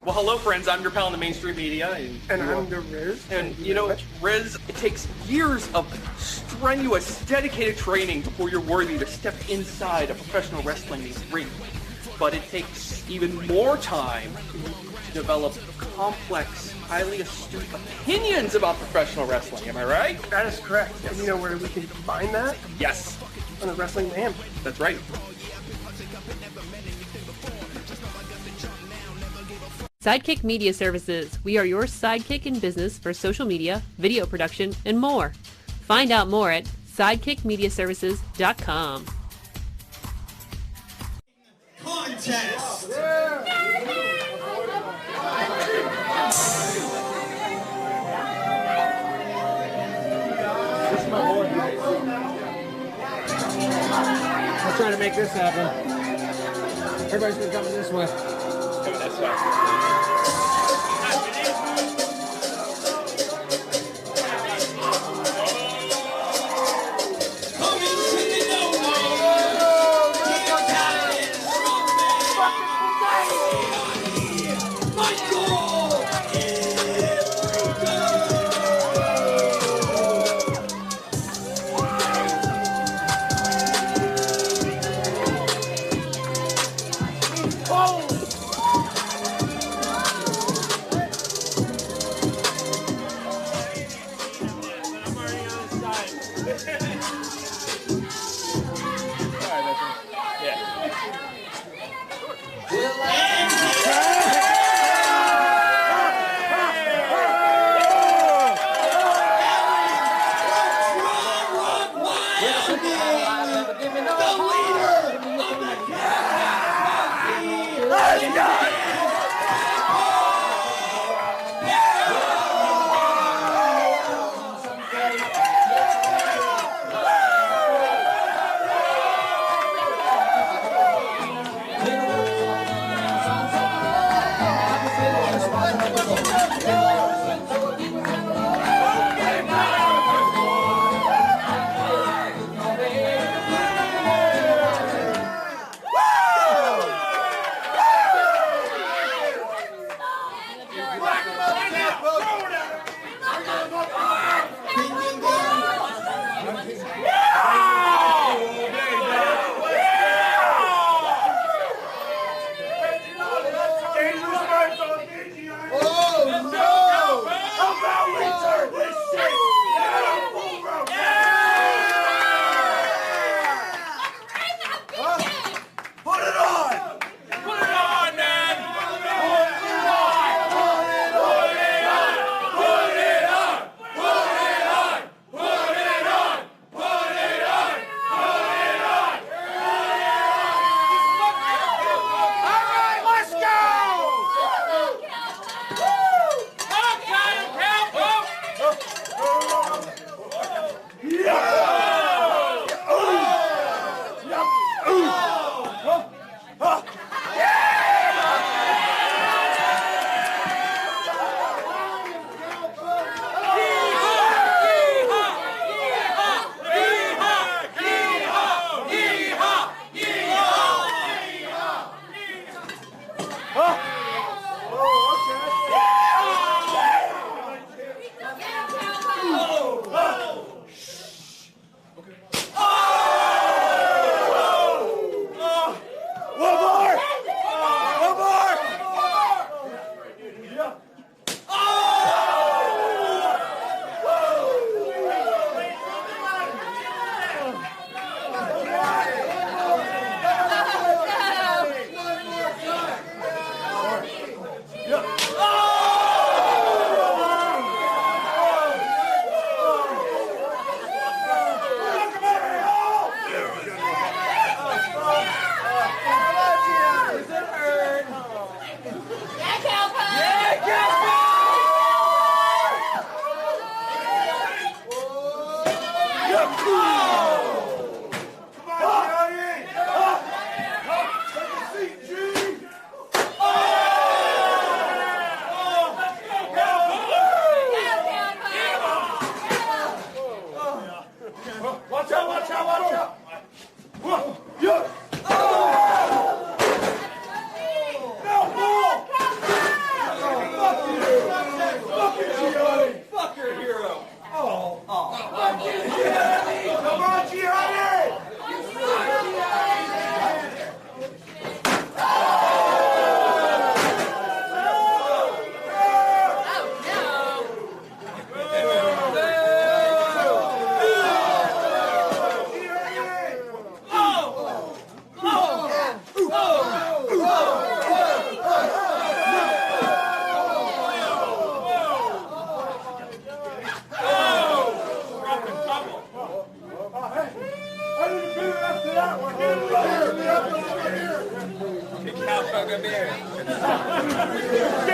Well, hello, friends. I'm your pal in the mainstream media. And I'm the Riz. And, you know, Riz, it takes years of strenuous, dedicated training before you're worthy to step inside a professional wrestling ring. But it takes even more time to develop complex, highly astute opinions about professional wrestling. Am I right? That is correct. And you know where we can combine that? Yes. On the Wrestling Man. That's right. Sidekick Media Services. We are your sidekick in business for social media, video production, and more. Find out more at sidekickmediaservices.com. Contest! I'll try to make this happen. Everybody's been coming this way. Coming this way. Get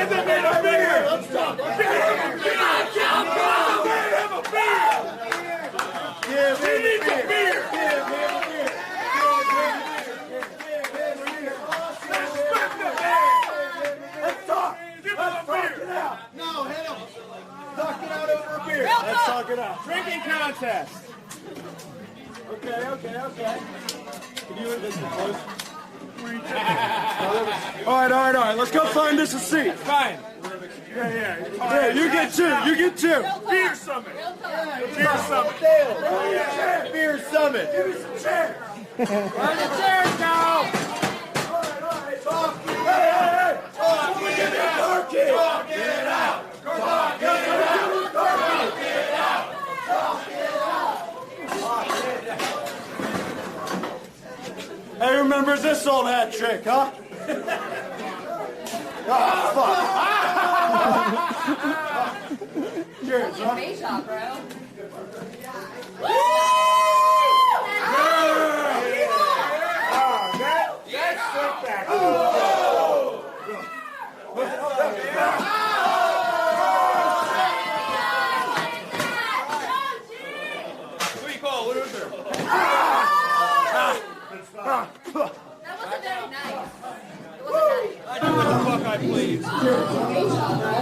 the man a beer! Let's talk! Beer! Have a beer! Give him a beer! Give him a beer! Let's talk! Let's talk it out! No, hit him. Talk it out over a beer! Let's talk it out. Drinking contest! Okay. Can you this close? All right. Let's go find us a seat. Fine. Yeah, you get two. Beer Summit. Beer Summit. Give me some chairs. Where the chairs go? All right. Talk. Hey. Talk it out. Hey, who remembers this old hat trick, huh? Oh, fuck. Cheers, huh? Face shot, bro. Yes, sit back. Who you call? What is there? That wasn't very nice. It wasn't nice. I do what the fuck I please. Face shot, bro.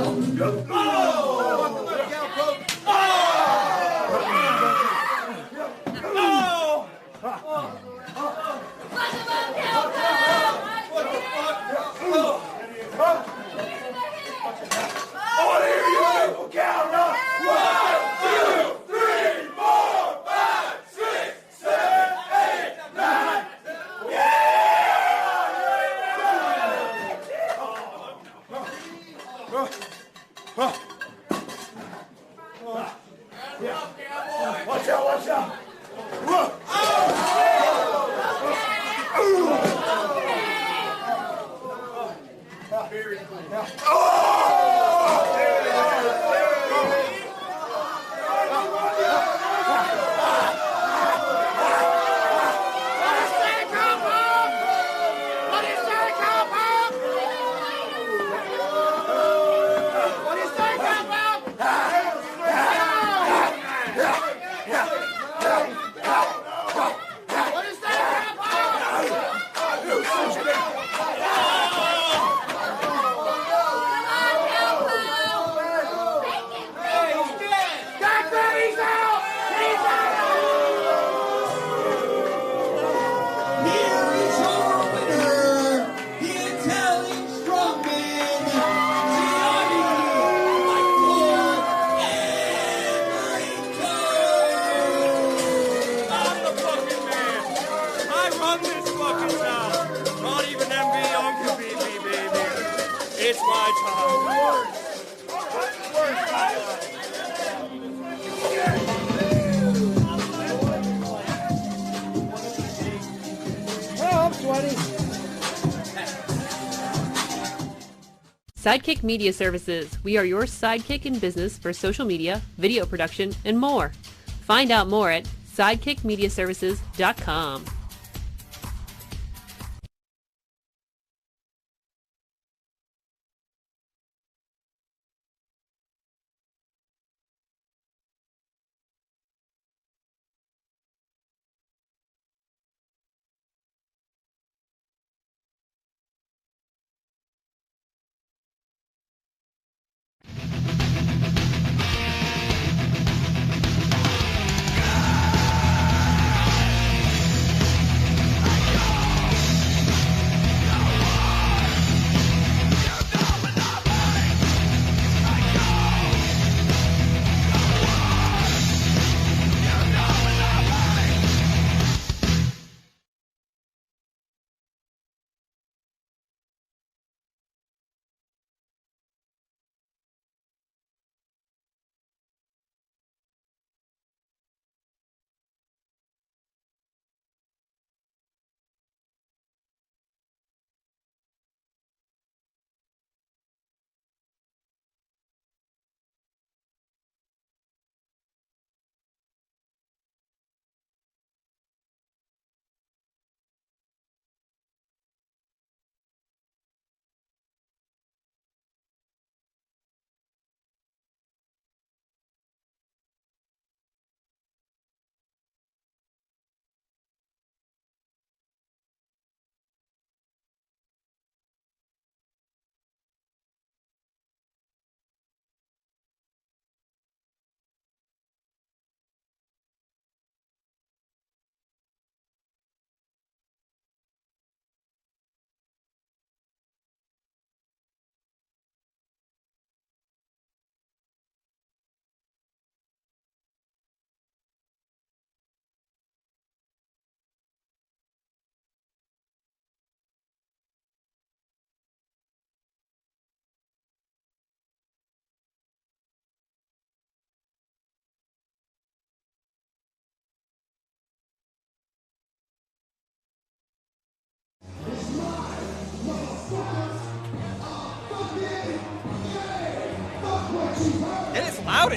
Watch out! It's my time. Oh, I'm sweaty. Sidekick Media Services. We are your sidekick in business for social media, video production, and more. Find out more at sidekickmediaservices.com.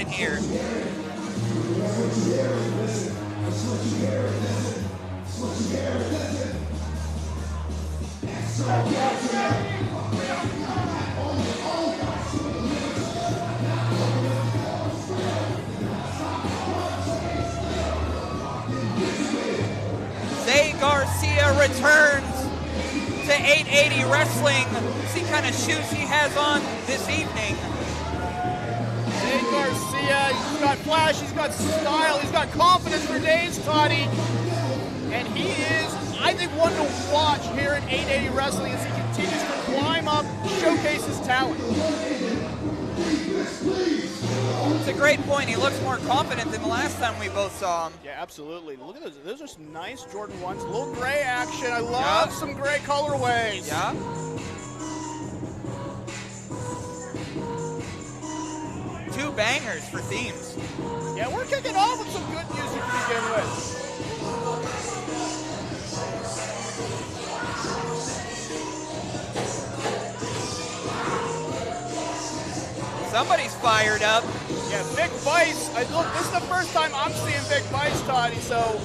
in here. Garcia returns to 880 Wrestling. See what kind of shoes he has on this evening. Zeke Garcia, he's got flash, he's got style, he's got confidence for days, Toddy. And he is, I think, one to watch here at 880 Wrestling as he continues to climb up, showcase his talent. It's a great point. He looks more confident than the last time we both saw him. Yeah, absolutely. Look at those. Those are some nice Jordan 1s. A little gray action. I love some gray colorways. Yeah. Two bangers for themes. Yeah, we're kicking off with some good music to begin with. Somebody's fired up. Yeah, Vic Vice. Look, this is the first time I'm seeing Vic Vice, Toddy, so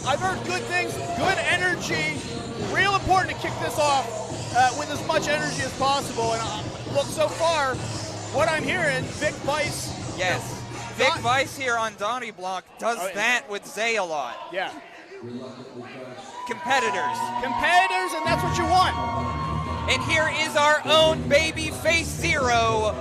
I've heard good things, good energy. Real important to kick this off with as much energy as possible. And look, so far, what I'm hearing, Vic Vice. Yes, Vic Vice here on Donnie Block does that with Zay a lot. Yeah. Competitors. Competitors, and that's what you want. And here is our own baby face Zero.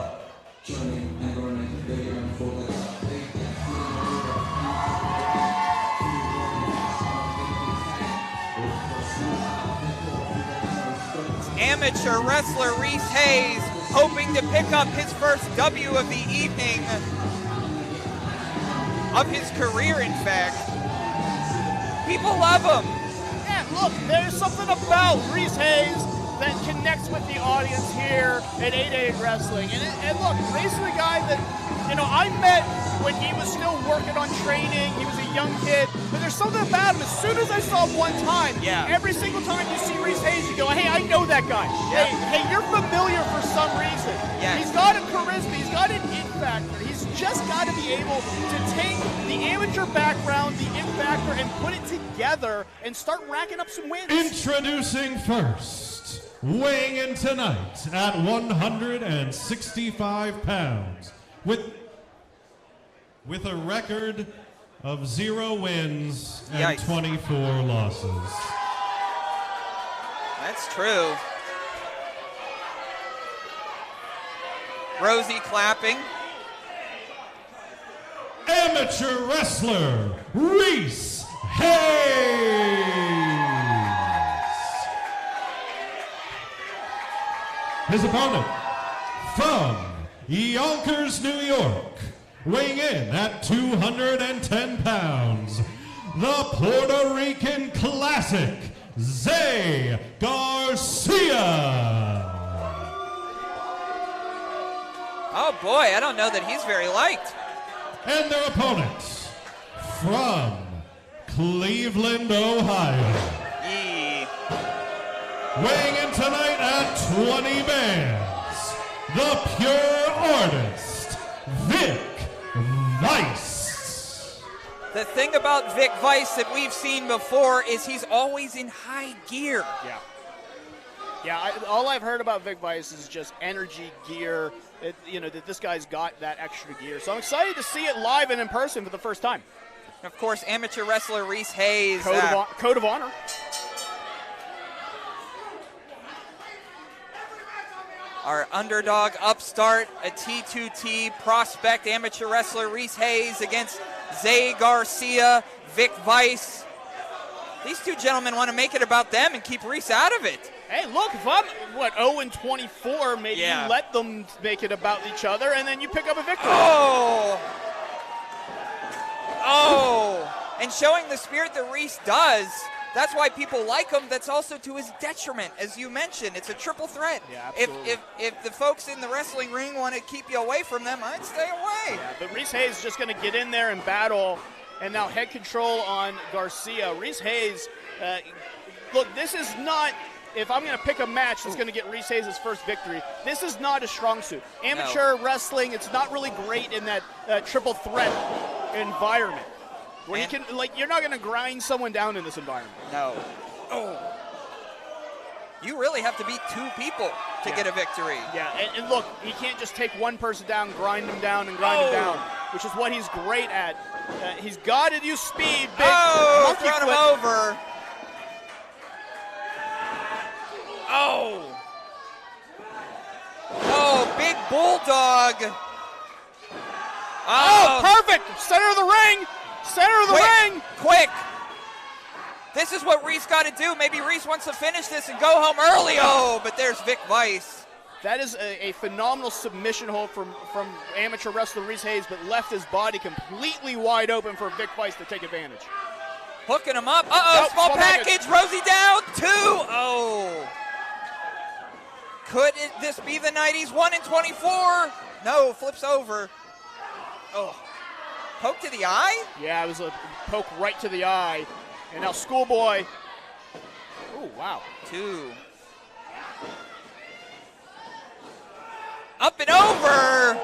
Amateur wrestler Reese Hayes hoping to pick up his first W of the evening, of his career in fact. People love him. Yeah, look, there's something about Reese Hayes that connects with the audience here at 880 Wrestling. And look, Reese is a guy that, you know, I met when he was still working on training. He was a young kid, but there's something about him. As soon as I saw him one time, every single time you see Reese Hayes, you go, hey, I know that guy. Yep. Hey, you're familiar for some reason. Yes. He's got a charisma. He's got an it factor. He's just got to be able to take the amateur background, the it factor, and put it together and start racking up some wins. Introducing first, weighing in tonight at 165 pounds with a record of 0 wins and 24 losses. That's true. Rosie clapping. Amateur wrestler, Reese Hayes. His opponent, from Yonkers, New York, weighing in at 210 pounds, the Puerto Rican classic, Zay Garcia. Oh boy, I don't know that he's very liked. And their opponent, from Cleveland, Ohio, weighing in tonight at 20 bands, the pure artist, Vic Vice. The thing about Vic Vice that we've seen before is he's always in high gear. Yeah. Yeah, all I've heard about Vic Vice is just energy, gear, that this guy's got that extra gear. So I'm excited to see it live and in person for the first time. Of course, amateur wrestler Reese Hayes. Code of honor. Our underdog upstart, a T2T prospect amateur wrestler Reese Hayes against Zay Garcia, Vic Vice. These two gentlemen want to make it about them and keep Reese out of it. Hey, look, if I'm, 0-24, maybe you let them make it about each other, and then you pick up a victory. Oh, and showing the spirit that Reese does. That's why people like him. That's also to his detriment, as you mentioned. It's a triple threat. Yeah, absolutely. If the folks in the wrestling ring want to keep you away from them, I'd stay away. Yeah, but Reese Hayes is just going to get in there and battle, and now head control on Garcia. Reese Hayes, look, this is not if I'm going to pick a match that's going to get Reese Hayes his first victory, this is not a strong suit. Amateur wrestling, it's not really great in that triple threat environment. Where you can, you're not going to grind someone down in this environment. No. Oh. You really have to beat 2 people to get a victory. Yeah, and look, he can't just take one person down, grind him down, and grind him down, which is what he's great at. He's got to use speed. Big monkey thrown him flip. over. Oh, big bulldog. Oh, perfect. Center of the ring. Center of the ring. Quick. This is what Reese got to do. Maybe Reese wants to finish this and go home early. Oh, but there's Vic Vice. That is a phenomenal submission hold from amateur wrestler Reese Hayes, but left his body completely wide open for Vic Vice to take advantage. Hooking him up. Small package. Rosie down. 2. Oh. Could this be the night he's 1-24? No, flips over. Oh. Poke to the eye? Yeah, it was a poke right to the eye. And now Schoolboy. Oh, wow. 2. Up and over.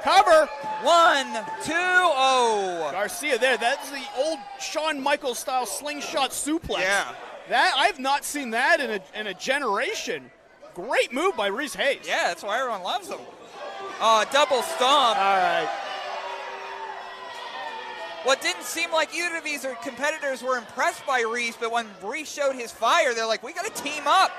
Cover. 1, 2, oh. Garcia there. That's the old Shawn Michaels style slingshot suplex. Yeah. That I've not seen that in a generation. Great move by Reese Hayes. Yeah, that's why everyone loves him. Oh, double stomp. All right. What didn't seem like either of these competitors were impressed by Reese, but when Reese showed his fire, they're like, we got to team up.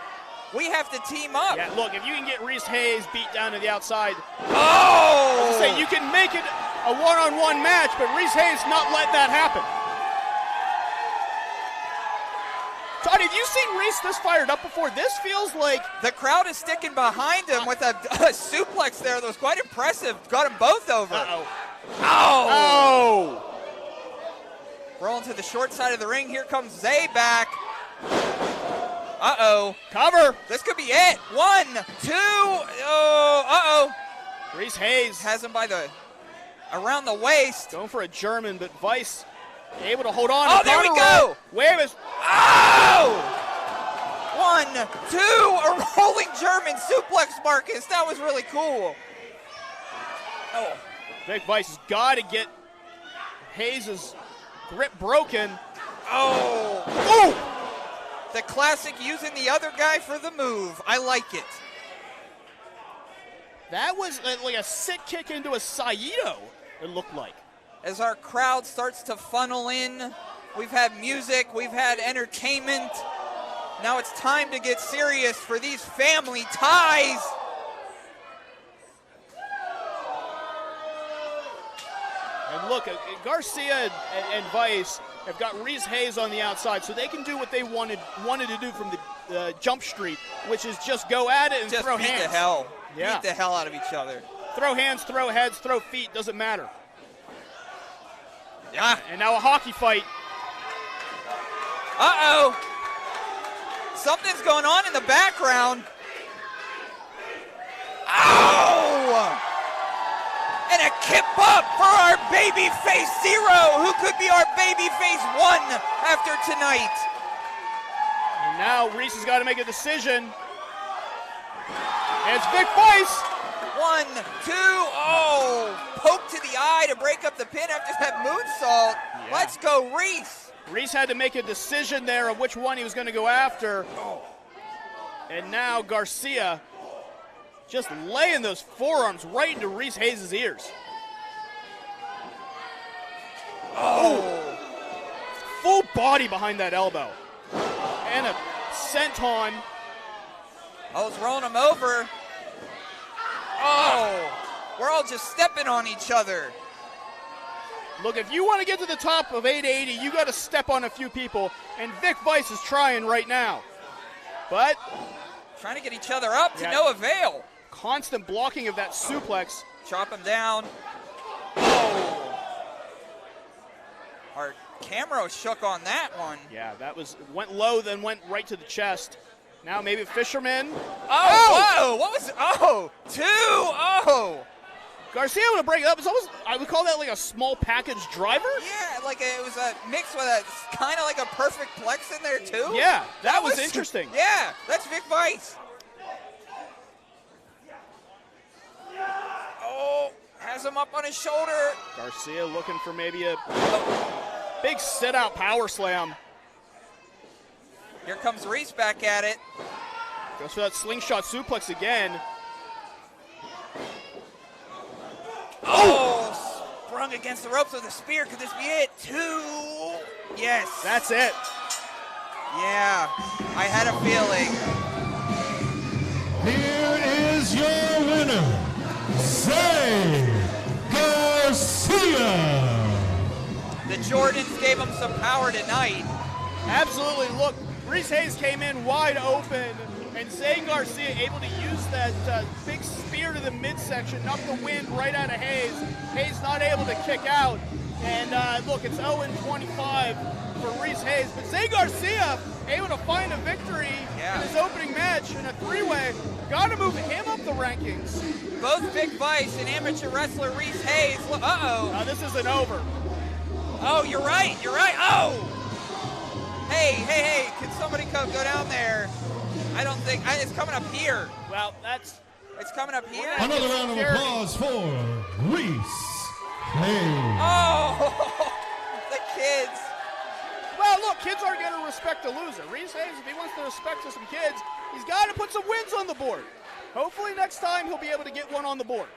We have to team up. Yeah, look, if you can get Reese Hayes beat down to the outside, I was gonna say, you can make it a one-on-one match, but Reese Hayes not let that happen. Tony, have you seen Reese this fired up before? This feels like... The crowd is sticking behind him with a suplex there that was quite impressive. Got them both over. Uh-oh. Oh! Rolling to the short side of the ring. Here comes Zay back. Uh-oh. Cover. This could be it. 1, 2. Oh, uh-oh. Reese Hayes has him by around the waist. Going for a German, but Vice able to hold on. Oh, there we go. Wave is. Oh! 1, 2. A rolling German suplex, Marcus. That was really cool. Oh. Vic Vice has got to get Hayes' grip broken. Oh. Ooh! The classic using the other guy for the move. I like it. That was like a sick kick into a Saito, it looked like. As our crowd starts to funnel in, we've had music, we've had entertainment. Now it's time to get serious for these family ties. And look, Garcia and Vice have got Reese Hayes on the outside, so they can do what they wanted to do from the jump street, which is just go at it and just throw beat hands. The hell. Yeah. Beat the hell out of each other. Throw hands, throw heads, throw feet, doesn't matter. Yeah. And now a hockey fight. Uh-oh. Something's going on in the background. Ow! And a kip up for our babyface 0, who could be our babyface 1 after tonight. And now Reese has got to make a decision. And it's Vic Vice. 1, 2, oh. Poke to the eye to break up the pin after that moonsault. Yeah. Let's go, Reese. Reese had to make a decision there of which one he was going to go after. Oh. And now Garcia just laying those forearms right into Reese Hayes' ears. Oh! Full body behind that elbow. And a senton. Oh, it's rolling him over. Oh! We're all just stepping on each other. Look, if you want to get to the top of 880, you got to step on a few people, and Vic Vice is trying right now. But trying to get each other up to no avail. Constant blocking of that suplex. Chop him down. Oh. Our camera shook on that one. Yeah, that went low, then went right to the chest. Now maybe Fisherman. Oh, whoa, what was it? Oh, 2, oh. Garcia would break it up. It's almost, I would call that like a small package driver. Yeah, like it was a mix with a kind of like a perfect plex in there too. Yeah, that was interesting. Yeah, that's Vic Vice. Oh, has him up on his shoulder. Garcia looking for maybe a big sit-out power slam. Here comes Reese back at it. Goes for that slingshot suplex again. Oh, sprung against the ropes with a spear. Could this be it? 2. Yes. That's it. Yeah, I had a feeling. Here is your winner, Zeke Mercer. The Jordans gave him some power tonight. Absolutely. Look, Reese Hayes came in wide open, and Zeke Garcia able to use that big spear to the midsection, knock the wind right out of Hayes. Hayes not able to kick out. And look, it's 0-25 for Reese Hayes. But Zeke Garcia able to find a victory in his opening match in a 3-way. Got to move him up the rankings. Both Vic Vice and amateur wrestler Reese Hayes. Uh-oh. This isn't over. Oh, you're right. Oh! Hey, can somebody go down there? I don't think, it's coming up here. Well, it's coming up here. Another round of applause for Reese Hayes. Oh, the kids. Well, look, kids aren't going to respect a loser. Reese Hayes, if he wants to respect some kids, he's got to put some wins on the board. Hopefully next time he'll be able to get one on the board.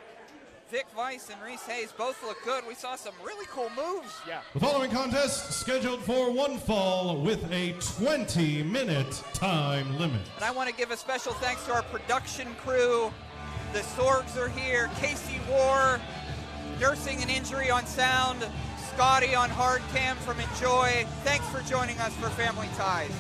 Vic Vice and Reese Hayes both look good. We saw some really cool moves. Yeah. The following contest scheduled for one fall with a 20-minute time limit. And I want to give a special thanks to our production crew. The Sorgs are here. Casey War, nursing an injury on sound. Scotty on hard cam from Enjoy. Thanks for joining us for Family Ties.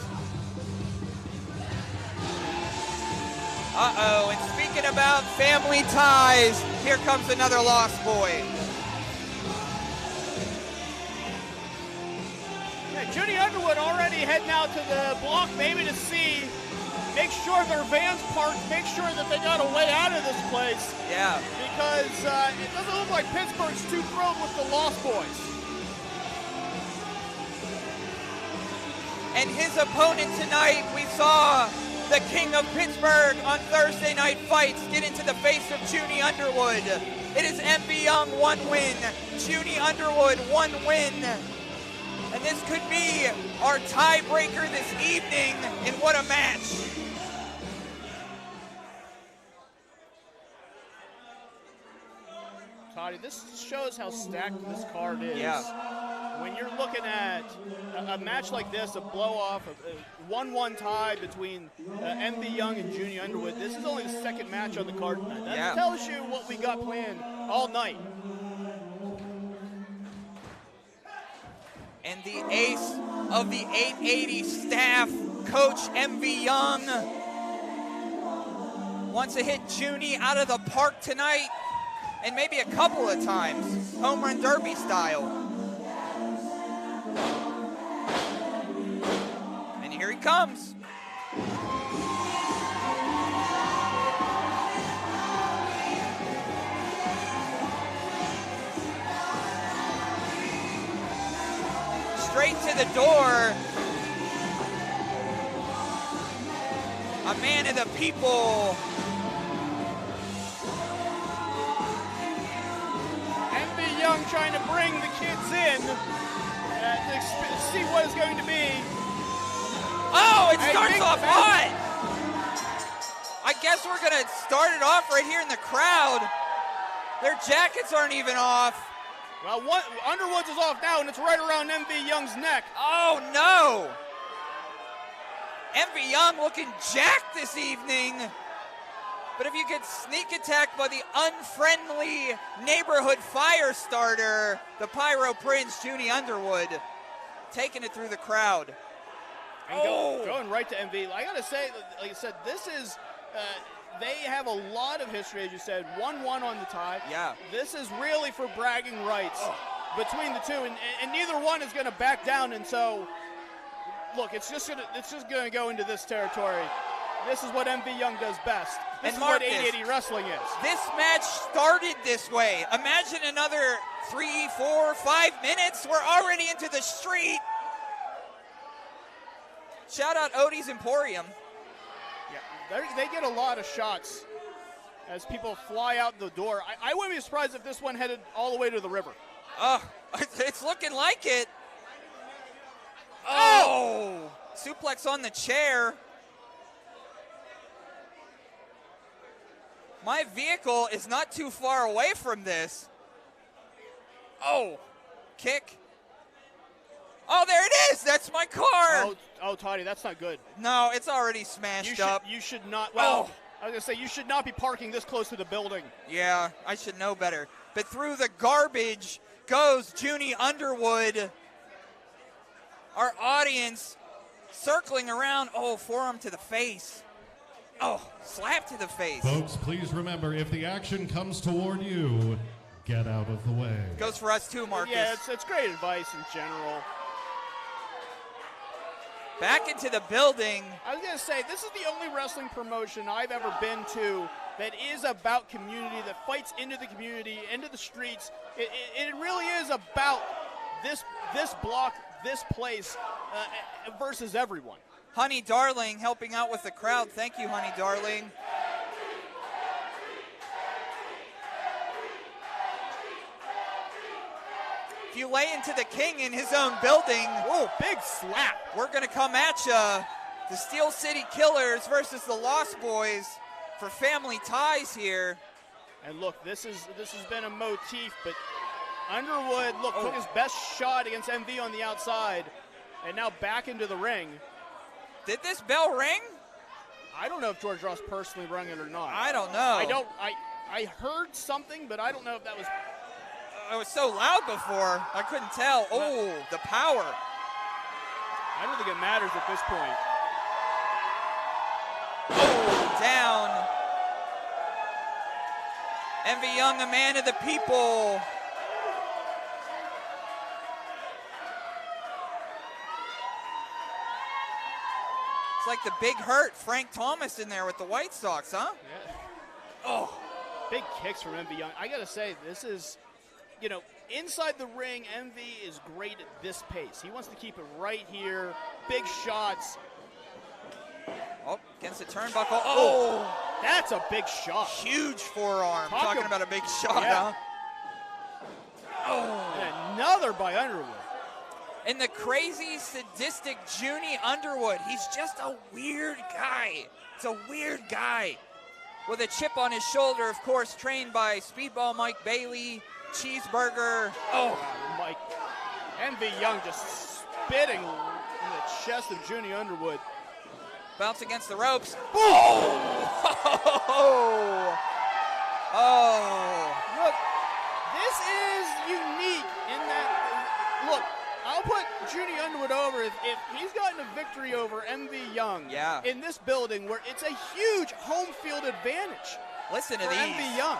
Uh-oh, and speaking about family ties, here comes another Lost Boy. Yeah, Juni Underwood already heading out to the block maybe to see, make sure their van's parked, make sure that they got a way out of this place. Yeah. Because it doesn't look like Pittsburgh's too thrilled with the Lost Boys. And his opponent tonight, we saw the King of Pittsburgh on Thursday Night Fights get into the face of Juni Underwood. It is MV Young 1 win, Juni Underwood 1 win. And this could be our tiebreaker this evening, and what a match. Toddy, this shows how stacked this card is. Yeah. When you're looking at a match like this, a blow-off, a 1-1 tie between MV Young and Juni Underwood, this is only the second match on the card tonight. That tells you what we got planned all night. And the ace of the 880 staff, Coach MV Young, wants to hit Juni out of the park tonight, and maybe a couple of times, home run derby style. And here he comes. Straight to the door. A man of the people. MV Young trying to bring the kids in to see what is going to be. Oh, it starts off hot. I guess we're going to start it off right here in the crowd. Their jackets aren't even off. Well, Underwood's is off now, and it's right around MV Young's neck. Oh, no. MV Young looking jacked this evening. But if you get sneak attacked by the unfriendly neighborhood fire starter, the Pyro Prince, Juni Underwood, taking it through the crowd. And going right to MV. I got to say, like I said, this is, they have a lot of history, as you said, 1-1 on the tie. Yeah. This is really for bragging rights between the two, and neither one is going to back down, and so, look, it's just going to go into this territory. This is what MV Young does best. This And is what Marcus, 880 Wrestling is. This match started this way. Imagine another 3, 4, 5 minutes. We're already into the street. Shout out Odie's Emporium. Yeah, they get a lot of shots as people fly out the door. I wouldn't be surprised if this one headed all the way to the river. It's looking like it. Oh! Suplex on the chair. My vehicle is not too far away from this. Oh, kick. Oh, there it is. That's my car. Oh, Toddy, that's not good. No, it's already smashed up. You should not. Well, I was going to say, you should not be parking this close to the building. Yeah, I should know better. But through the garbage goes Juni Underwood. Our audience circling around. Oh, forearm to the face. Oh, slap to the face. Folks, please remember, if the action comes toward you, get out of the way. Goes for us too, Marcus. Yeah, it's great advice in general. Back into the building. I was going to say, this is the only wrestling promotion I've ever been to that is about community, that fights into the community, into the streets. It really is about this block, this place, versus everyone. Honey Darling helping out with the crowd. Thank you, Honey Darling. If you lay into the king in his own building, oh, big slap. We're going to come at you. The Steel City Killers versus the Lost Boys for family ties here. And look, this has been a motif, but Underwood, look, took his best shot against MV on the outside, and now back into the ring. Did this bell ring? I don't know if George Ross personally rang it or not. I don't know. I heard something, but I don't know if that was. It was so loud before, I couldn't tell. Oh, the power. I don't think it matters at this point. Oh, down. MV Young, a man of the people. It's like the big hurt Frank Thomas in there with the White Sox, huh? Yeah. Oh. Big kicks from MV Young. I got to say, this is, inside the ring, MV is great at this pace. He wants to keep it right here. Big shots. Oh, against the turnbuckle. Oh, that's a big shot. Huge forearm. Talking about a big shot, yeah. Huh? Oh. And another by Underwood. And the crazy, sadistic Juni Underwood. He's just a weird guy. It's a weird guy. With a chip on his shoulder, of course, trained by Speedball Mike Bailey, Cheeseburger. Oh, Mike. MV Young just spitting in the chest of Juni Underwood. Bounce against the ropes. Oh! Oh! Look, this is unique in that, look, I'll put Juni Underwood over if he's gotten a victory over MV Young in this building where it's a huge home field advantage. Listen to for these. MV Young.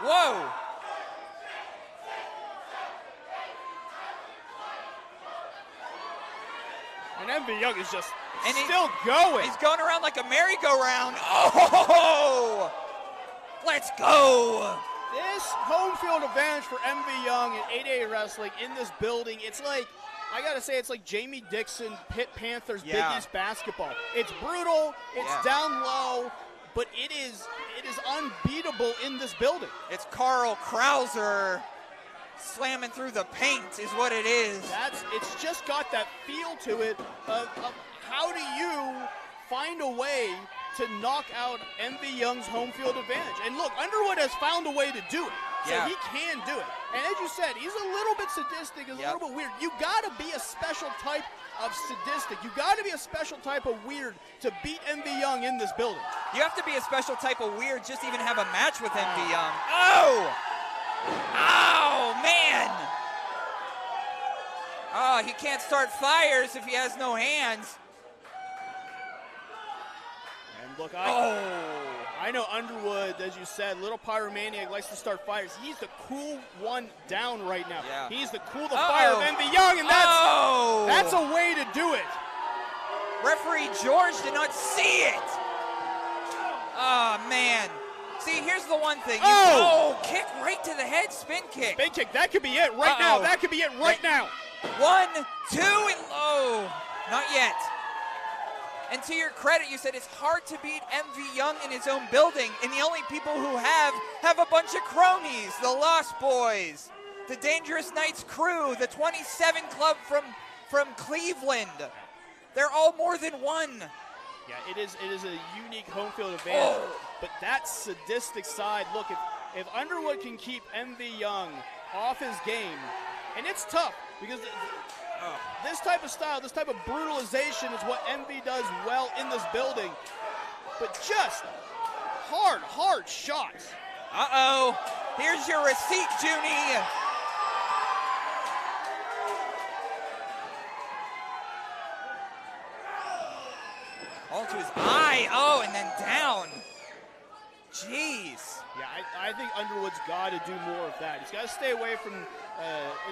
Whoa! And MV Young is just still going. He's going around like a merry-go-round. Oh! Let's go! This home field advantage for MV Young and 8A Wrestling in this building, it's like, I gotta say, it's like Jamie Dixon, Pitt Panthers, Big East basketball. It's brutal, it's down low, but it is unbeatable in this building. It's Carl Krauser slamming through the paint is what it is. It's just got that feel to it of how do you find a way to knock out MV Young's home field advantage. And look, Underwood has found a way to do it. So he can do it. And as you said, he's a little bit sadistic, he's a little bit weird. You gotta be a special type of sadistic. You gotta be a special type of weird to beat MV Young in this building. You have to be a special type of weird just to even have a match with MV Young. Oh! Oh, man! Oh, he can't start fires if he has no hands. And look, I know Underwood, as you said, little pyromaniac, likes to start fires. He's the cool one down right now. Yeah. He's the cool the fire of Envy Young, and that's a way to do it. Referee George did not see it. Oh, man. See, here's the one thing. Kick right to the head, spin kick. Spin kick, that could be it right now. That could be it right now. 1, 2, and not yet. And to your credit, you said it's hard to beat MV Young in his own building, and the only people who have a bunch of cronies, the Lost Boys, the Dangerous Knights crew, the 27 Club from Cleveland. They're all more than one. Yeah, it is a unique home field advantage. But that sadistic side, look, if Underwood can keep MV Young off his game, and it's tough because this type of style, this type of brutalization is what MV does well in this building. But just hard shots. Here's your receipt, Juni. All to his eye. And then down. Jeez. Yeah, I think Underwood's got to do more of that. He's got to stay away from,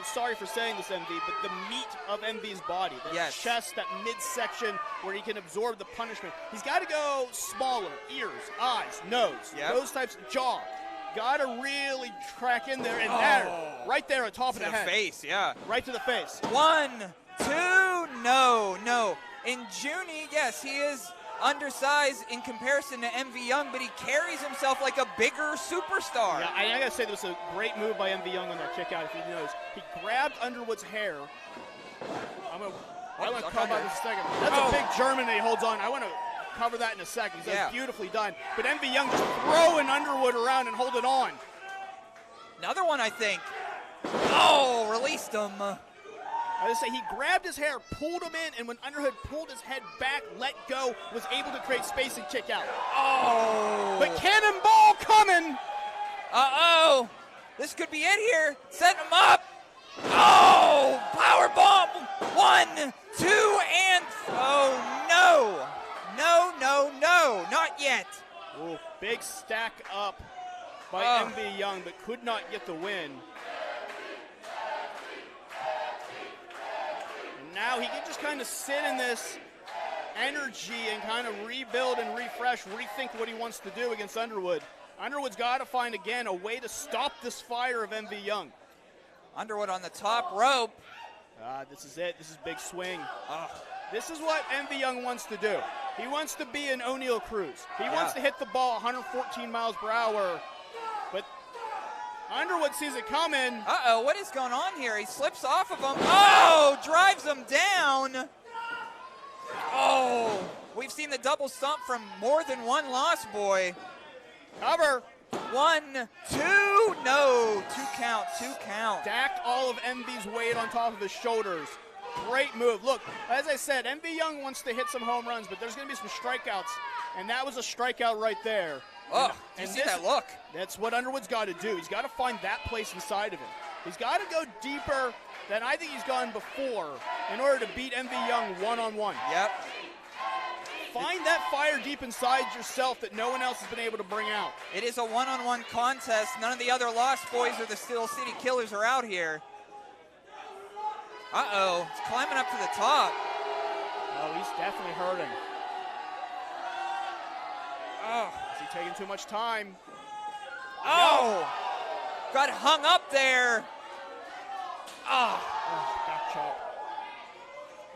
sorry for saying this, MV, but the meat of MV's body. That chest, that midsection where he can absorb the punishment. He's got to go smaller. Ears, eyes, nose, those types, jaw. Got to really crack in there, and right there on top of the head. Face, yeah. Right to the face. 1, 2, no. And Juni, yes, he is undersized in comparison to MV Young, but he carries himself like a bigger superstar. Yeah, I gotta say, this was a great move by MV Young on that kick out. If you notice, he grabbed Underwood's hair. I want to cover that in a second. That's a big German that he holds on. I want to cover that in a second. That's beautifully done. But MV Young just throwing Underwood around and holding on. Another one, I think. Released him. I was say he grabbed his hair, pulled him in, and when Underwood pulled his head back, let go, was able to create space and kick out. But cannonball coming. This could be it here. Setting him up. Power bomb. 1, 2, and no, not yet. Ooh, big stack up by MV Young, but could not get the win. Now he can just kind of sit in this energy and kind of rebuild and refresh, rethink what he wants to do against Underwood. Underwood's got to find, again, a way to stop this fire of MV Young. Underwood on the top rope. This is it. This is big swing. This is what MV Young wants to do. He wants to be an O'Neal Cruz. He wants to hit the ball 114 miles per hour. But Underwood sees it coming. What is going on here? He slips off of him. Drives him down. We've seen the double stomp from more than one Lost Boy. Cover. 1, 2, no. 2 count. Stacked all of MV's weight on top of his shoulders. Great move. Look, as I said, MV Young wants to hit some home runs, but there's going to be some strikeouts, and that was a strikeout right there. Did you see that look? That's what Underwood's got to do. He's got to find that place inside of him. He's got to go deeper than I think he's gone before in order to beat MV Young one-on-one. Yep. Find that fire deep inside yourself that no one else has been able to bring out. It is a one-on-one contest. None of the other Lost Boys or the Steel City Killers are out here. It's climbing up to the top. He's definitely hurting. Is he taking too much time? Got hung up there. Back chop.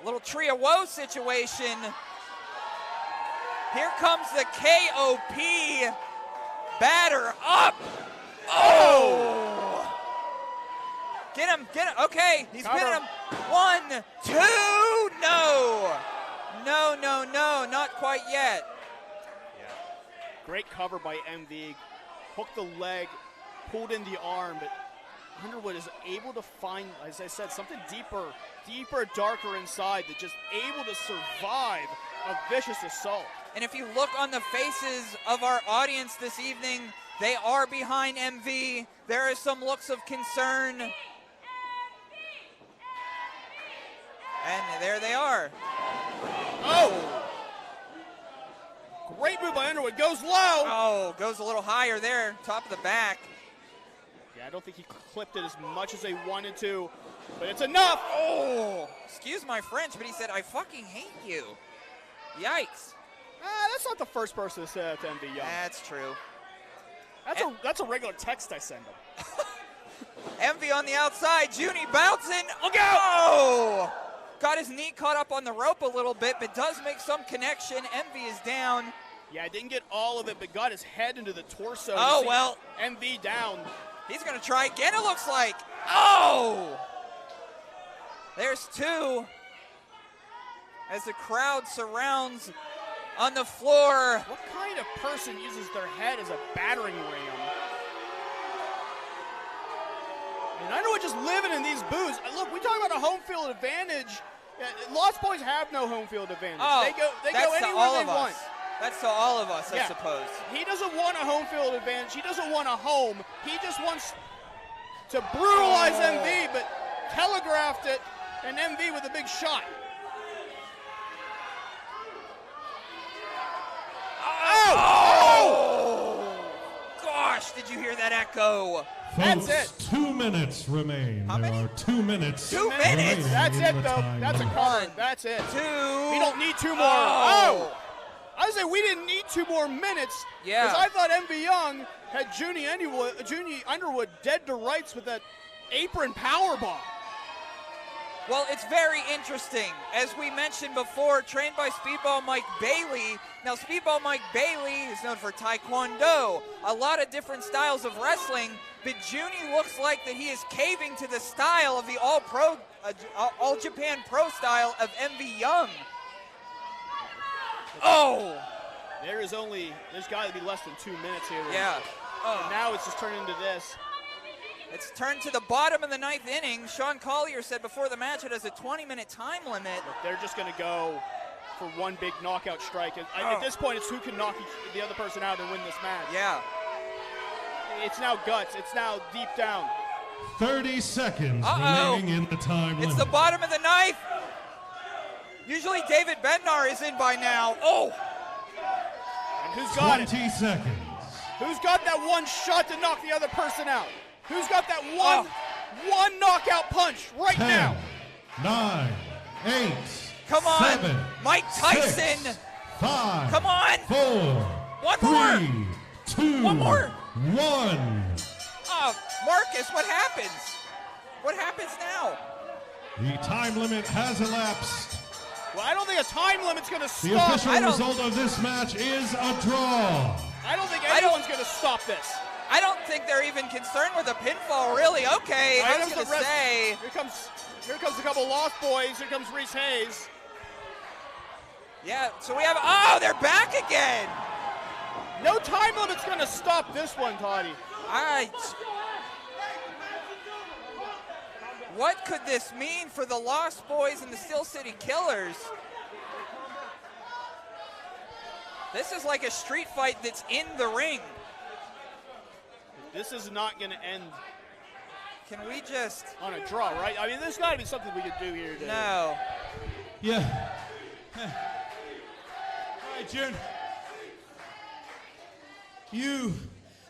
Little tree of woe situation. Here comes the KOP batter up. Get him. Okay, he's Cover. getting him. 1, 2, no. No, not quite yet. Great cover by MV. Hooked the leg, pulled in the arm, but Underwood is able to find, as I said, something deeper, darker inside that just able to survive a vicious assault. And if you look on the faces of our audience this evening, they are behind MV. There is some looks of concern. And there they are. Great move by Underwood. Goes low. Oh, goes a little higher there. Top of the back. Yeah, I don't think he clipped it as much as they wanted to, but it's enough. Oh, excuse my French, but he said, I fucking hate you. Yikes. That's not the first person to say that to MV Young. That's true. That's a regular text I send him. Envy on the outside. Juni bouncing. Look out! Oh! Got his knee caught up on the rope a little bit, but does make some connection. Envy is down. Yeah, I didn't get all of it, but got his head into the torso. Oh, well. MV down. He's going to try again, it looks like. Oh! There's two. As the crowd surrounds on the floor. What kind of person uses their head as a battering ram? And Underwood just living in these booths. Look, we talk about a home field advantage. Lost Boys have no home field advantage. Oh, they go anywhere they want. That's to all of us, I suppose. He doesn't want a home field advantage. He doesn't want a home. He just wants to brutalize MV, but telegraphed it, and MV with a big shot. Oh! Gosh, did you hear that echo? Folks, That's it. 2 minutes remain. How many? There are 2 minutes. 2 minutes? That's in it, the though. time That's a limit. card. That's it. 2. We don't need 2 more. Oh! I was saying we didn't need 2 more minutes. Yeah. Because I thought MV Young had Juni Underwood dead to rights with that apron powerbomb. Well, it's very interesting. As we mentioned before, trained by Speedball Mike Bailey. Now, Speedball Mike Bailey is known for Taekwondo, a lot of different styles of wrestling, but Juni looks like that he is caving to the style of the All Japan Pro style of MV Young. Oh! There's got to be less than 2 minutes here. Yeah. And now it's just turned into this. It's turned to the bottom of the 9th inning. Sean Collier said before the match it has a 20-minute time limit. Look, they're just going to go for one big knockout strike. At this point, it's who can knock the other person out and win this match. Yeah. It's now guts. It's now deep down. 30 seconds remaining in the time limit. It's the bottom of the 9th. Usually David Bednar is in by now. Oh! And who's got 20 seconds. Who's got that one shot to knock the other person out? Who's got that one knockout punch right 10, now? 9, 8, Come on, 7, Mike Tyson. 6, 5, Come on. 4, One 3, more. 2, One more. 1. Oh, Marcus, what happens? What happens now? The time limit has elapsed. Well, I don't think a time limit's going to The stop. official result of this match is a draw. I don't think anyone's going to stop this. I don't think they're even concerned with a pinfall, really. Okay, I was going to say. Here comes a couple Lost Boys. Here comes Reese Hayes. Yeah, so we have, oh, they're back again. No time limit's going to stop this one, Toddy. What could this mean for the Lost Boys and the Steel City Killers? This is like a street fight that's in the ring. This is not going to end. Can we just on a draw, right? I mean, there's got to be something we could do here today. No. Yeah. All right, June. You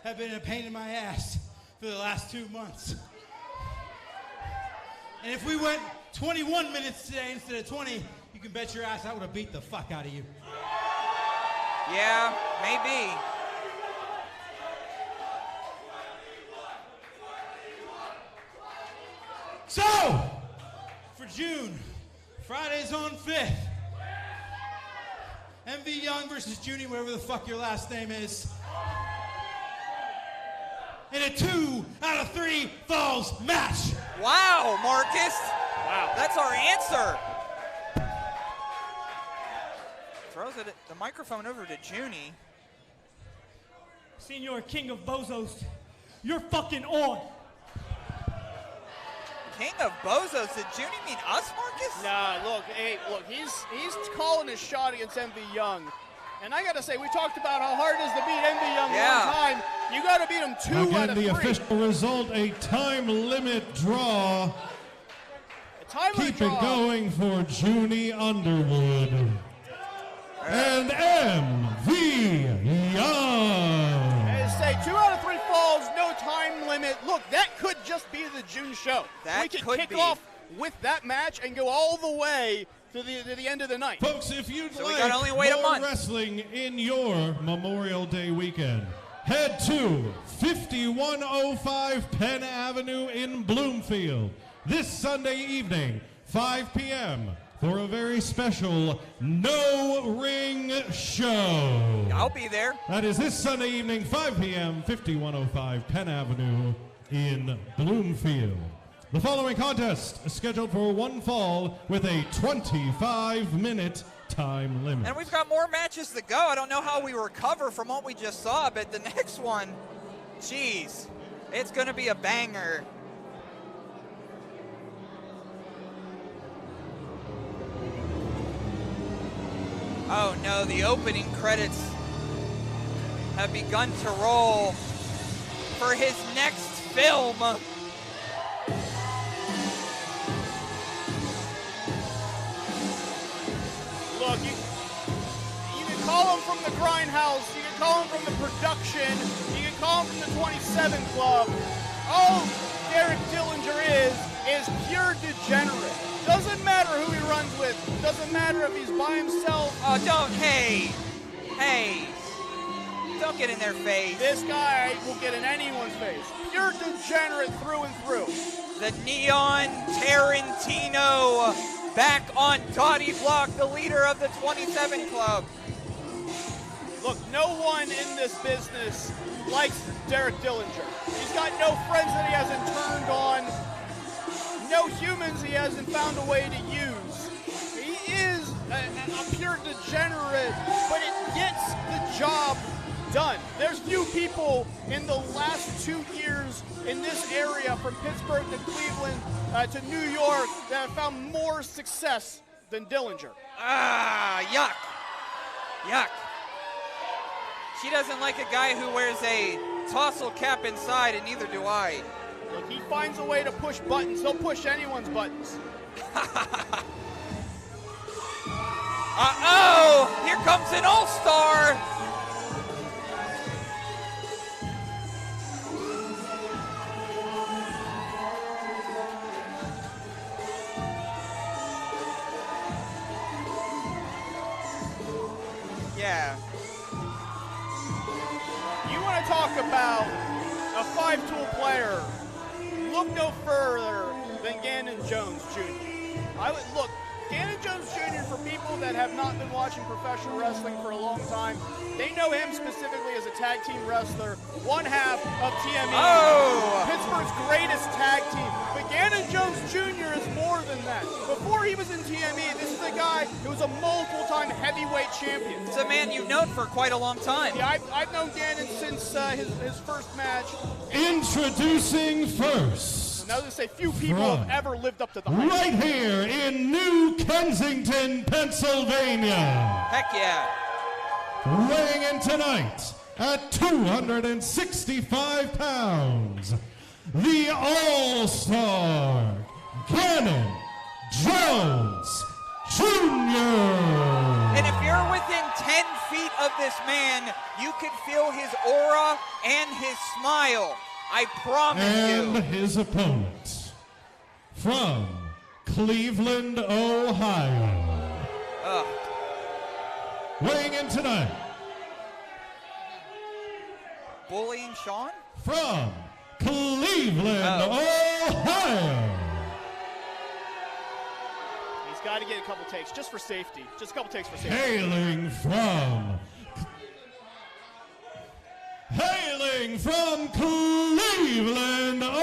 have been a pain in my ass for the last 2 months. And if we went 21 minutes today instead of 20, you can bet your ass I would have beat the fuck out of you. Yeah, maybe. So, for June, Fridays on 5th, MV Young versus Juni, whatever the fuck your last name is, in a 2 out of 3 falls match. Wow, Marcus. Wow. That's our answer. Throws the microphone over to Juni. Senor King of Bozos, you're fucking on. King of Bozos. Did Juni mean us, Marcus? Nah, look, he's calling his shot against MV Young. And I got to say, we talked about how hard it is to beat MV Young one time. You got to beat him 2 out of 3. Again, the official result, a time limit draw. Keep it going for Juni Underwood. and MV Young. As say, 2 out of 3 falls, no time limit. Look, that could just be the June show. That we could could kick be. off with that match and go all the way to the end of the night. Folks, if you'd So we like gotta only wait a more month. wrestling in your Memorial Day weekend, head to 5105 Penn Avenue in Bloomfield this Sunday evening, 5 p.m. for a very special no-ring show. I'll be there. That is this Sunday evening, 5 p.m., 5105 Penn Avenue in Bloomfield. The following contest is scheduled for one fall with a 25-minute time limit. And we've got more matches to go. I don't know how we recover from what we just saw, but the next one, geez, it's going to be a banger. Oh no, the opening credits have begun to roll for his next film. Look, you can call him from the Grindhouse, you can call him from the production, you can call him from the 27 Club. All Derek Dillinger is pure degenerate. Doesn't matter who he runs with, doesn't matter if he's by himself. Oh, hey, don't get in their face. This guy will get in anyone's face. Pure degenerate through and through. The Neon Tarantino back on Dottie Block, the leader of the 27 Club. Look, no one in this business likes Derek Dillinger. He's got no friends that he hasn't turned on, no humans he hasn't found a way to use. He is a pure degenerate, but it gets the job done. There's few people in the last 2 years in this area, from Pittsburgh to Cleveland to New York, that have found more success than Dillinger. Yuck. She doesn't like a guy who wears a tassel cap inside, and neither do I. Look, he finds a way to push buttons. He'll push anyone's buttons. Uh-oh! Here comes an all-star! Yeah. You want to talk about a 5-tool player? Look no further than Ganon Jones Jr. Look, Ganon Jones Jr., for people that have not been watching professional wrestling for a long time, they know him specifically as a tag team wrestler, one half of TME, Pittsburgh's greatest tag team. But Ganon Jones Jr. is more than that. Before he was in TME, this is a guy who was a multiple-time heavyweight champion. It's a man you've known for quite a long time. Yeah, I've known Ganon since his first match. Introducing first. Now to say few people have ever lived up to the hype. Right here in New Kensington, Pennsylvania. Heck yeah. Weighing in tonight at 265 pounds, the All-Star, Ganon Jones Jr. And if you're within 10 feet of this man, you can feel his aura and his smile. I promise and you. His opponent from Cleveland, Ohio. Weighing in tonight. Bullying Sean? From Cleveland, Ohio. He's got to get a couple takes just for safety. Just a couple takes for safety. Hailing from Cleveland, Ohio.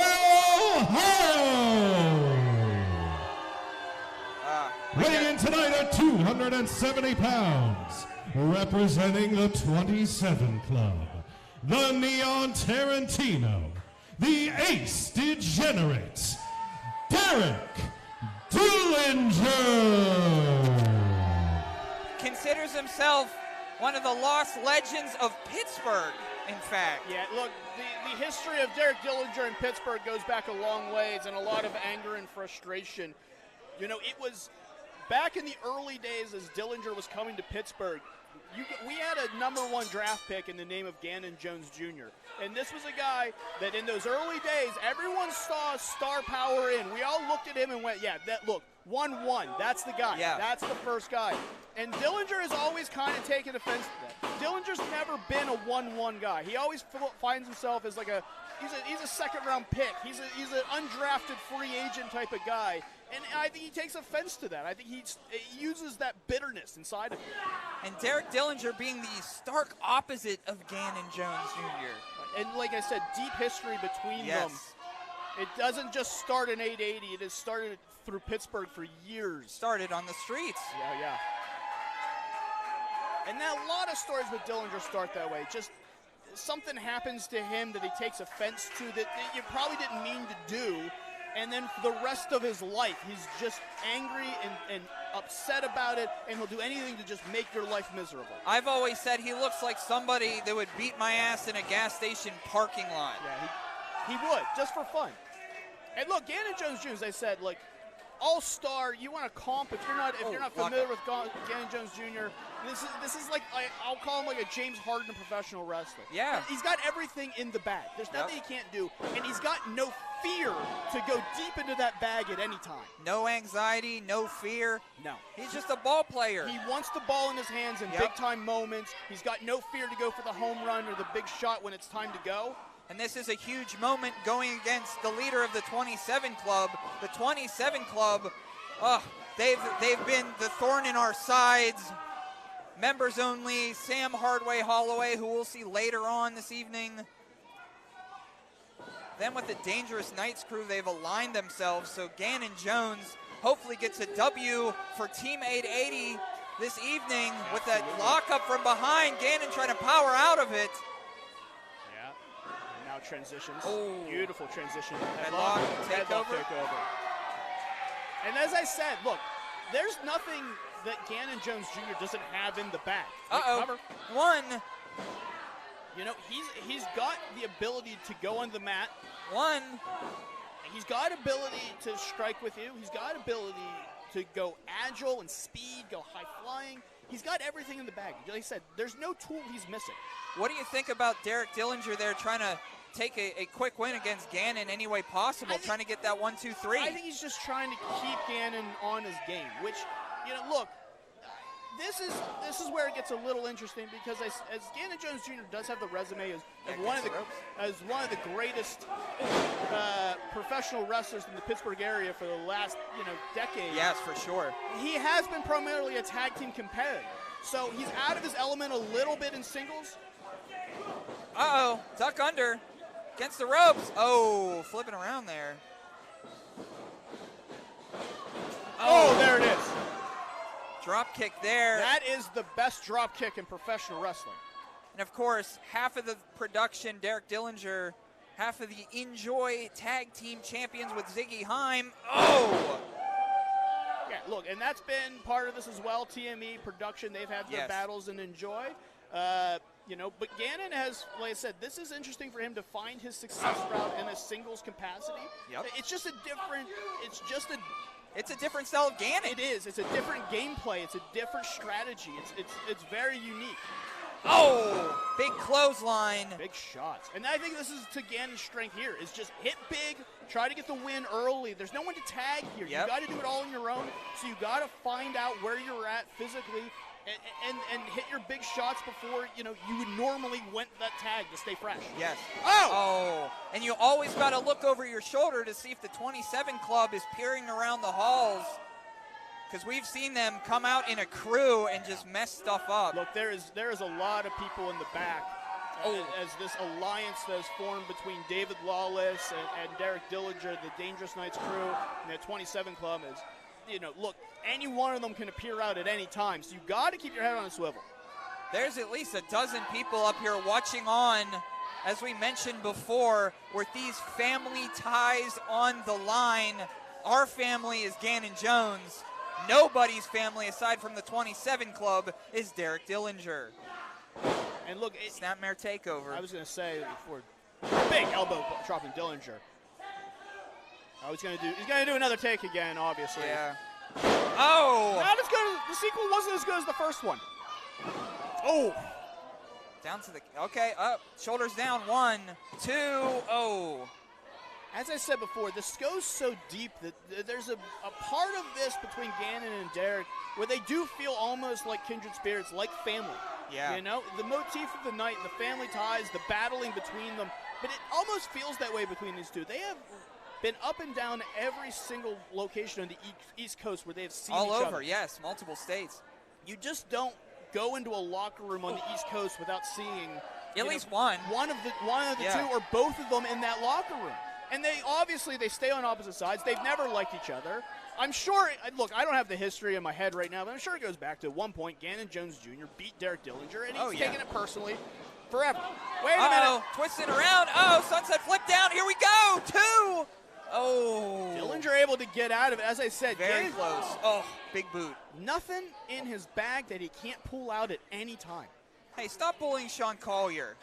Weighing in tonight at 270 pounds, representing the 27 Club, the Neon Tarantino, the Ace Degenerate, Derek Dillinger. Considers himself one of the lost legends of Pittsburgh, in fact. Yeah, look, the history of Derek Dillinger in Pittsburgh goes back a long ways, and a lot of anger and frustration. You know, it was back in the early days as Dillinger was coming to Pittsburgh, we had a #1 draft pick in the name of Ganon Jones Jr. And this was a guy that in those early days, everyone saw star power in. We all looked at him and went, yeah, look, 1-1, that's the guy. Yeah. That's the first guy. And Dillinger has always kind of taken offense to that. Dillinger's never been a 1-1 guy. He always finds himself as like he's a second-round pick. He's an undrafted free agent type of guy. And I think he takes offense to that. I think he uses that bitterness inside of him. And Derek Dillinger being the stark opposite of Ganon Jones Jr. And like I said, deep history between them. It doesn't just start in 880. It has started through Pittsburgh for years. Started on the streets. Yeah. And now a lot of stories with Dillinger start that way. Just something happens to him that he takes offense to that you probably didn't mean to do. And then for the rest of his life, he's just angry and upset about it, and he'll do anything to just make your life miserable. I've always said he looks like somebody that would beat my ass in a gas station parking lot. Yeah, he would, just for fun. And look, Ganon Jones Jr., as I said, like, all-star, you want to comp, if you're not familiar with Ganon Jones Jr., this is like, I'll call him like a James Harden professional wrestler. Yeah. He's got everything in the bag. There's nothing he can't do, and he's got no fear to go deep into that bag at any time. No anxiety, no fear. No. He's just a ball player. He wants the ball in his hands in big-time moments. He's got no fear to go for the home run or the big shot when it's time to go. And this is a huge moment going against the leader of the 27 Club. The 27 Club, they've been the thorn in our sides. Members only, Sam Hardway Holloway, who we'll see later on this evening. Then with the Dangerous Knights crew, they've aligned themselves. So Ganon Jones hopefully gets a W for Team 880 this evening with that lockup from behind. Ganon trying to power out of it. Transitions. Oh. Beautiful transition. Headlock takeover. And as I said, look, there's nothing that Ganon Jones Jr. doesn't have in the bag. One. You know, he's got the ability to go on the mat. One. He's got ability to strike with you. He's got ability to go agile and speed, go high flying. He's got everything in the bag. Like I said, there's no tool he's missing. What do you think about Derek Dillinger there trying to take a quick win against Ganon any way possible, trying to get that 1-2-3? I think he's just trying to keep Ganon on his game, which, you know, look, this is where it gets a little interesting because as Ganon Jones Jr. does have the resume as one of the greatest professional wrestlers in the Pittsburgh area for the last decade. Yes, for sure. He has been primarily a tag team competitor, so he's out of his element a little bit in singles. Duck under against the ropes. Oh, flipping around there. Oh, there it is. Drop kick there. That is the best drop kick in professional wrestling. And of course, half of the production, Derek Dillinger, half of the Enjoy Tag Team Champions with Ziggy Heim. Oh! Yeah, look, and that's been part of this as well. TME production, they've had their battles and Enjoy. But Ganon has, like I said, this is interesting for him to find his success route in a singles capacity. Yep. It's just a different style of Ganon. It is. It's a different gameplay. It's a different strategy. It's very unique. Oh, big clothesline. Big shots. And I think this is to Ganon's strength here, is just hit big, try to get the win early. There's no one to tag here. You got to do it all on your own, so you got to find out where you're at physically and hit your big shots before, you would normally want that tag to stay fresh. Yes. Oh! And you always got to look over your shoulder to see if the 27 Club is peering around the halls, because we've seen them come out in a crew and just mess stuff up. Look, there is a lot of people in the back as this alliance that has formed between David Lawless and Derek Dillinger, the Dangerous Knights crew, and the 27 Club is, look, any one of them can appear out at any time, so you got to keep your head on a swivel. There's at least a dozen people up here watching on, as we mentioned before, with these family ties on the line. Our family is Ganon Jones. Nobody's family, aside from the 27 Club, is Derek Dillinger. And look, Snapmare takeover. I was going to say before, big elbow dropping Dillinger. He's going to do another take again, obviously. Yeah. Oh! Not as good. The sequel wasn't as good as the first one. Oh! Down to the, okay, up, shoulders down, 1, 2, oh. As I said before, this goes so deep that there's a part of this between Ganon and Derek where they do feel almost like kindred spirits, like family. Yeah. You know, the motif of the night, the family ties, the battling between them, but it almost feels that way between these two. They have been up and down every single location on the East Coast where they have seen all each over, other. yes, multiple states. You just don't go into a locker room on the East Coast without seeing At least one. One of the two or both of them in that locker room. And they stay on opposite sides. They've never liked each other. I'm sure, look, I don't have the history in my head right now, but I'm sure it goes back to one point, Ganon Jones Jr. beat Derek Dillinger, and he's taking it personally forever. Wait a minute. Twisting around. Oh, sunset flip down. Here we go. 2. Oh. Dillinger able to get out of it. As I said, very close. Oh, big boot. Nothing in his bag that he can't pull out at any time. Hey, stop bullying Sean Collier.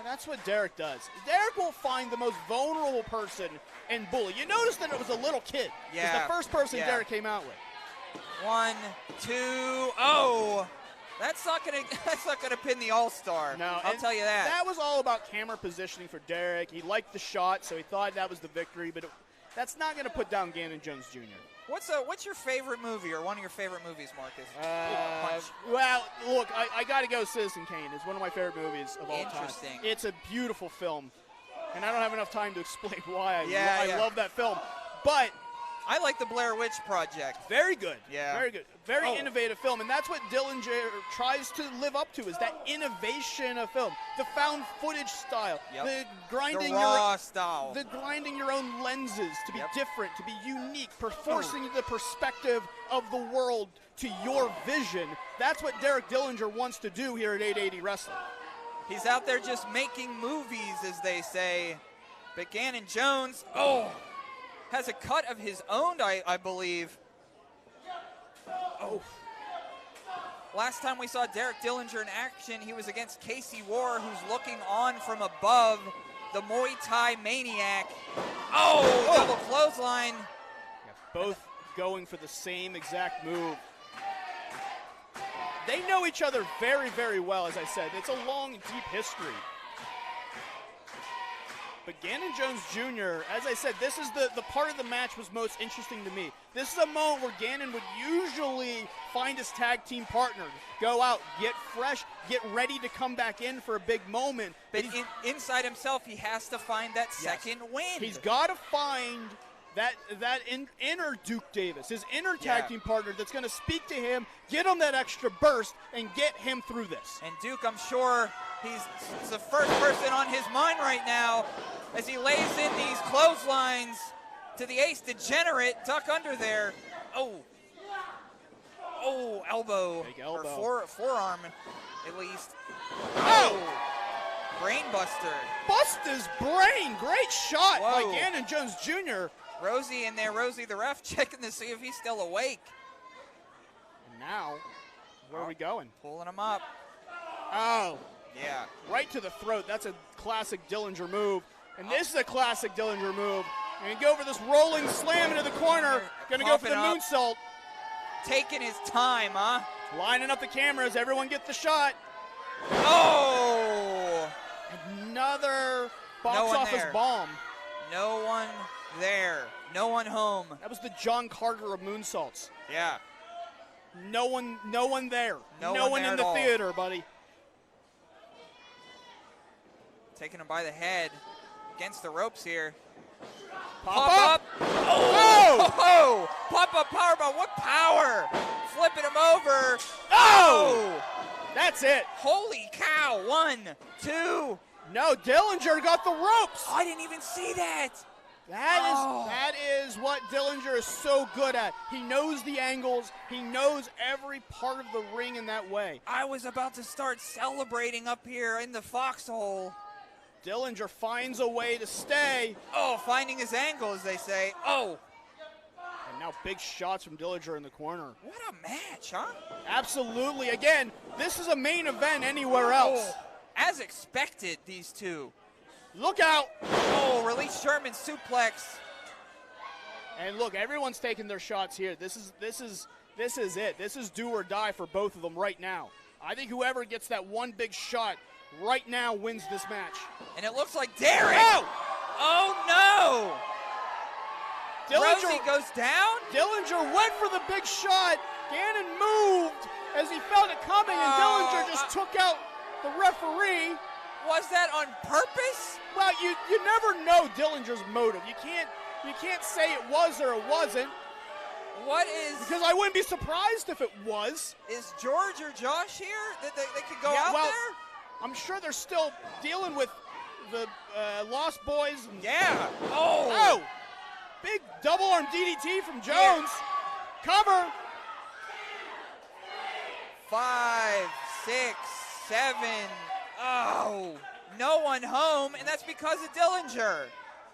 That's what Derek does. Derek will find the most vulnerable person and bully. You notice that it was a little kid. Yeah. It's the first person Derek came out with. 1, 2, oh. That's not gonna pin the All-Star. No, I'll tell you that. That was all about camera positioning for Derek. He liked the shot, so he thought that was the victory, but that's not gonna put down Ganon Jones Jr. What's your favorite movie or one of your favorite movies, Marcus? Well, look, I got to go Citizen Kane. It's one of my favorite movies of all time. Interesting. It's a beautiful film, and I don't have enough time to explain why I love that film. But I like the Blair Witch Project. Very good. Yeah. Very good. Very innovative film, and that's what Dillinger tries to live up to, is that innovation of film. The found footage style. Yep. The grinding the raw style. The grinding your own lenses to be different, to be unique, forcing the perspective of the world to your vision. That's what Derek Dillinger wants to do here at 880 Wrestling. He's out there just making movies, as they say. But Ganon Jones, has a cut of his own, I believe. Oh. Last time we saw Derek Dillinger in action, he was against Casey War, who's looking on from above, the Muay Thai maniac. Oh, double clothesline. Both going for the same exact move. They know each other very, very well, as I said. It's a long, deep history. But Ganon Jones Jr., as I said, this is the part of the match was most interesting to me. This is a moment where Ganon would usually find his tag team partner, go out, get fresh, get ready to come back in for a big moment. But inside himself, he has to find that second win. He's got to find that inner Duke Davis, his inner tag team partner that's going to speak to him, get him that extra burst, and get him through this. And Duke, I'm sure he's the first person on his mind right now as he lays in these clotheslines to the ace degenerate, duck under there. Oh, elbow. Big elbow. Or forearm, at least. Oh, brain buster. Bust his brain. Great shot by Whoa. Ganon Jones Jr. Rosie in there, Rosie the ref, checking to see if he's still awake. And now, where are we going? Pulling him up. Oh. Yeah. Right to the throat. That's a classic Dillinger move. And this is a classic Dillinger move. And go for this rolling slam into the corner. Going to go for the moonsault. Taking his time, huh? Lining up the cameras. Everyone get the shot. Oh! Another box office bomb. No one there. No one home. That was the John Carter of moonsaults. Yeah. No one there. No one there in the theater, buddy. Taking him by the head. Against the ropes here. Pop up. Oh! Pop-up powerbomb. What power! Flipping him over. Oh! That's it. Holy cow. 1, 2. No, Dillinger got the ropes. I didn't even see that. That is what Dillinger is so good at. He knows the angles. He knows every part of the ring in that way. I was about to start celebrating up here in the foxhole. Dillinger finds a way to stay. Oh, finding his angle, as they say. Oh. And now big shots from Dillinger in the corner. What a match, huh? Absolutely. Again, this is a main event anywhere else. Oh, as expected, these two. Look out. Oh, release Sherman suplex. And look, everyone's taking their shots here. This is it. This is do or die for both of them right now. I think whoever gets that one big shot right now wins this match. And it looks like Derek. Oh no! Rosie goes down. Dillinger went for the big shot. Ganon moved as he felt it coming, and Dillinger just took out the referee. Was that on purpose? Well, you never know Dillinger's motive. You can't say it was or it wasn't. What is? Because I wouldn't be surprised if it was. Is George or Josh here that they could go out there? I'm sure they're still dealing with the Lost Boys. Yeah. Oh! Big double arm DDT from Jones. Yeah. Cover. 5, 6, 7. Oh, no one home, and that's because of Dillinger.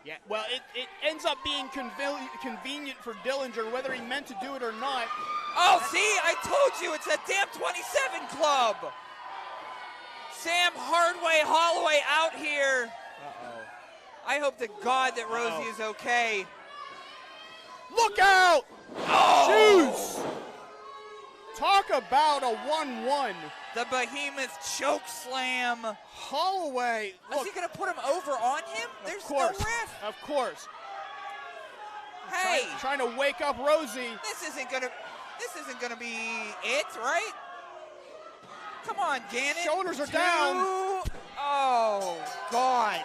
Yeah, well, it ends up being convenient for Dillinger, whether he meant to do it or not. Oh, see, I told you, it's a damn 27 club. Sam Holloway out here. Uh-oh. I hope to God that Rosie is okay. Look out! Oh! Shoes! Talk about a 1-1. The Behemoth choke slam. Holloway. Is he going to put him over on him? There's no ref. Of course. Hey. Trying to wake up Rosie. This isn't gonna be it, right? Come on, Ganon. Shoulders are down. Oh, God.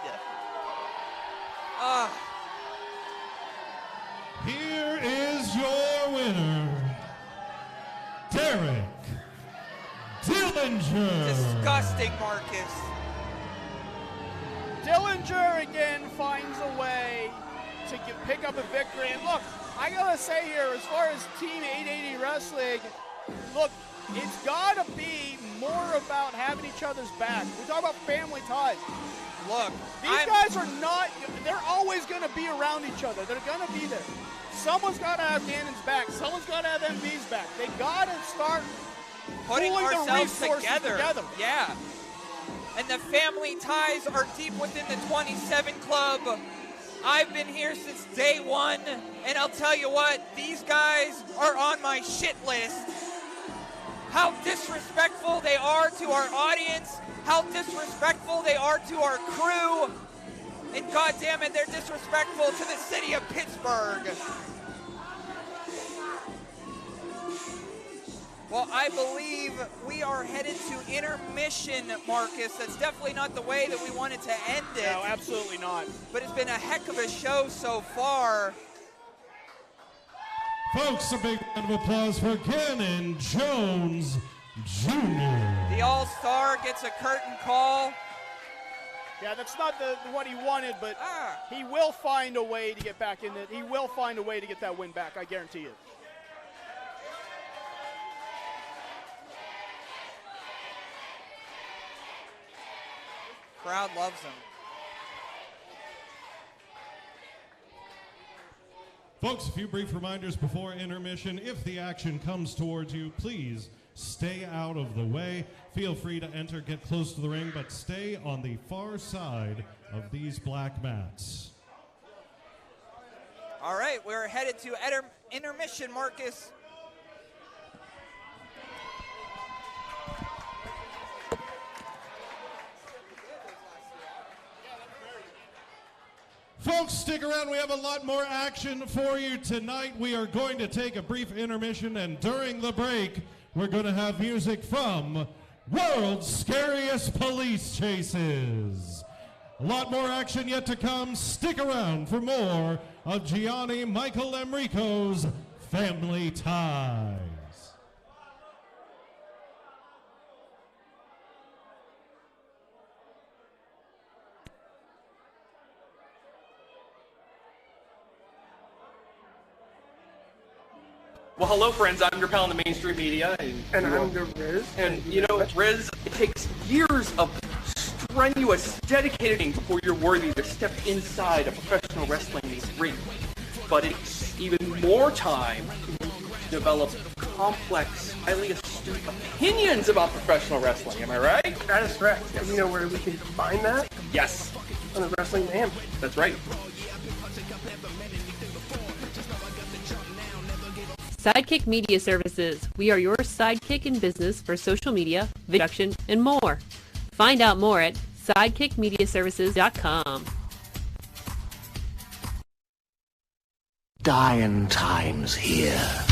Here is your winner, Derek Dillinger. Disgusting, Marcus. Dillinger again finds a way to pick up a victory. And look, I gotta say here, as far as Team 880 Wrestling, look, it's gotta be more about having each other's back. We talk about family ties. Look, these guys are not, they're always gonna be around each other. They're gonna be there. Someone's gotta have Ganon's back. Someone's gotta have MV's back. They gotta start putting ourselves together. Yeah. And the family ties are deep within the 27 club. I've been here since day one, and I'll tell you what, these guys are on my shit list. How disrespectful they are to our audience, how disrespectful they are to our crew, and goddammit, they're disrespectful to the city of Pittsburgh. Well, I believe we are headed to intermission, Marcus. That's definitely not the way that we wanted to end it. No, absolutely not. But it's been a heck of a show so far. Folks, a big round of applause for Ganon Jones Jr. The All-Star gets a curtain call. Yeah, that's not what he wanted, but he will find a way to get back in it. He will find a way to get that win back, I guarantee you. Crowd loves him. Folks, a few brief reminders before intermission. If the action comes towards you, please stay out of the way. Feel free to enter, get close to the ring, but stay on the far side of these black mats. All right, we're headed to intermission, Marcus. Folks, stick around. We have a lot more action for you tonight. We are going to take a brief intermission, and during the break, we're going to have music from World's Scariest Police Chases. A lot more action yet to come. Stick around for more of Gianni Michael Enrico's Family Ties. Well, hello, friends. I'm your pal in the mainstream media. And I'm the Riz. And, you know, Riz, it takes years of strenuous, dedicated training before you're worthy to step inside a professional wrestling ring. But it's even more time to develop complex, highly astute opinions about professional wrestling. Am I right? That is correct. And you know where we can combine that? Yes. On the Wrestling Mayhem. That's right. Sidekick Media Services. We are your sidekick in business for social media, video production, and more. Find out more at sidekickmediaservices.com. Dying times here.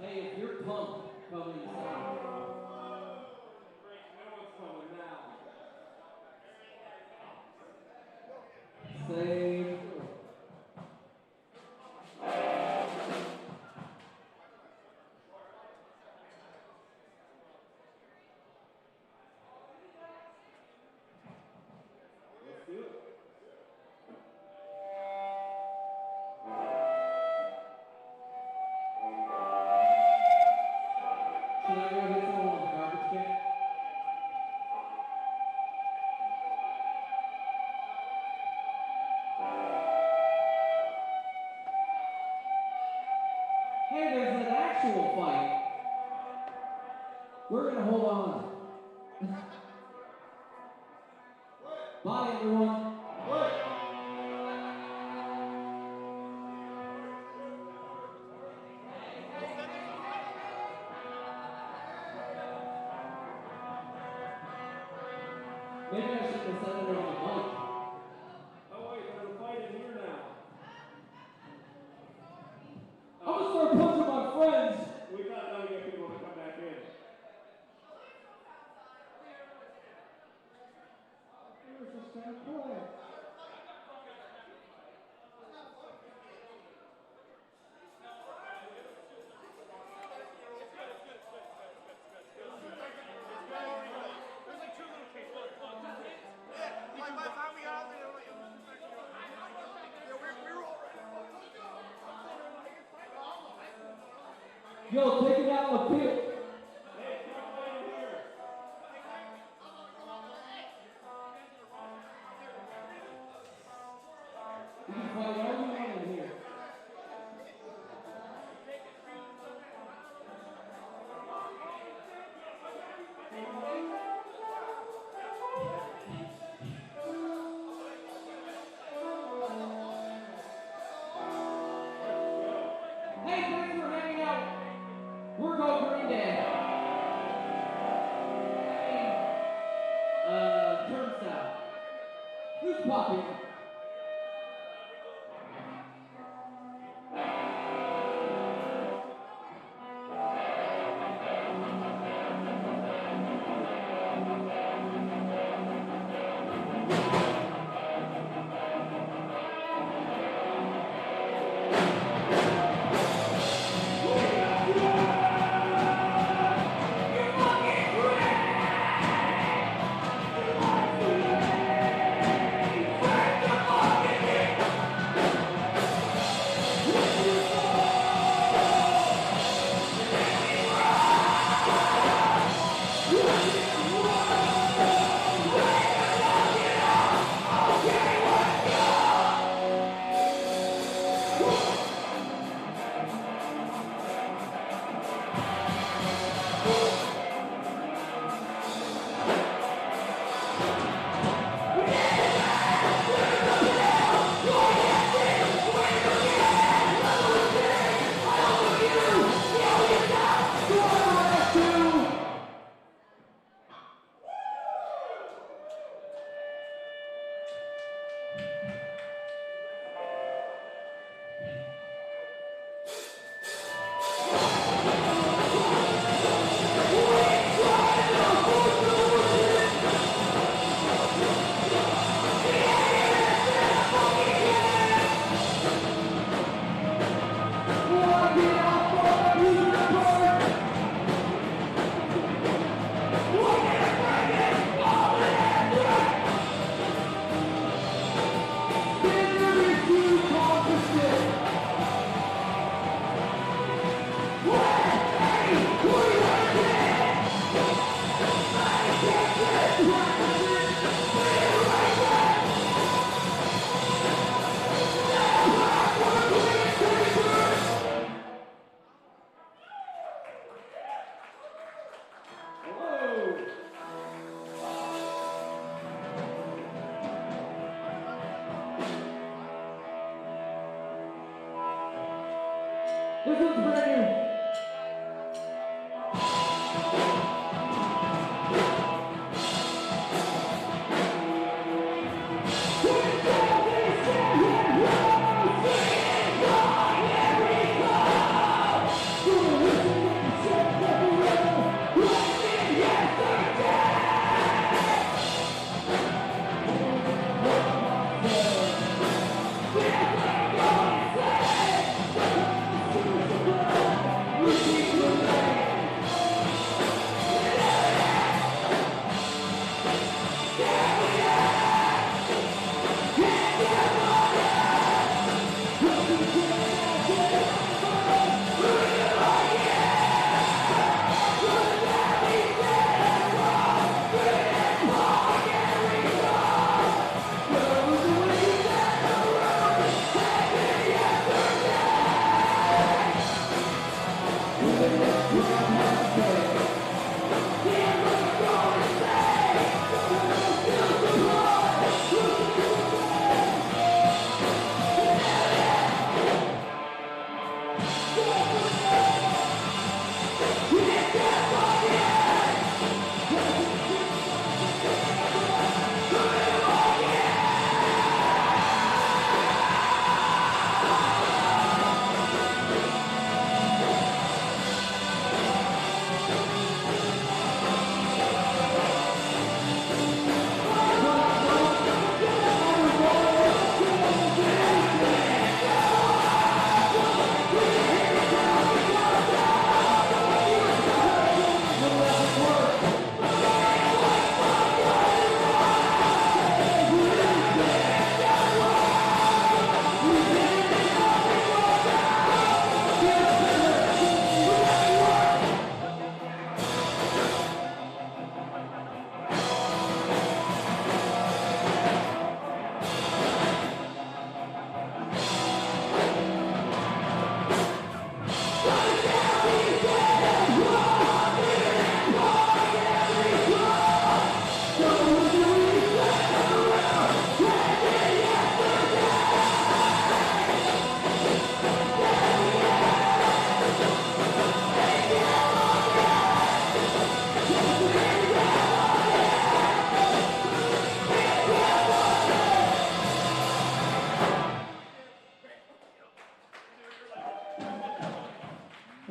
Hey, if you're pumped, come inside. Save. We're going to hold on. Bye, everyone. Maybe I should have said it over the mic. Oh, wait, there's a fight in here now. I'm going to start punching my friends. We thought that would get people to come back in. This is kind of cool. Yo, take it out of the pit. You can fight all you want in here. Hey, thanks for hanging out. We're going Green Day. Turnstile. Who's popping? This one's brand new. Listen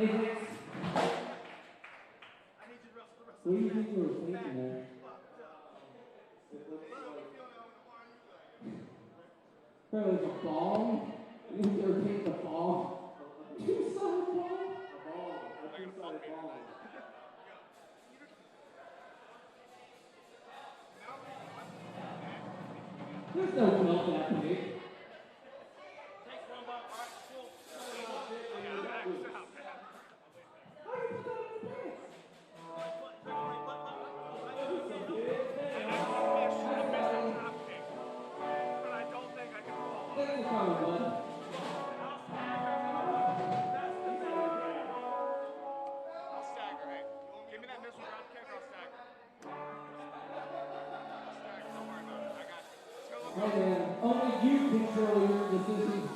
What do you think you were thinking there? Bro, there's a ball? You think they were taking the ball? Two-sided ball? A two-sided ball. There's no belt that big. Hey man, only you control your decisions.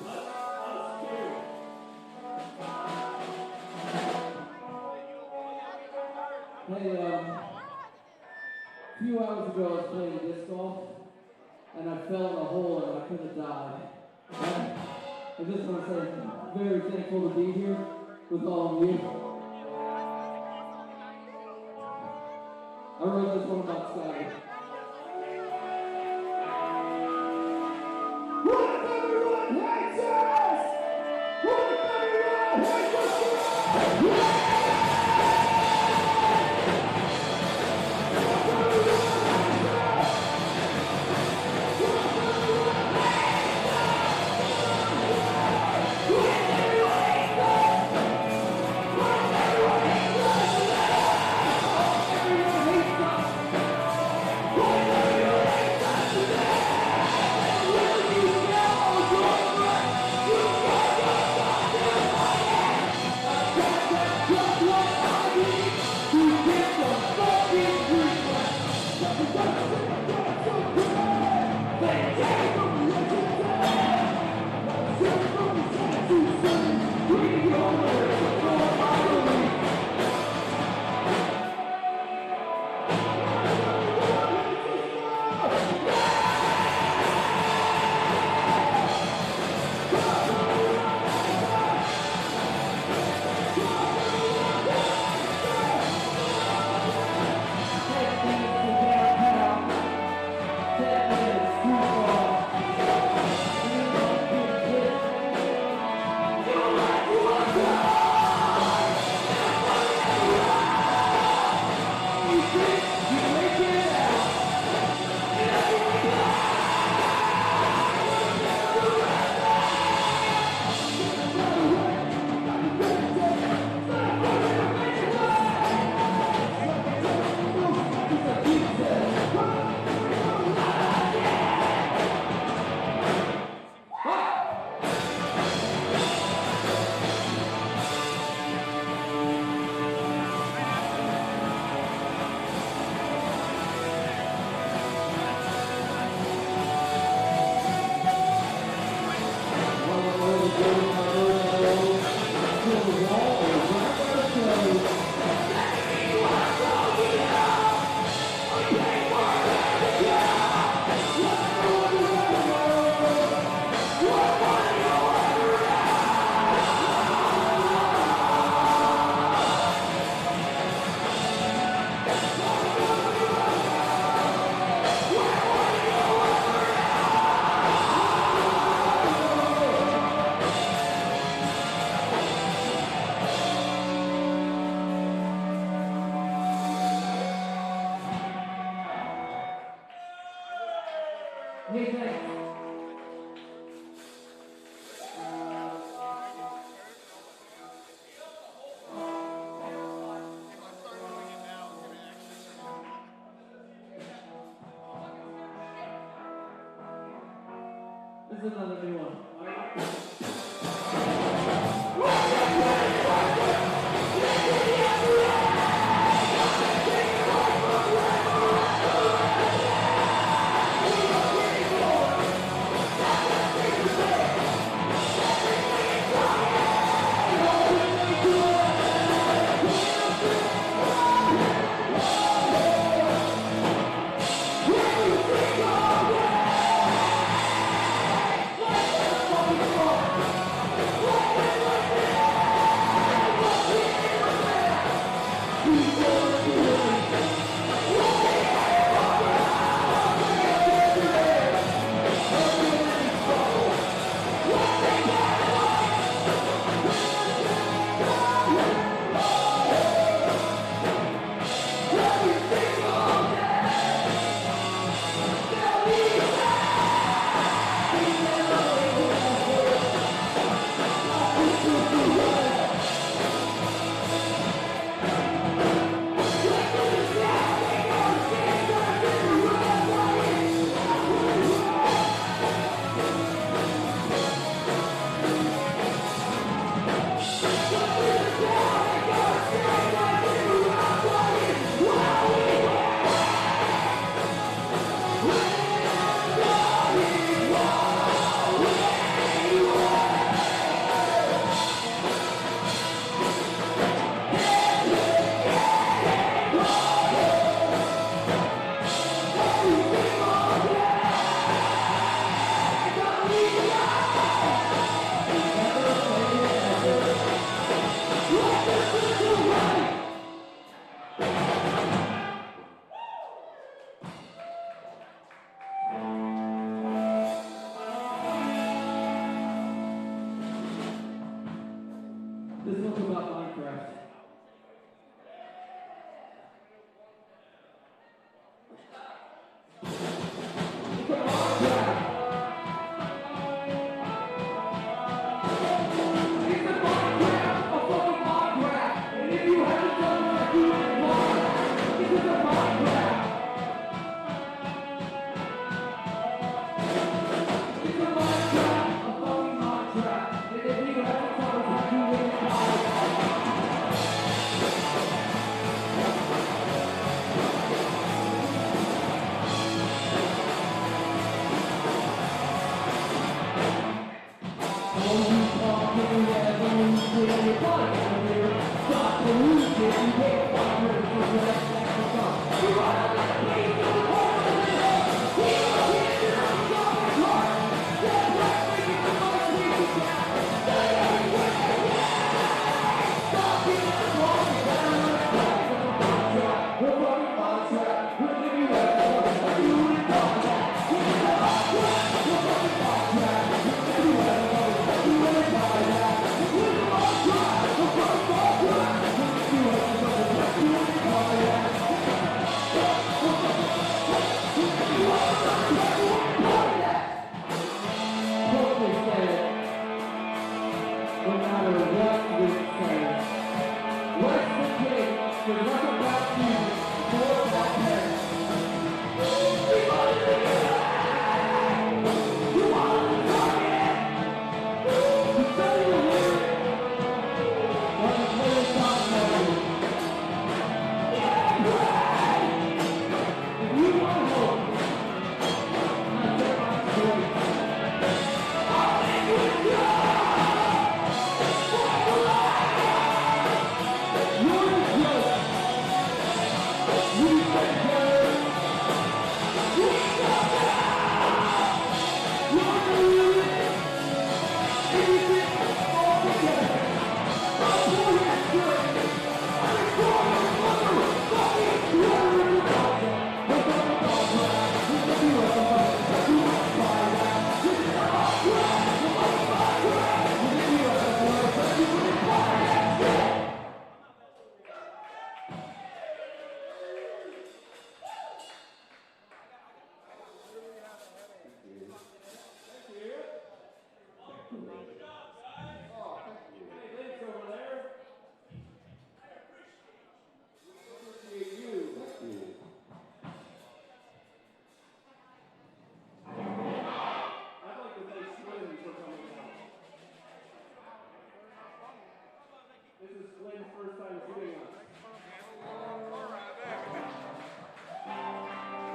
Hey, a few hours ago I was playing disc golf, and I fell in a hole and I could have died. I just want to say I'm very thankful to be here with all of you. I wrote this one about Scotty. What if everyone hates us? What if everyone hates us? This is another new one. This one's about Minecraft.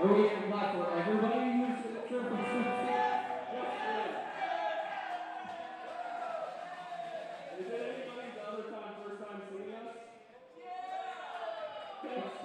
Are we going to clap for everybody who's here for the Super Is it anybody's other time, first time seeing us? Yeah! Thanks,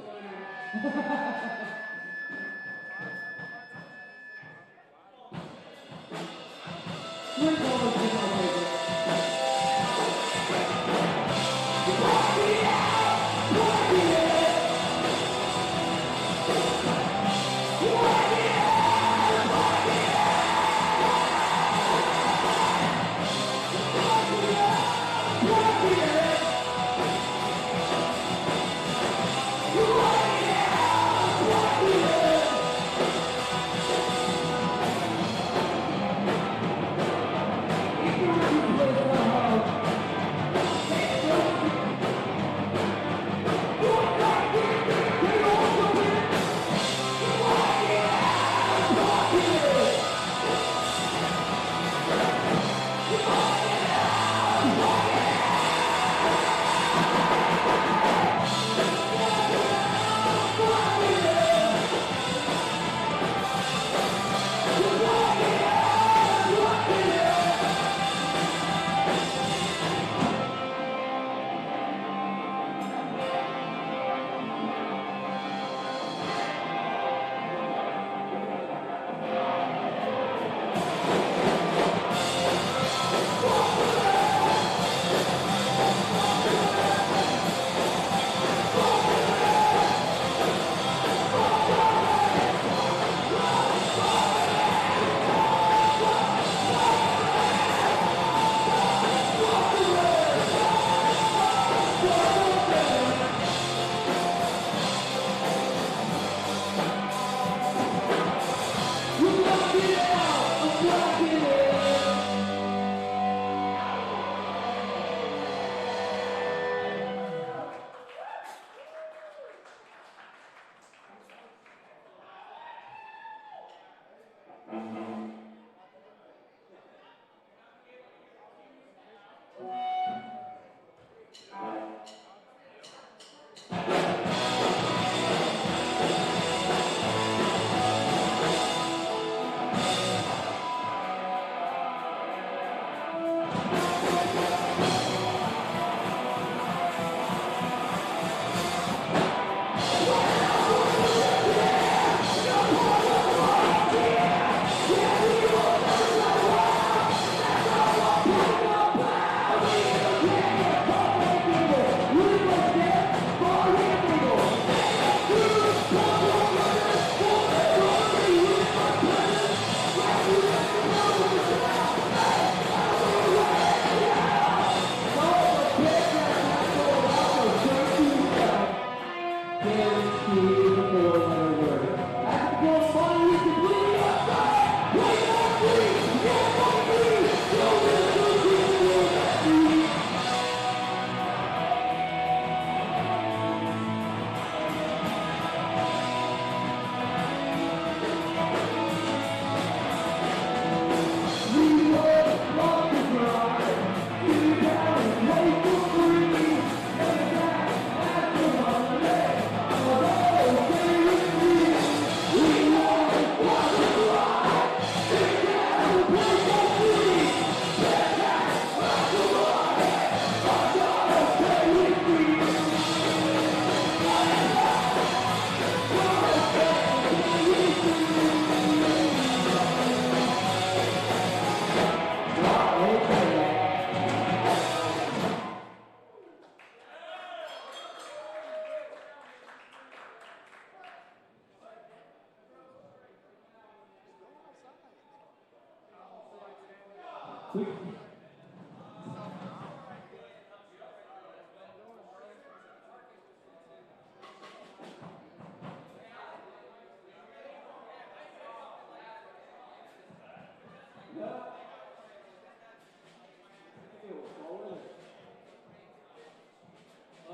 Oh,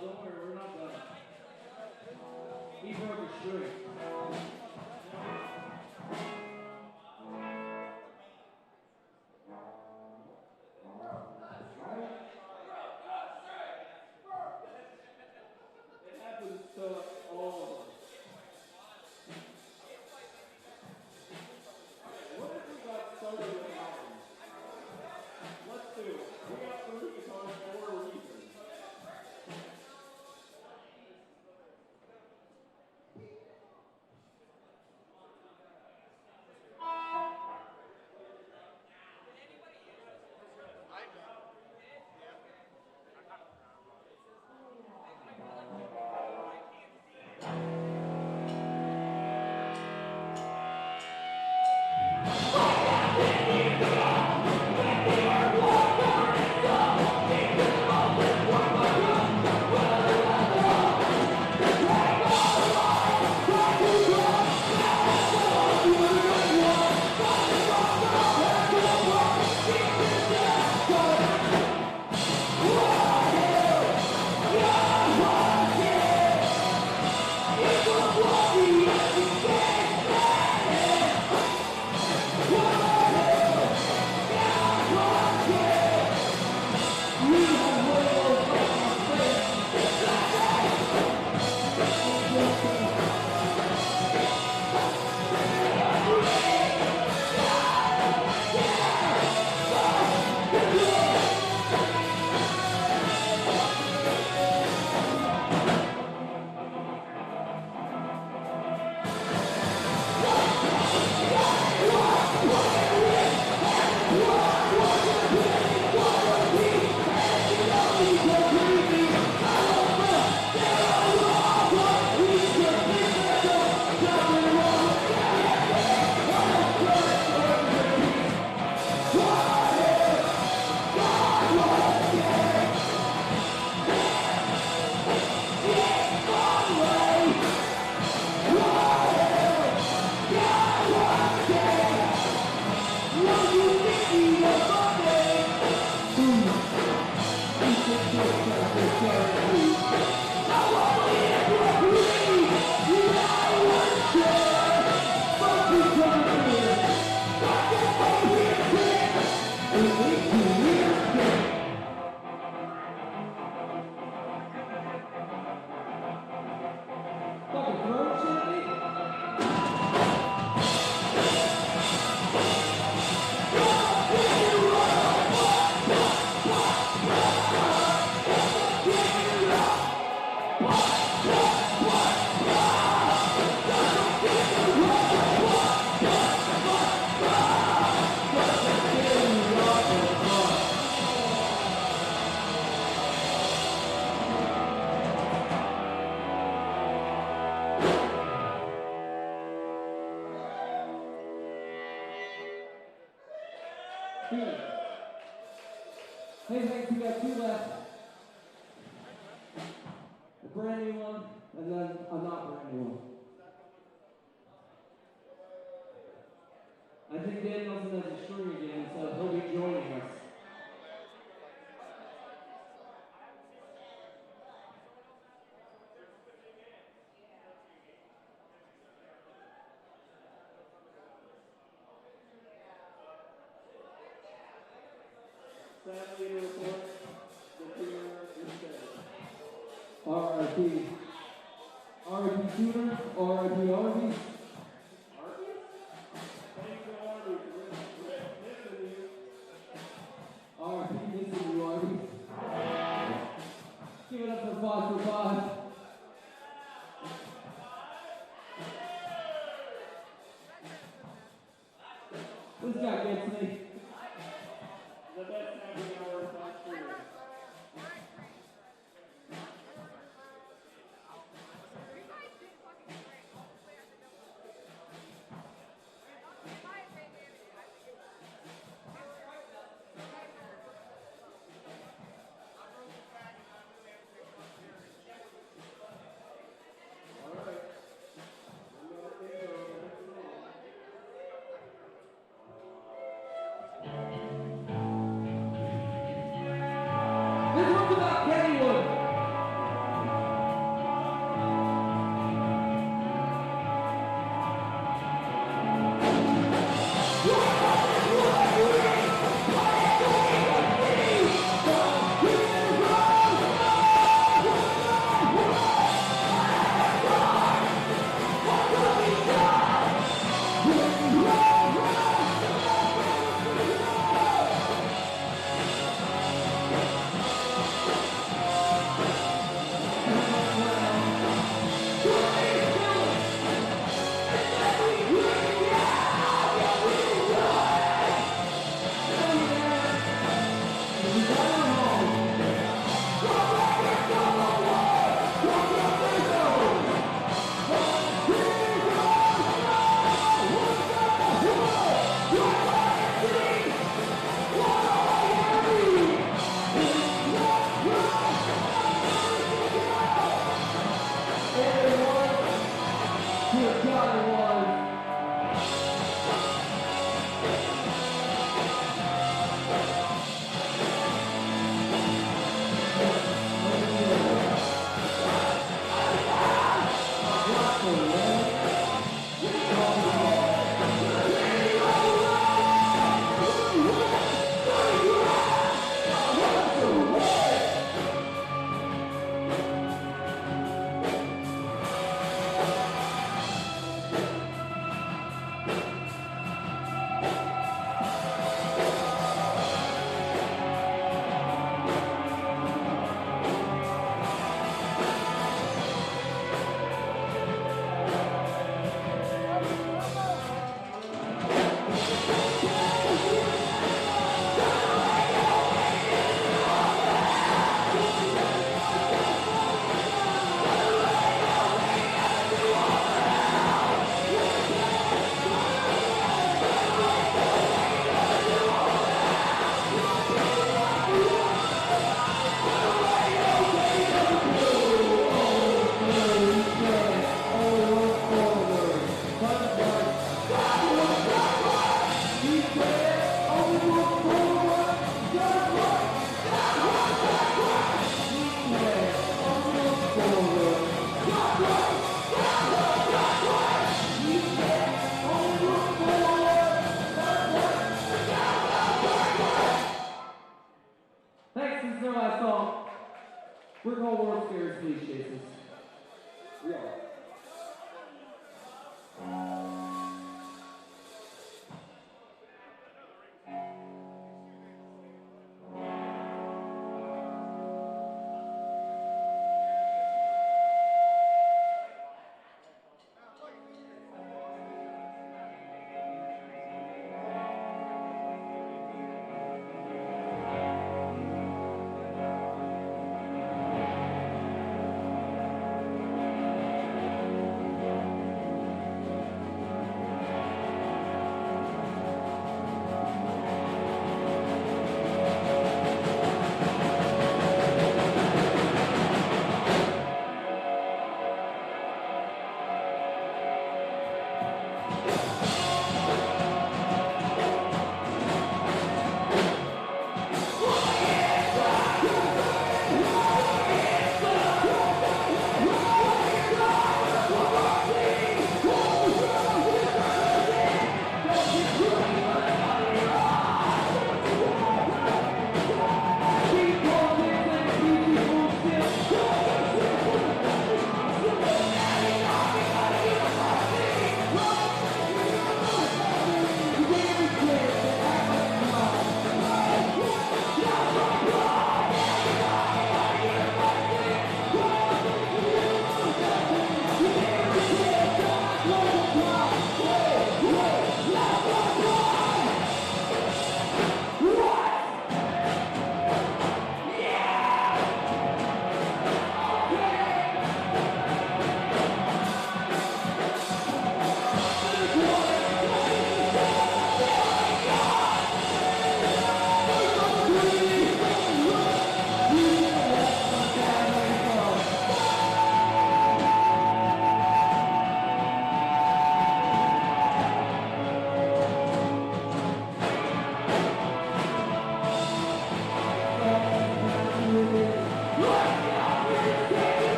don't worry, we're not done. He broke his string. It happens to all of us. What if we got started with albums? Let's do it. We got 3 guitars for a reason. Hey, thanks, we got 2 left. A brand new one, and then a not brand new one. I think Dan Nelson has a string again, so he'll be joining us. Sadly, to report, the Dior is dead. R.I.P. R.I.P. Tuner, R.I.P. Arby's. R.I.P. missing you, Arby's. Give it up for 5 for 5. This guy gets me. The best happy hour of my career. audiences know I thought we're called World Scares Police Chases. We are.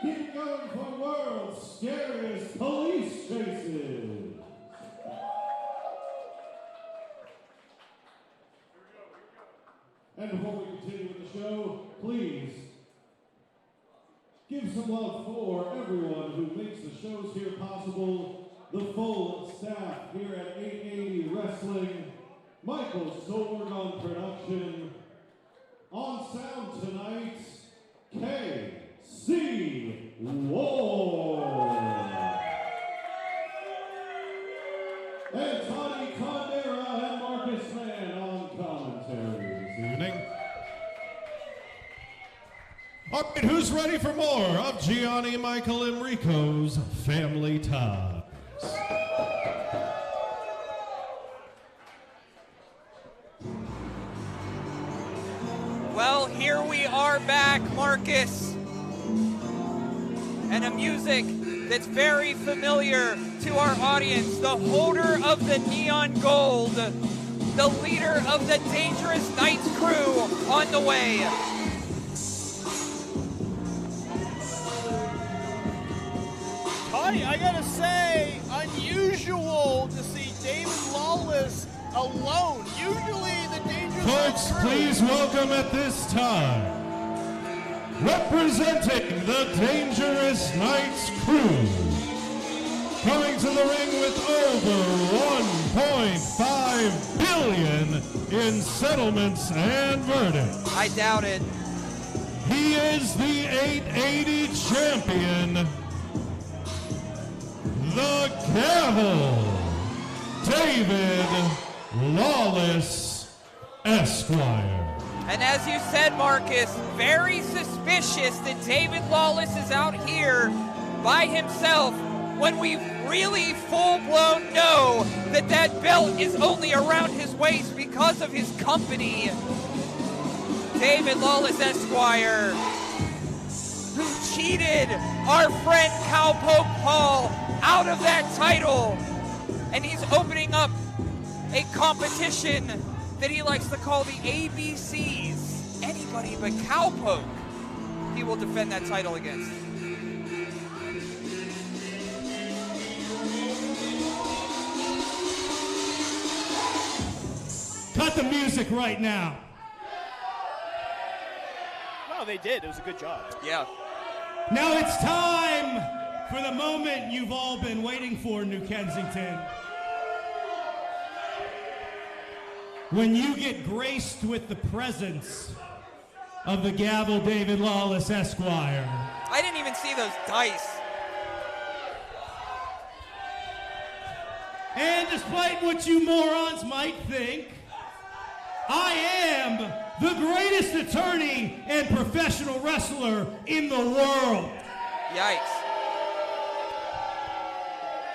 Keep going for world's scariest police chases. And before we continue with the show, please give some love for everyone who makes the shows here possible. The full staff here at 880 Wrestling, Michael Solberg on production. On sound tonight, KC Ward. And Tony Condera and Marcus Mann on commentary this evening. All right, who's ready for more of Gianni, Michael, Enrico's Family Ties? Well, here we are back, Marcus. And a music that's very familiar to our audience. The holder of the neon gold, the leader of the Dangerous Knights crew on the way. Tony, I gotta say, unusual to see David Lawless alone. Usually the Dangerous Folks, crew. please welcome at this time, representing the Dangerous Knights crew, coming to the ring with over $1.5 billion in settlements and verdicts. I doubt it. He is the 880 champion, the Gavel, David Lawless, Esquire. And as you said, Marcus, very suspicious that David Lawless is out here by himself when we really full-blown know that that belt is only around his waist because of his company. David Lawless, Esquire, who cheated our friend Cowpoke Paul out of that title. And he's opening up a competition that he likes to call the ABCs. Anybody but Cowpoke he will defend that title against. Cut the music right now. No, they did. It was a good job. Yeah. Now it's time for the moment you've all been waiting for, New Kensington. When you get graced with the presence of the Gavel David Lawless, Esquire. I didn't even see those dice. And despite what you morons might think, I am the greatest attorney and professional wrestler in the world. Yikes.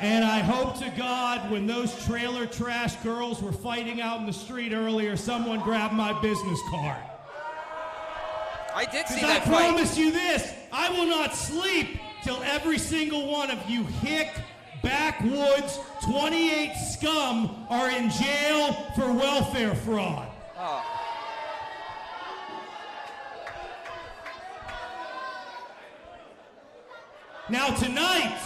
And I hope to God when those trailer trash girls were fighting out in the street earlier, someone grabbed my business card. I did see that that fight. I promise you this, I will not sleep till every single one of you hick, backwoods, 28 scum are in jail for welfare fraud. Oh. Now tonight,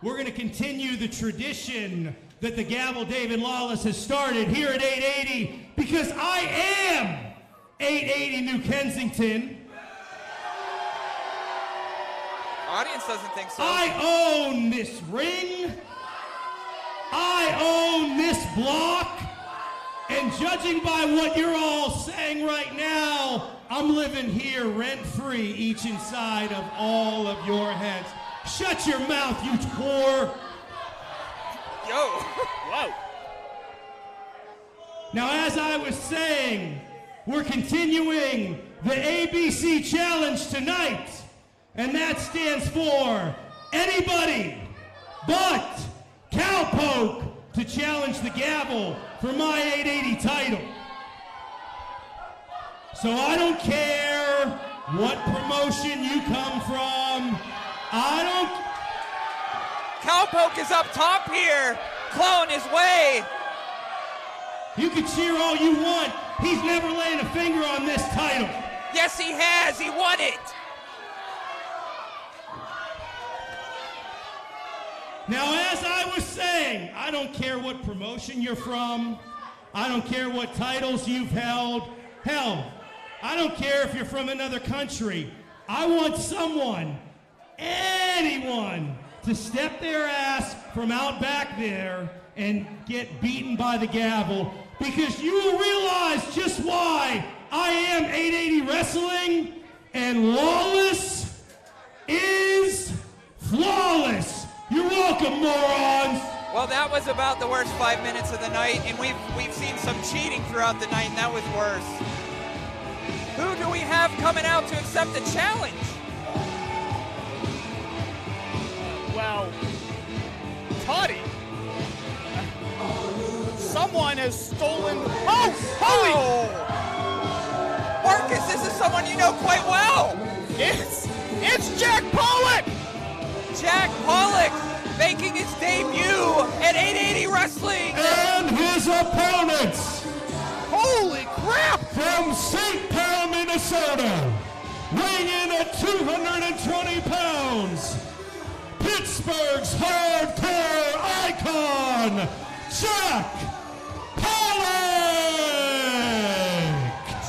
we're going to continue the tradition that the Gavel David Lawless has started here at 880 because I am 880 New Kensington. Audience doesn't think so. I own this ring. I own this block. And judging by what you're all saying right now, I'm living here rent-free each inside of all of your heads. Shut your mouth, you whore. Yo. Whoa. Now, as I was saying, we're continuing the ABC Challenge tonight. And that stands for anybody but Cowpoke to challenge the Gavel for my 880 title. So I don't care what promotion you come from. Cowpoke is up top here, clawing his way. You can cheer all you want. He's never laying a finger on this title. Yes, he has. He won it. Now, as I was saying, I don't care what promotion you're from. I don't care what titles you've held. Hell, I don't care if you're from another country. I want someone, anyone, to step their ass from out back there and get beaten by the Gavel, because you will realize just why I am 880 Wrestling and Lawless is flawless. You're welcome, morons. Well, that was about the worst 5 minutes of the night, and we've seen some cheating throughout the night, and that was worse. Who do we have coming out to accept the challenge? Well, Toddy. Someone has stolen. Oh, holy! Marcus, this is someone you know quite well. It's Jack Pollock. Jack Pollock making his debut at 880 Wrestling. And his opponents. Holy crap! From St. Paul, Minnesota, weighing in at 220 pounds, Pittsburgh's hardcore icon, Jack Pollock!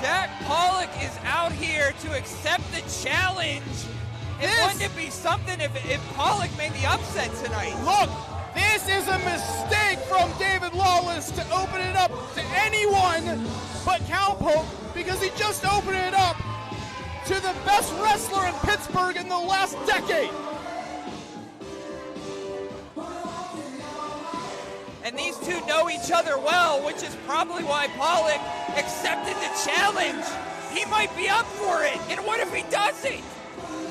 Jack Pollock is out here to accept the challenge. Wouldn't it be something if Pollock made the upset tonight? Look, this is a mistake from David Lawless to open it up to anyone but Cowpoke, because he just opened it up to the best wrestler in Pittsburgh in the last decade. And these two know each other well, which is probably why Pollock accepted the challenge. He might be up for it, and what if he doesn't?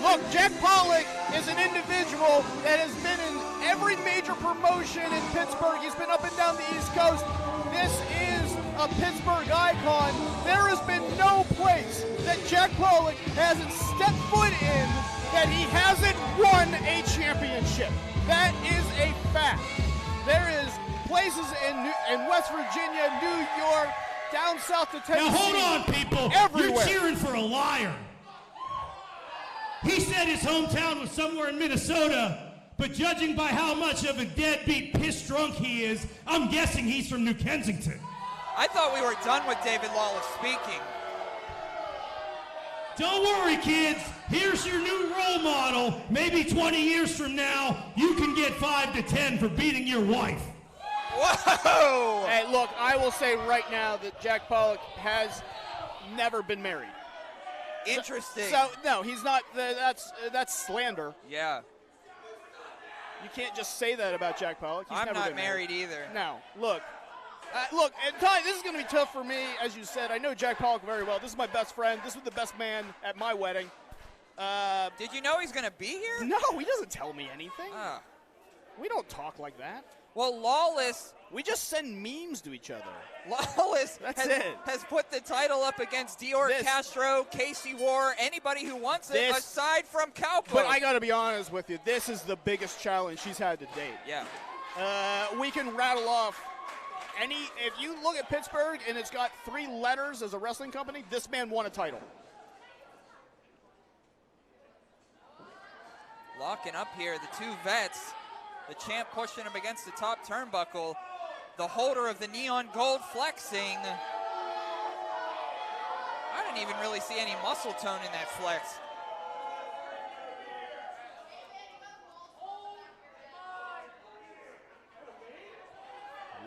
Look, Jack Pollock is an individual that has been in every major promotion in Pittsburgh. He's been up and down the East Coast. This is a Pittsburgh icon. There has been no place that Jack Pollock hasn't stepped foot in that he hasn't won a championship. That is a fact. There is places in West Virginia, New York, down south to Tennessee. Now hold on, people. Everywhere. You're cheering for a liar. He said his hometown was somewhere in Minnesota, but judging by how much of a deadbeat piss drunk he is, I'm guessing he's from New Kensington. I thought we were done with David Lawless speaking. Don't worry, kids. Here's your new role model. Maybe 20 years from now, you can get 5 to 10 for beating your wife. Whoa! Hey, look, I will say right now that Jack Pollock has never been married. Interesting. So no, he's not. That's slander. Yeah. You can't just say that about Jack Pollock. He's I'm never not been married either. No, look, and Ty, this is going to be tough for me, as you said. I know Jack Pollock very well. This is my best friend. This was the best man at my wedding. Did you know he's going to be here? No, he doesn't tell me anything. We don't talk like that. Well, Lawless. We just send memes to each other. Lawless has put the title up against Dior, Castro, Casey War, anybody who wants it, aside from Cowpoke. But I got to be honest with you. This is the biggest challenge she's had to date. Yeah. We can rattle off if you look at Pittsburgh and it's got 3 letters as a wrestling company, this man won a title. Locking up here, the two vets. The champ pushing him against the top turnbuckle. The holder of the neon gold flexing. I didn't even really see any muscle tone in that flex.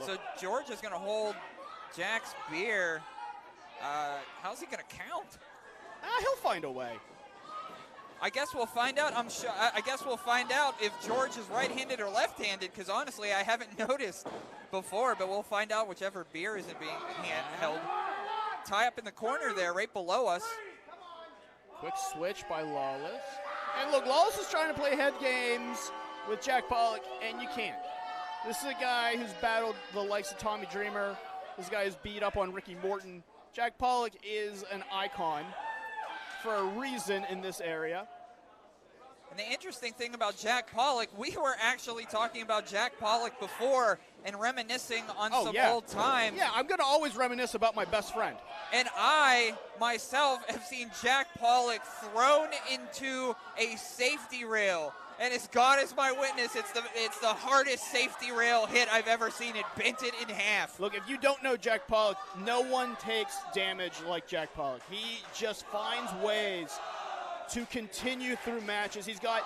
So George is going to hold Jack's beer. How's he going to count? He'll find a way. I guess we'll find out. I guess we'll find out if George is right-handed or left-handed, because honestly, I haven't noticed before, but we'll find out whichever beer isn't being held. Tie up in the corner there, right below us. Quick switch by Lawless. And look, Lawless is trying to play head games with Jack Pollock, and you can't. This is a guy who's battled the likes of Tommy Dreamer. This guy is beat up on Ricky Morton. Jack Pollock is an icon for a reason in this area. And the interesting thing about Jack Pollock, we were actually talking about Jack Pollock before and reminiscing on some old times. Yeah, I'm going to always reminisce about my best friend. And I, myself, have seen Jack Pollock thrown into a safety rail. And as God is my witness, it's the hardest safety rail hit I've ever seen. It bent it in half. Look, if you don't know Jack Pollock, no one takes damage like Jack Pollock. He just finds ways to continue through matches. He's got,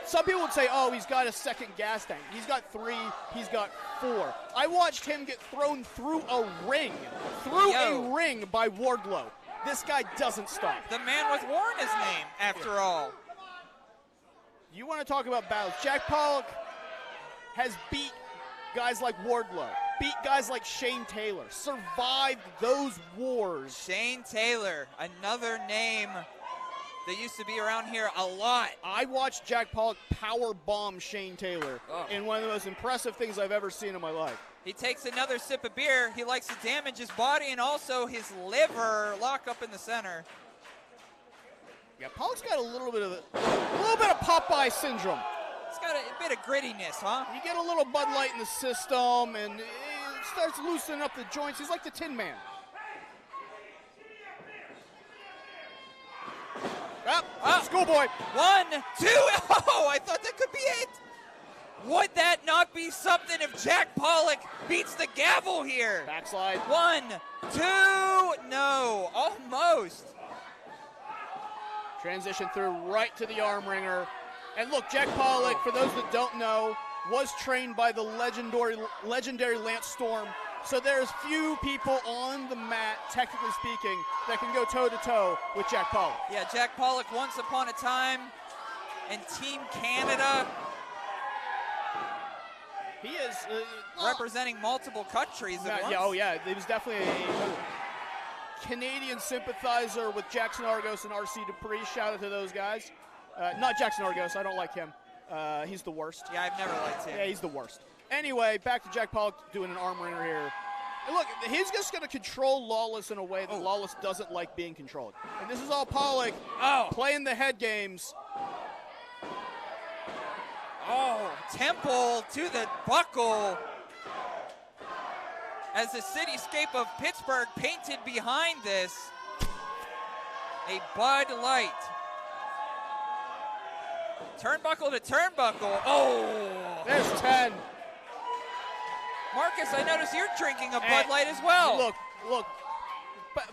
some people would say, oh, he's got a second gas tank. He's got 3, he's got 4. I watched him get thrown through a ring by Wardlow. This guy doesn't stop. The man with War in his name, after all. You want to talk about battles. Jack Pollock has beat guys like Wardlow, beat guys like Shane Taylor, survived those wars. Shane Taylor, another name that used to be around here a lot. I watched Jack Pollock power bomb Shane Taylor in one of the most impressive things I've ever seen in my life. He takes another sip of beer. He likes to damage his body and also his liver. Lock up in the center. Yeah, Pollock's got a little bit of Popeye syndrome. It's got a bit of grittiness, huh? You get a little Bud Light in the system, and it starts loosening up the joints. He's like the Tin Man. Schoolboy. 1, 2. Oh, I thought that could be it. Would that not be something if Jack Pollock beats the gavel here? Backslide. 1, 2. No, almost. Transition through right to the arm wringer. And look, Jack Pollock, for those that don't know, was trained by the legendary Lance Storm. So there's few people on the mat, technically speaking, that can go toe-to-toe with Jack Pollock. Yeah, Jack Pollock once upon a time in Team Canada. He is representing multiple countries at once. Yeah, oh yeah, he was definitely a Canadian sympathizer with Jackson Argos and RC Dupree. Shout out to those guys. Not Jackson Argos, I don't like him. He's the worst. Yeah, I've never liked him. Yeah, he's the worst. Anyway, back to Jack Pollock doing an arm wringer here. And look, he's just going to control Lawless in a way that Lawless doesn't like being controlled. And this is all Pollock playing the head games. Oh, Temple to the buckle. As the cityscape of Pittsburgh painted behind this. A Bud Light. Turnbuckle to turnbuckle. Oh! There's 10. Marcus, I notice you're drinking a Bud Light as well. Look.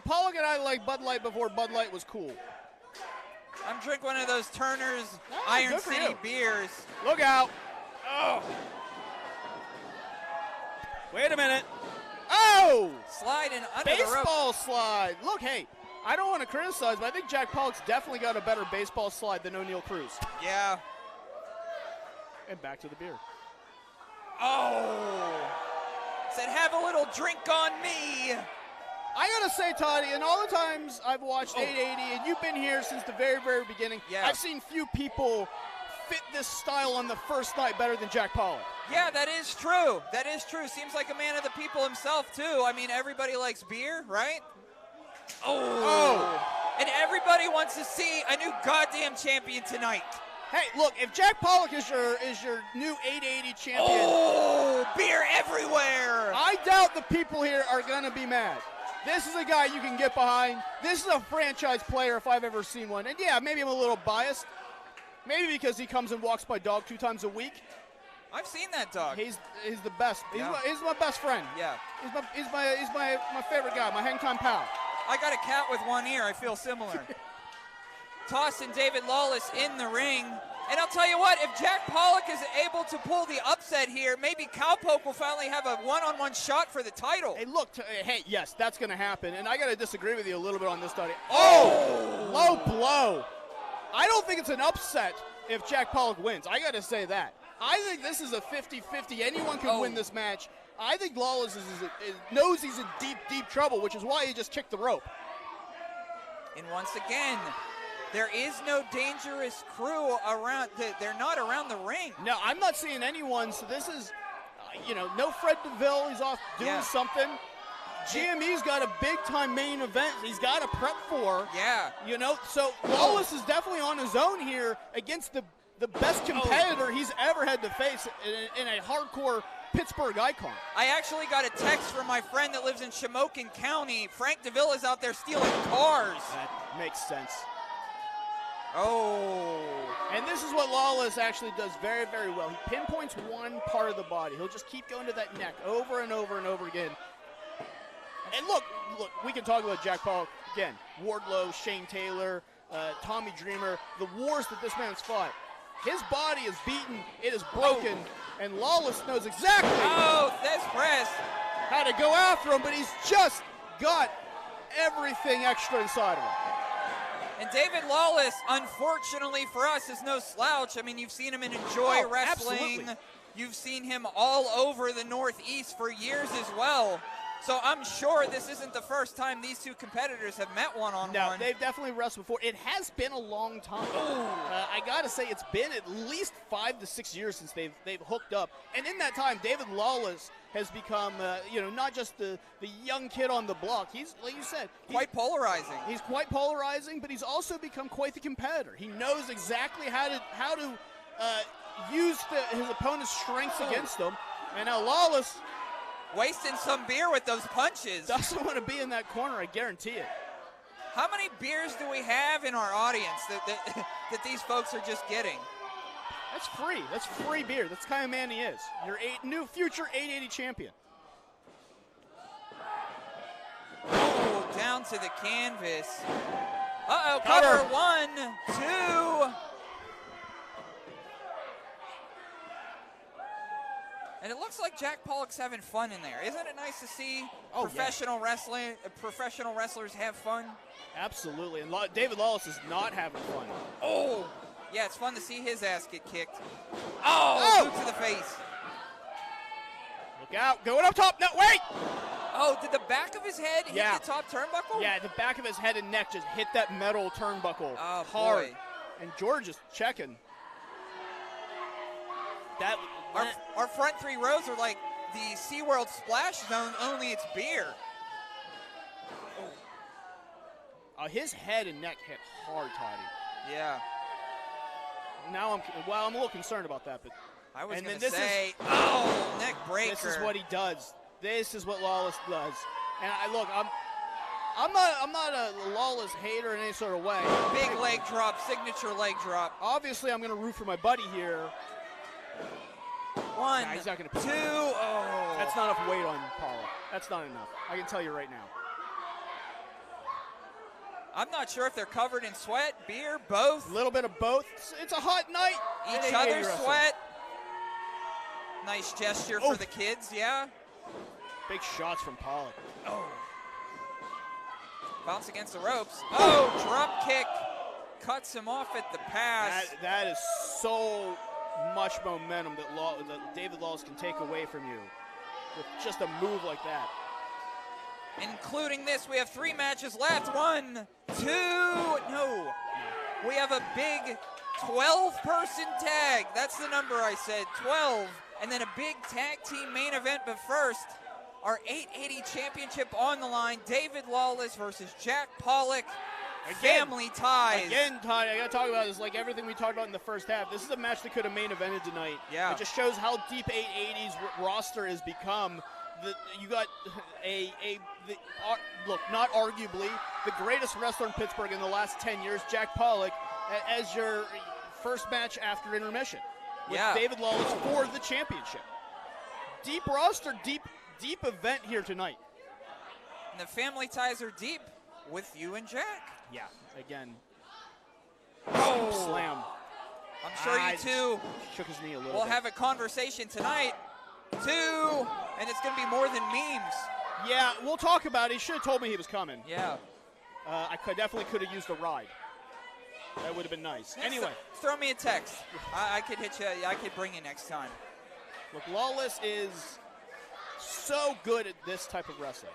Pollock and I liked Bud Light before Bud Light was cool. I'm drinking one of those Turner's Iron City beers. Look out. Oh. Wait a minute. Oh! Sliding under the rope. Baseball slide. Look, hey, I don't want to criticize, but I think Jack Pollock's definitely got a better baseball slide than O'Neal Cruz. Yeah. And back to the beer. Oh! Said, have a little drink on me. I gotta say, Toddy, in all the times I've watched 880, and you've been here since the very, very beginning, I've seen few people fit this style on the first night better than Jack Pollock. Yeah, that is true. That is true. Seems like a man of the people himself, too. I mean, everybody likes beer, right? Oh! And everybody wants to see a new goddamn champion tonight. Hey, look, if Jack Pollock is your new 880 champion. Oh, beer everywhere. I doubt the people here are going to be mad. This is a guy you can get behind. This is a franchise player if I've ever seen one. And yeah, maybe I'm a little biased. Maybe because he comes and walks my dog 2 times a week. I've seen that dog. He's the best. He's my best friend. Yeah. He's my favorite guy, my hang time pal. I got a cat with one ear. I feel similar. Tossing David Lawless in the ring. And I'll tell you what, if Jack Pollock is able to pull the upset here, maybe Cowpoke will finally have a one-on-one shot for the title. Hey, look, hey, yes, that's going to happen. And I got to disagree with you a little bit on this, Toddy. Oh! Low blow. I don't think it's an upset if Jack Pollock wins. I got to say that. I think this is a 50-50. Anyone can win this match. I think Lawless knows he's in deep, deep trouble, which is why he just kicked the rope. And once again, there is no dangerous crew around. They're not around the ring. No, I'm not seeing anyone. So this is, no Fred DeVille. He's off doing something. GME's got a big-time main event he's got to prep for. Yeah. So Lawless is definitely on his own here against the best competitor he's ever had to face in a hardcore Pittsburgh icon. I actually got a text from my friend that lives in Shamokin County. Frank DeVille is out there stealing cars. That makes sense. Oh. And this is what Lawless actually does very, very well. He pinpoints one part of the body. He'll just keep going to that neck over and over and over again. And look, we can talk about Jack Pollock again. Wardlow, Shane Taylor, Tommy Dreamer, the wars that this man's fought. His body is beaten, it is broken, and Lawless knows exactly this press. How to go after him, but he's just got everything extra inside of him. And David Lawless, unfortunately for us, is no slouch. I mean, you've seen him in Enjoy Wrestling. Absolutely. You've seen him all over the Northeast for years as well. So I'm sure this isn't the first time these two competitors have met one-on-one. No, they've definitely wrestled before. It has been a long time. I got to say, it's been at least 5 to 6 years since they've hooked up. And in that time, David Lawless has become, not just the young kid on the block. He's, like you said, quite polarizing. He's quite polarizing, but he's also become quite the competitor. He knows exactly how to use his opponent's strengths against him. And now Lawless, wasting some beer with those punches. Doesn't want to be in that corner, I guarantee it. How many beers do we have in our audience that these folks are just getting? That's free. That's free beer. That's the kind of man he is. Your new future 880 champion. Oh, down to the canvas. Uh-oh, cover 1, 2. And it looks like Jack Pollock's having fun in there. Isn't it nice to see professional wrestlers have fun? Absolutely. And David Lawless is not having fun. Oh! Yeah, it's fun to see his ass get kicked. Oh! Boot to the face. Look out. Going up top. No, wait! Oh, did the back of his head hit the top turnbuckle? Yeah, the back of his head and neck just hit that metal turnbuckle hard. Boy. And George is checking. Our front 3 rows are like the SeaWorld splash zone, only it's beer. His head and neck hit hard, Toddy. Yeah. Now I'm a little concerned about that, but I was going to say, neck breaker. This is what he does. This is what Lawless does. And I'm not a Lawless hater in any sort of way. Big leg drop, signature leg drop. Obviously, I'm going to root for my buddy here. 1, he's not going to 2. Oh, that's not enough weight on Pollock. That's not enough. I can tell you right now. I'm not sure if they're covered in sweat, beer, both. A little bit of both. It's a hot night. Each other's sweat. Nice gesture for the kids, yeah. Big shots from Pollock. Oh. Bounce against the ropes. Oh, drop kick. Cuts him off at the pass. That is so much momentum that David Lawless can take away from you with just a move like that. Including this, we have 3 matches left. 1, 2, no. We have a big 12-person tag. That's the number I said, 12. And then a big tag team main event, but first, our 880 championship on the line. David Lawless versus Jack Pollock. Family ties. Again, Todd, I got to talk about this like everything we talked about in the first half. This is a match that could have main evented tonight. Yeah. It just shows how deep 880's roster has become. You got look, not arguably the greatest wrestler in Pittsburgh in the last 10 years, Jack Pollock, as your first match after intermission with David Lawless for the championship. Deep roster, deep event here tonight. And the family ties are deep with you and Jack. Yeah, again. Oh. Slam. I'm sure you two shook his knee a little will bit. have a conversation tonight, too, and it's going to be more than memes. Yeah, we'll talk about it. He should have told me he was coming. Yeah. I definitely could have used a ride. That would have been nice. Anyway. Throw me a text. I could hit you. I could bring you next time. Look, Lawless is so good at this type of wrestling.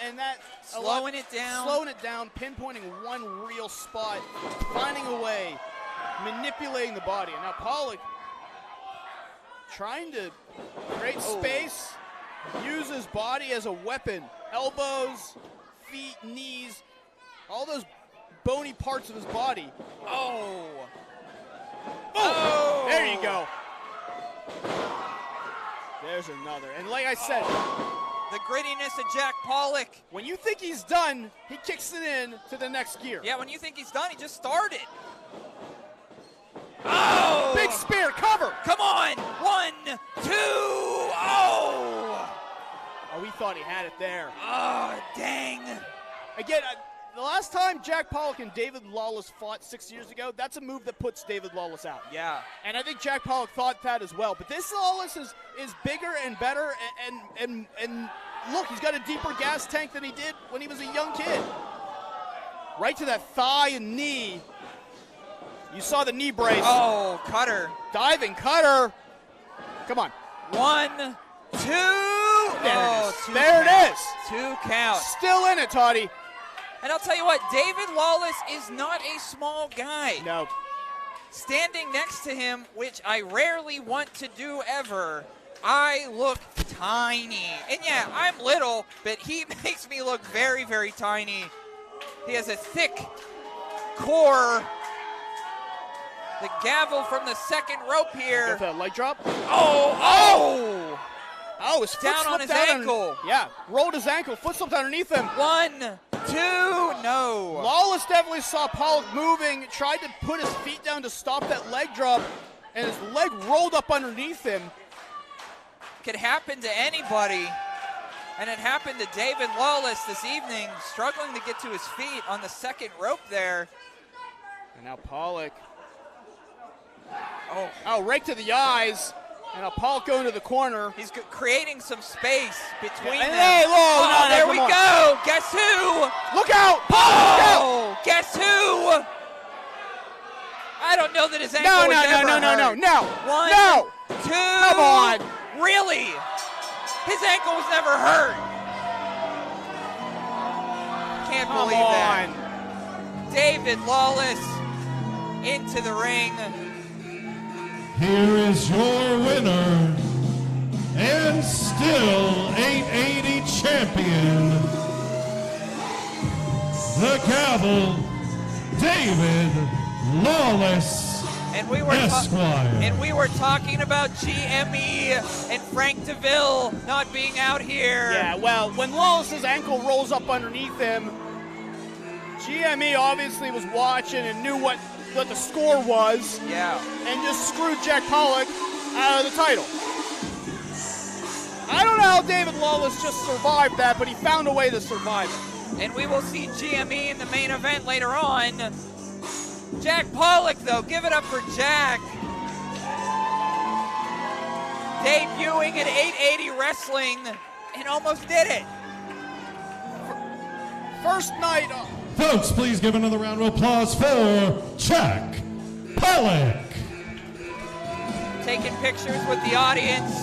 And that slowing it down, pinpointing one real spot, finding a way, manipulating the body. And now Pollock trying to create space, use his body as a weapon. Elbows, feet, knees, all those bony parts of his body. Oh! There you go. There's another. And like I said, the grittiness of Jack Pollock. When you think he's done, he kicks it in to the next gear. Yeah, when you think he's done, he just started. Oh! Big spear, cover. Come on. 1, 2, oh! Oh, we thought he had it there. Oh, dang. Again, the last time Jack Pollock and David Lawless fought 6 years ago, that's a move that puts David Lawless out. Yeah. And I think Jack Pollock thought that as well. But this Lawless is bigger and better, and look, he's got a deeper gas tank than he did when he was a young kid. Right to that thigh and knee. You saw the knee brace. Oh, cutter. Diving cutter. Come on. 1, 2. There it is. 2 count. Still in it, Toddy. And I'll tell you what, David Lawless is not a small guy. No. Standing next to him, which I rarely want to do ever, I look tiny. And yeah, I'm little, but he makes me look very, very tiny. He has a thick core. The gavel from the second rope here. With a leg drop. Oh! Oh, his foot down on his ankle. Yeah, rolled his ankle. Foot slipped underneath him. 1, 2, no. Lawless definitely saw Pollock moving, tried to put his feet down to stop that leg drop, and his leg rolled up underneath him. Could happen to anybody, and it happened to David Lawless this evening, struggling to get to his feet on the second rope there. And now Pollock. Oh, rake to the eyes. And a Pollock going to the corner. He's creating some space between them. Hey, oh, there we go. Guess who? Look out! Oh, guess who? I don't know that his ankle was ever hurt. No. One, no. Two. Come on. Really? His ankle was never hurt. Can't believe that. David Lawless into the ring. Here is your winner and still 880 champion, the Gavel, David Lawless, Esquire. And we were talking about GME and Frank DeVille not being out here. Yeah, well, when Lawless's ankle rolls up underneath him, GME obviously was watching and knew what the score was. Yeah. And just screwed Jack Pollock out of the title. I don't know how David Lawless just survived that, but he found a way to survive it. And we will see GME in the main event later on. Jack Pollock, though, give it up for Jack. Debuting at 880 Wrestling and almost did it. First night. Folks, please give another round of applause for Jack Pollock. Taking pictures with the audience.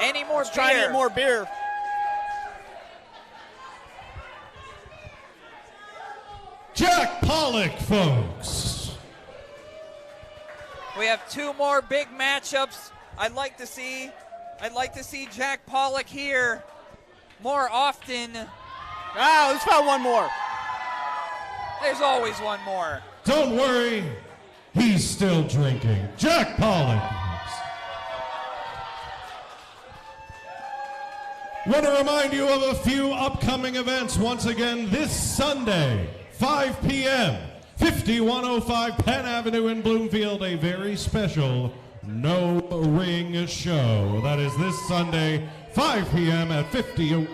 Any more beer? Trying to get more beer. Jack Pollock, folks. We have two more big matchups. I'd like to see Jack Pollock here more often. Let's find one more. There's always one more. Don't worry, he's still drinking. Jack Pollock. Want to remind you of a few upcoming events. Once again, this Sunday, 5 p.m., 5105 Penn Avenue in Bloomfield, a very special No Ring show. That is this Sunday, 5 p.m. at 50.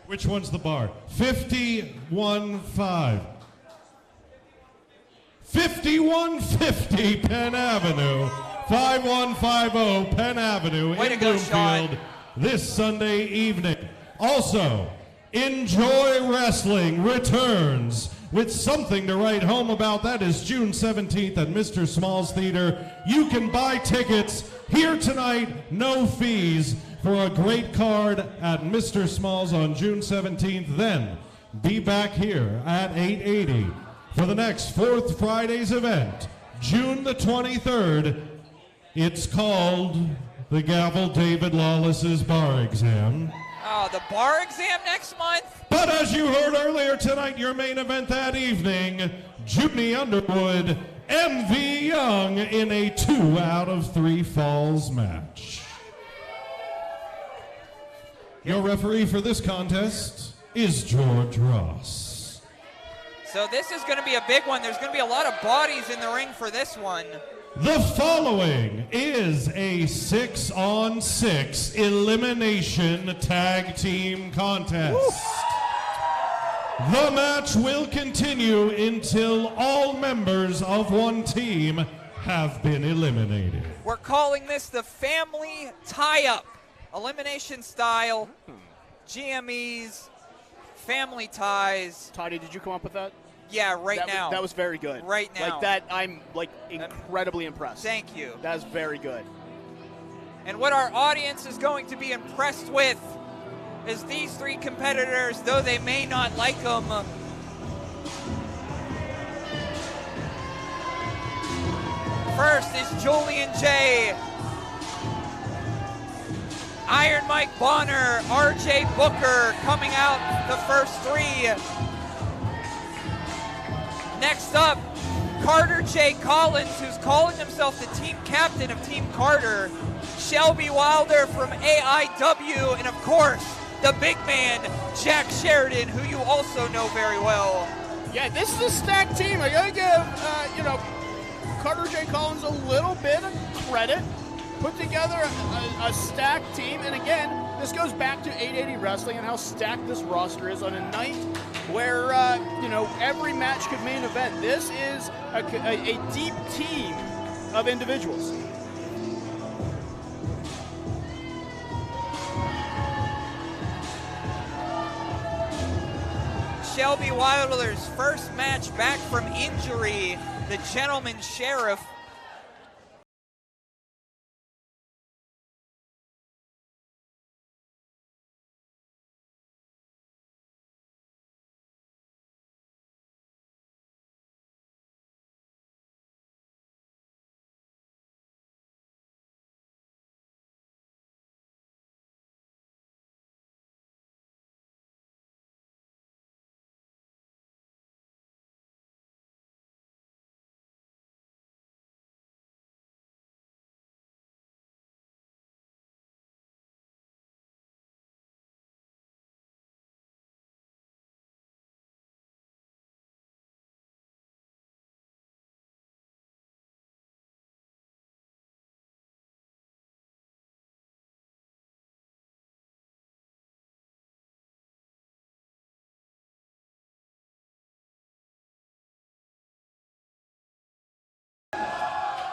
Which one's the bar? 5150 Penn Avenue. 5150 Penn Avenue in Bloomfield this Sunday evening. Also, Enjoy Wrestling returns with something to write home about. That is June 17th at Mr. Small's Theater. You can buy tickets here tonight, no fees, for a great card at Mr. Small's on June 17th. Then be back here at 880 for the next Fourth Friday's event, June the 23rd. It's called the Gavel David Lawless's Bar Exam. Oh, the bar exam next month? But as you heard earlier tonight, your main event that evening, Juni Underwood, MV Young in a 2 out of 3 falls match. Your referee for this contest is George Ross. So this is going to be a big one. There's going to be a lot of bodies in the ring for this one. The following is a 6-on-6 elimination tag team contest. Woo. The match will continue until all members of one team have been eliminated. We're calling this the family tie-up. Elimination style, GMEs, family ties. Toddy, did you come up with that? Yeah, now. That was very good. Right now. Like that, I'm like incredibly impressed. Thank you. That is very good. And what our audience is going to be impressed with is these three competitors, though they may not like them. First is Julian J, Iron Mike Bonner, RJ Booker coming out the first three. Next up, Carter J. Collins, who's calling himself the team captain of Team Carter. Shelby Wylder from AIW, and of course, the big man, Jack Sheridan, who you also know very well. Yeah, this is a stacked team. I gotta give, Carter J. Collins a little bit of credit. Put together a stacked team, and again, this goes back to 880 Wrestling and how stacked this roster is on a night where, every match could main event. This is a deep team of individuals. Shelby Wylder's first match back from injury, the Gentleman Sheriff.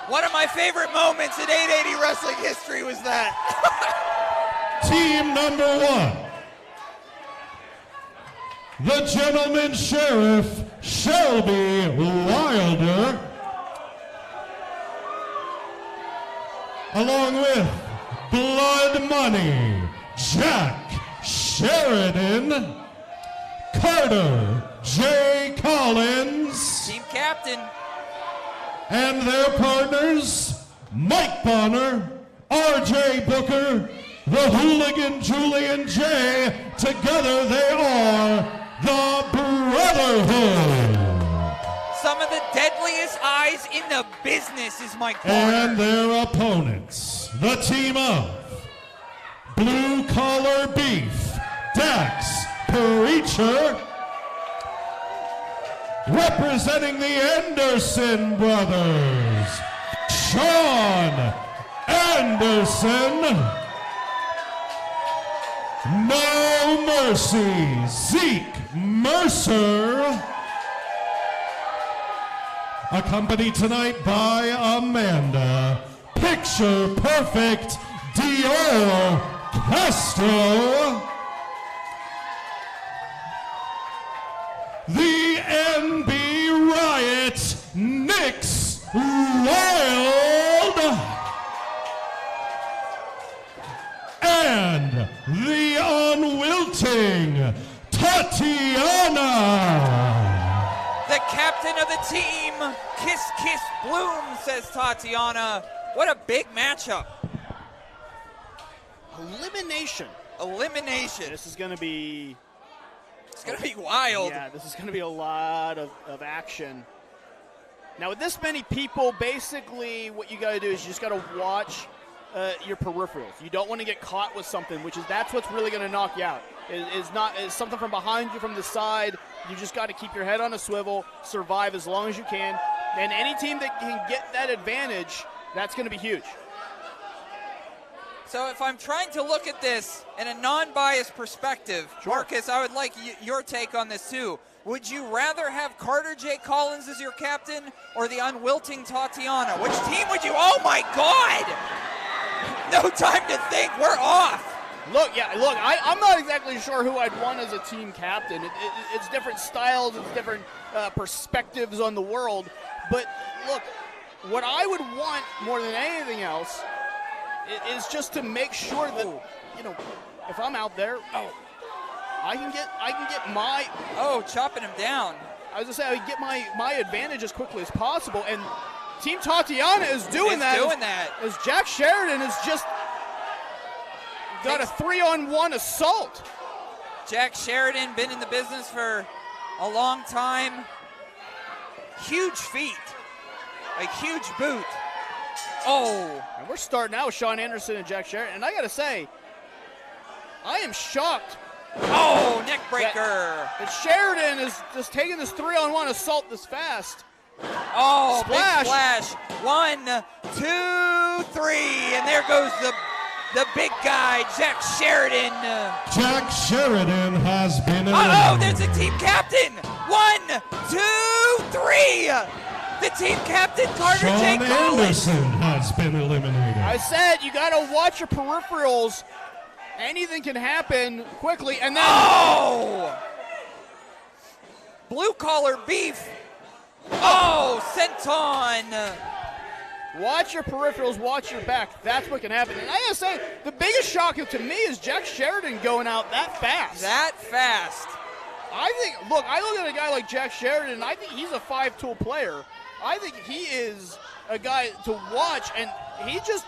One of my favorite moments in 880 wrestling history was that. Team number 1. The Gentleman Sheriff, Shelby Wylder. Along with Blood Money, Jack Sheridan, Carter J. Collins. Team captain. And their partners, Mike Bonner, R.J. Booker, the Hooligan Julian J. Together they are the Brotherhood. Some of the deadliest eyes in the business is Mike Bonner. And their opponents, the team of Blue Collar Beef, Dax Preacher, representing the Anderson brothers, Sean Anderson, No Mercy, Zeke Mercer, accompanied tonight by Amanda, Picture Perfect, Dior, Castro, the NB Riot, Nick's Wilde, and the unwilting Tatiana. The captain of the team, Kiss Kiss Bloom, says Tatiana. What a big matchup. Elimination. Elimination. This is going to be... It's going to be wild. Yeah, this is going to be a lot of action. Now, with this many people, basically what you got to do is you just got to watch your peripherals. You don't want to get caught with something, that's what's really going to knock you out. Is something from behind you, from the side. You just got to keep your head on a swivel, survive as long as you can. And any team that can get that advantage, that's going to be huge. So if I'm trying to look at this in a non-biased perspective, sure. Marcus, I would like your take on this too. Would you rather have Carter J. Collins as your captain or the unwilting Tatiana? Which team would you? Oh my God! No time to think. We're off. Look, I'm not exactly sure who I'd want as a team captain. It's different styles, it's different perspectives on the world. But look, what I would want more than anything else is just to make sure that, if I'm out there, I can get my... Oh, chopping him down. I was going to say, I would get my advantage as quickly as possible, and Team Tatiana is doing that. As Jack Sheridan has just got a 3-on-1 assault. Jack Sheridan, been in the business for a long time. Huge feet. A huge boot. Oh. And we're starting out with Sean Anderson and Jack Sheridan. And I got to say, I am shocked. Oh, neck breaker. That Sheridan is just taking this 3-on-1 assault this fast. Oh, splash. Big splash. 1, 2, 3. And there goes the the big guy, Jack Sheridan. Jack Sheridan has been eliminated. Uh-oh, there's a team captain. 1, 2, 3. The team captain, Carter J. Sean Collins. Anderson has been eliminated. I said you got to watch your peripherals. Anything can happen quickly, and then... Oh! Blue collar beef. Oh, senton. Watch your peripherals, watch your back. That's what can happen. And I gotta say, the biggest shock to me is Jack Sheridan going out that fast. That fast. I look at a guy like Jack Sheridan, and I think he's a 5-tool player. I think he is a guy to watch, and he just,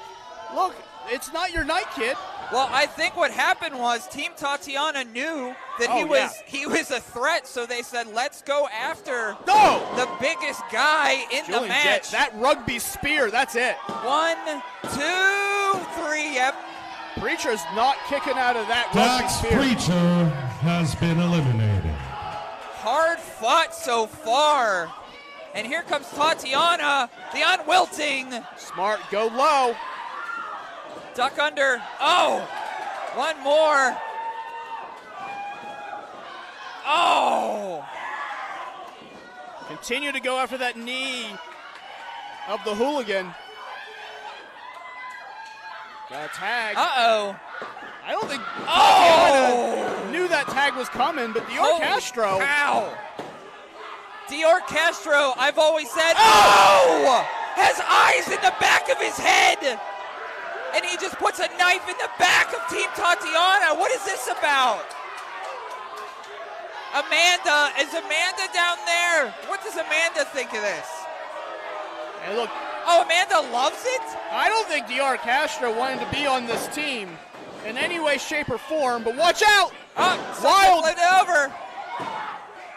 look, it's not your night, kid. Well, I think what happened was Team Tatiana knew that he was a threat, so they said, let's go after the biggest guy in Julian, the match. That rugby spear, that's it. 1, 2, 3, yep. Preacher's not kicking out of that rugby Dax spear. Preacher has been eliminated. Hard fought so far. And here comes Tatiana, the unwilting. Smart, go low. Duck under. Oh, one more. Oh. Continue to go after that knee of the hooligan. Got a tag. Uh-oh. I don't think Tatiana knew that tag was coming, but Dior Castro. Wow. Dior Castro, I've always said, oh! Has eyes in the back of his head. And he just puts a knife in the back of Team Tatiana. What is this about? Amanda, is Amanda down there? What does Amanda think of this? Hey, look. Oh, Amanda loves it? I don't think Dior Castro wanted to be on this team in any way, shape, or form, but watch out! Wilde. Flip it over.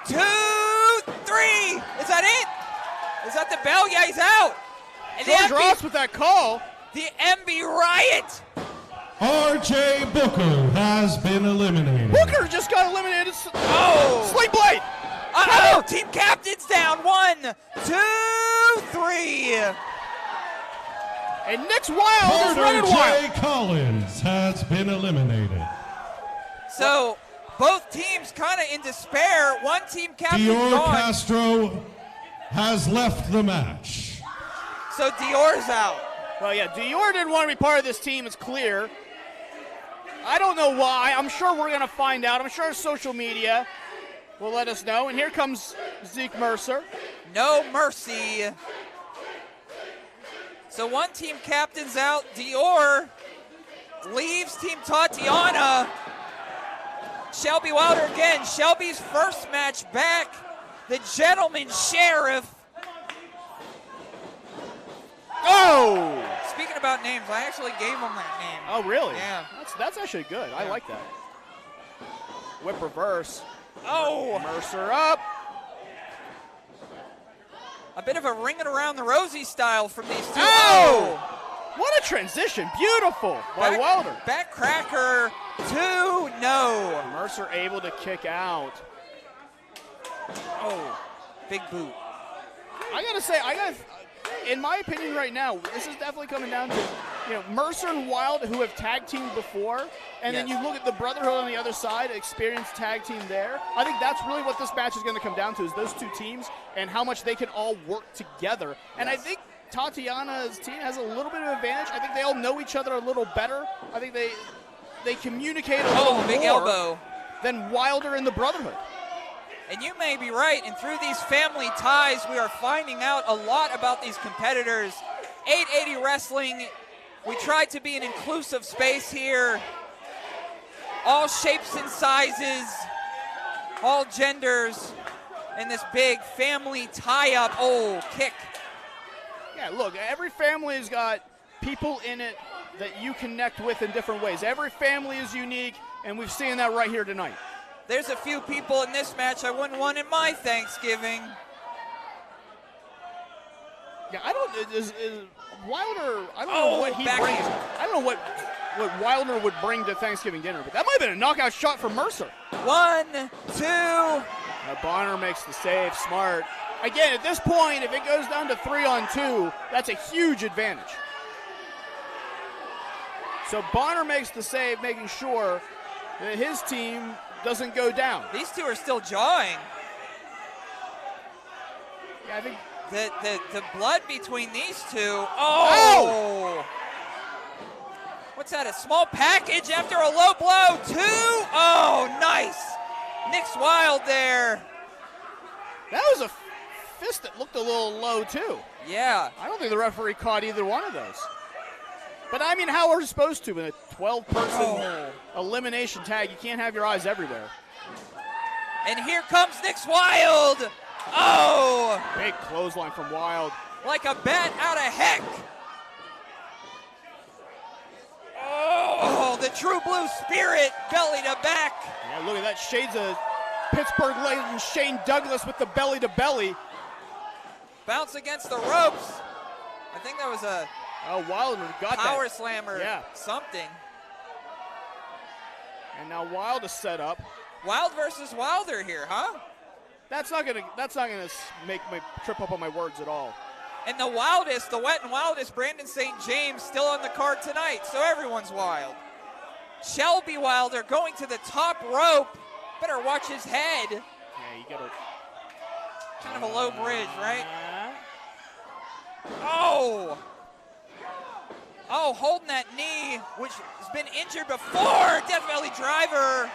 2, 3. Is that it? Is that the bell? Yeah, he's out. And George Ross with that call. The MB Riot. RJ Booker has been eliminated. Booker just got eliminated. Oh! Slate Blade. Uh-oh, team captain's down. 1, 2, 3. And Nick's Wilde is running Carter J. wild. Collins has been eliminated. So both teams kind of in despair. One team captain Dior gone. Castro has left the match. So Dior's out. Well, yeah, Dior didn't want to be part of this team. It's clear. I don't know why. I'm sure we're going to find out. I'm sure social media will let us know. And here comes Zeke Mercer. No mercy. So one team captain's out. Dior leaves Team Tatiana. Shelby Wylder again. Shelby's first match back. The Gentleman Sheriff. Oh! Speaking about names, I actually gave him that name. Oh, really? Yeah. That's actually good. I like that. Whip reverse. Oh! Mercer up. A bit of a ring it around the Rosie style from these two. Oh! What a transition. Beautiful by Wylder. Back cracker. 2, no. Mercer able to kick out. Oh, big boot. I got to say, in my opinion right now, this is definitely coming down to, Mercer and Wilde, who have tag teamed before, and then you look at the Brotherhood on the other side, experienced tag team there. I think that's really what this match is going to come down to, is those two teams and how much they can all work together. And I think Tatiana's team has a little bit of advantage. I think they all know each other a little better. I think they communicate a little big more elbow than Wylder and the Brotherhood. And you may be right, and through these family ties, we are finding out a lot about these competitors. 880 Wrestling, we tried to be an inclusive space here. All shapes and sizes, all genders, and this big family tie-up. Oh, kick. Yeah, look, every family has got people in it that you connect with in different ways. Every family is unique, and we've seen that right here tonight. There's a few people in this match I wouldn't want in my Thanksgiving. Yeah, I don't. Is Wylder? I don't know what he brings. I don't know what Wylder would bring to Thanksgiving dinner, but that might have been a knockout shot for Mercer. 1, 2. Bonner makes the save. Smart. Again, at this point, if it goes down to 3-on-2, that's a huge advantage. So Bonner makes the save, making sure that his team doesn't go down. These two are still jawing. Yeah, I think the blood between these two. Oh! What's that, a small package after a low blow? 2? Oh, nice. Nick's Wilde there. That was a fist that looked a little low, too. Yeah. I don't think the referee caught either one of those. But, I mean, how are you supposed to in a 12-person elimination tag? You can't have your eyes everywhere. And here comes Nick's Wilde. Oh! Big clothesline from Wilde. Like a bat out of heck. Oh, the true blue spirit, belly to back. Yeah, look at that. Shades of Pittsburgh legend Shane Douglas with the belly to belly. Bounce against the ropes. I think that was a Wilder got power that. slam or something. And now Wilde is set up. Wilde versus Wylder here, huh? That's not gonna make me trip up on my words at all. And the wildest, the wet and wildest, Brandon St. James still on the card tonight, so everyone's wild. Shelby Wylder going to the top rope. Better watch his head. Yeah, you gotta. Kind of a low bridge, right? Oh! Oh, holding that knee, which has been injured before. Death Valley driver.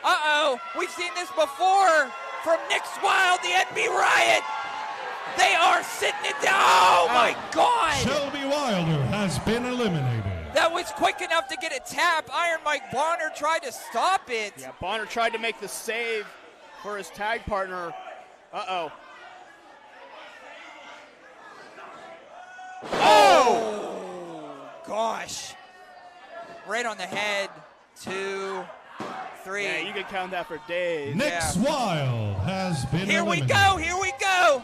Uh-oh, we've seen this before from Nick's Wilde, the NB Riot. They are sitting it down. Oh, my God. Shelby Wylder has been eliminated. That was quick enough to get a tap. Iron Mike Bonner tried to stop it. Yeah, Bonner tried to make the save for his tag partner. Uh-oh. Oh, gosh. Right on the head. 2, 3. Yeah, you can count that for days. Nick's Wilde has been eliminated. Here we go.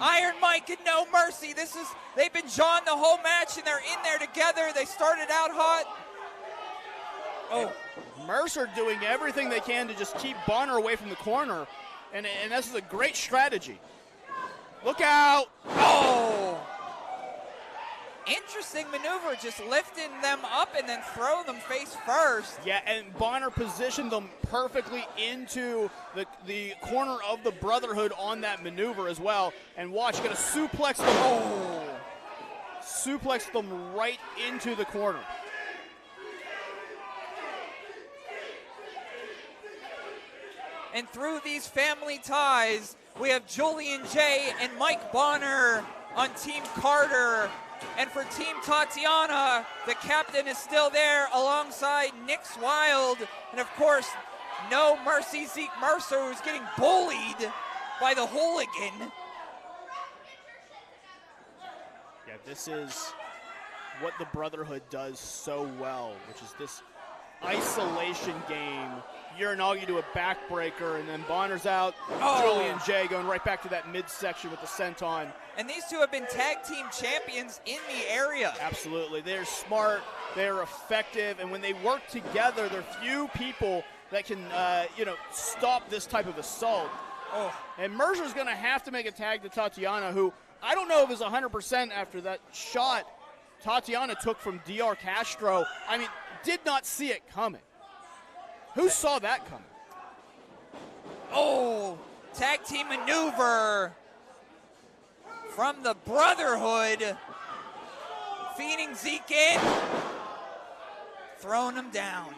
Iron Mike and No Mercy. They've been jawing the whole match, and they're in there together. They started out hot. Oh, Mercer doing everything they can to just keep Bonner away from the corner, and this is a great strategy. Look out! Oh! Interesting maneuver, just lifting them up and then throwing them face first. Yeah, and Bonner positioned them perfectly into the corner of the Brotherhood on that maneuver as well. And watch, gonna suplex them. Oh! Suplex them right into the corner. And through these family ties, we have Julian J. and Mike Bonner on Team Carter. And for Team Tatiana, the captain is still there alongside Nick's Wilde. And of course, No Mercy Zeke Mercer, who's getting bullied by the hooligan. Yeah, this is what the Brotherhood does so well, which is this isolation game. Uranagi to a backbreaker, and then Bonner's out. Oh. Julian J going right back to that midsection with the senton. And these two have been tag team champions in the area. Absolutely. They're smart, they're effective, and when they work together, there are few people that can, stop this type of assault. Oh. And Mercer's going to have to make a tag to Tatiana, who I don't know if is 100% after that shot Tatiana took from Dior Castro. I mean, did not see it coming. Who saw that coming? Oh, tag team maneuver from the Brotherhood. Feeding Zeke in. Throwing him down.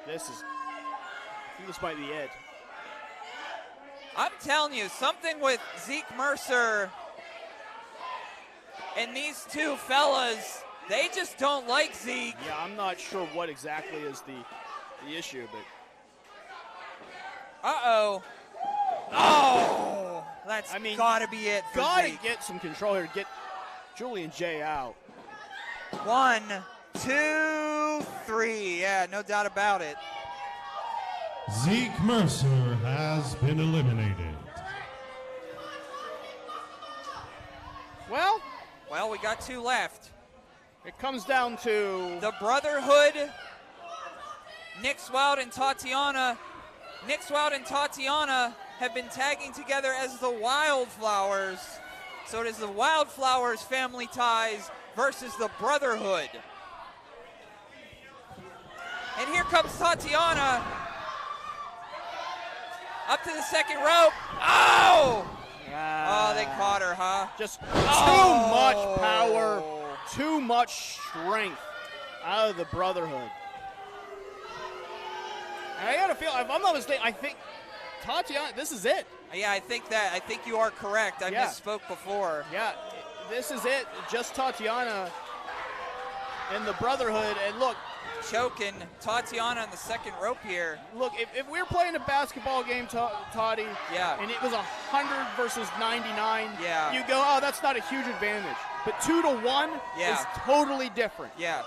I think this might be it. I'm telling you, something with Zeke Mercer and these two fellas, they just don't like Zeke. Yeah, I'm not sure what exactly is the issue, but... Uh-oh. Oh! That's gotta be it for gotta Zeke. get some control here to get Julian J out. 1, 2, 3. Yeah, no doubt about it. Zeke Mercer has been eliminated. Well, we got 2 left. It comes down to the Brotherhood, Nick's Wilde and Tatiana. Nick's Wilde and Tatiana have been tagging together as the Wildflowers. So it is the Wildflowers family ties versus the Brotherhood. And here comes Tatiana. Up to the second rope. Oh! Oh, they caught her, huh? Just too much power, too much strength out of the Brotherhood. And I got to feel, if I'm not mistaken, I think Tatiana, this is it. Yeah, I think you are correct. I misspoke before. Yeah, this is it. Just Tatiana and the Brotherhood. And look, choking Tatiana on the second rope here. Look, if we were playing a basketball game, Toddy, and it was 100 versus 99, you go, oh, that's not a huge advantage. But 2-1 is totally different. Yeah.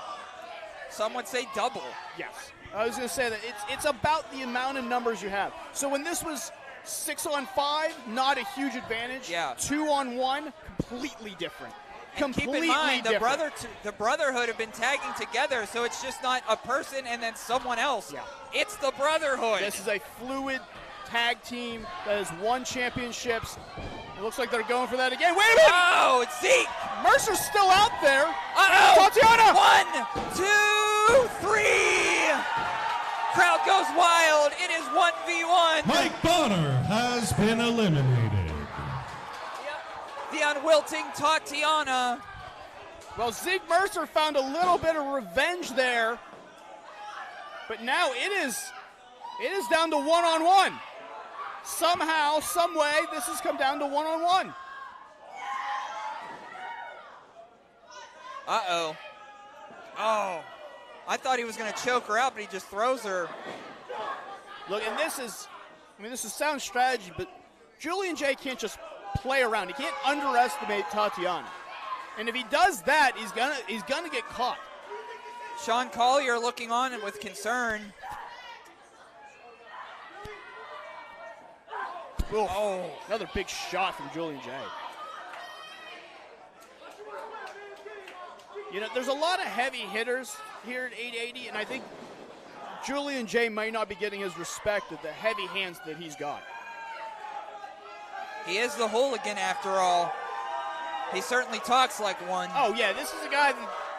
Some would say double. Yes. I was going to say that it's about the amount of numbers you have. So when this was 6-on-5, not a huge advantage. 2-on-1, completely different. And keep in mind, the Brotherhood have been tagging together, so it's just not a person and then someone else. Yeah. It's the Brotherhood. This is a fluid tag team that has won championships. It looks like they're going for that again. Wait a minute! Oh, it's Zeke! Mercer's still out there. Uh-oh! Tatiana! 1, 2, 3! Crowd goes wild. It is 1v1. Mike Bonner has been eliminated. The unwilting Tatiana. Well, Zeke Mercer found a little bit of revenge there. But now it is down to 1-on-1. Somehow, some way, this has come down to 1-on-1. Uh-oh. Oh. I thought he was going to choke her out, but he just throws her. Look, and this is sound strategy, but Julian J can't just play around. He can't underestimate Tatiana. And if he does that, he's gonna get caught. Sean Collier looking on with concern. Oh, another big shot from Julian J. You know, there's a lot of heavy hitters here at 880, and I think Julian J might not be getting his respect at the heavy hands that he's got. He is the hooligan after all. He certainly talks like one. Oh yeah, this is a guy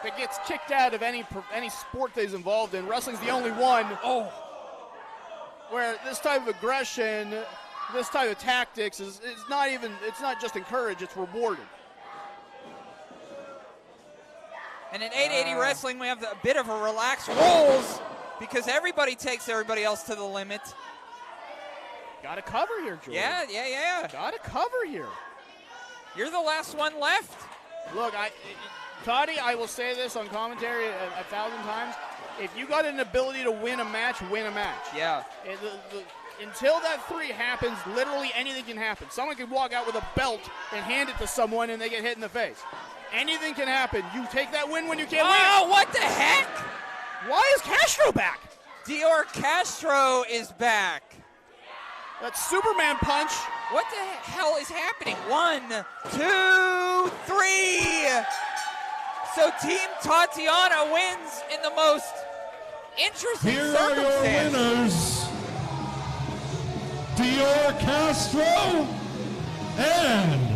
that gets kicked out of any sport that he's involved in. Wrestling's the only one where this type of aggression, this type of tactics it's not just encouraged, it's rewarded. And in 880 wrestling, we have a bit of a relaxed rules because everybody takes everybody else to the limit. Got to cover here, Julian. Yeah. Got to cover here. You're the last one left. Look, Toddy, I will say this on commentary 1,000 times. If you got an ability to win a match, win a match. Yeah. Until that 3 happens, literally anything can happen. Someone can walk out with a belt and hand it to someone and they get hit in the face. Anything can happen. You take that win when you can't win. Oh, what the heck? Why is Castro back? Dior Castro is back. That Superman punch. What the hell is happening? 1, 2, 3. So Team Tatiana wins in the most interesting Here are your winners, Dior Castro and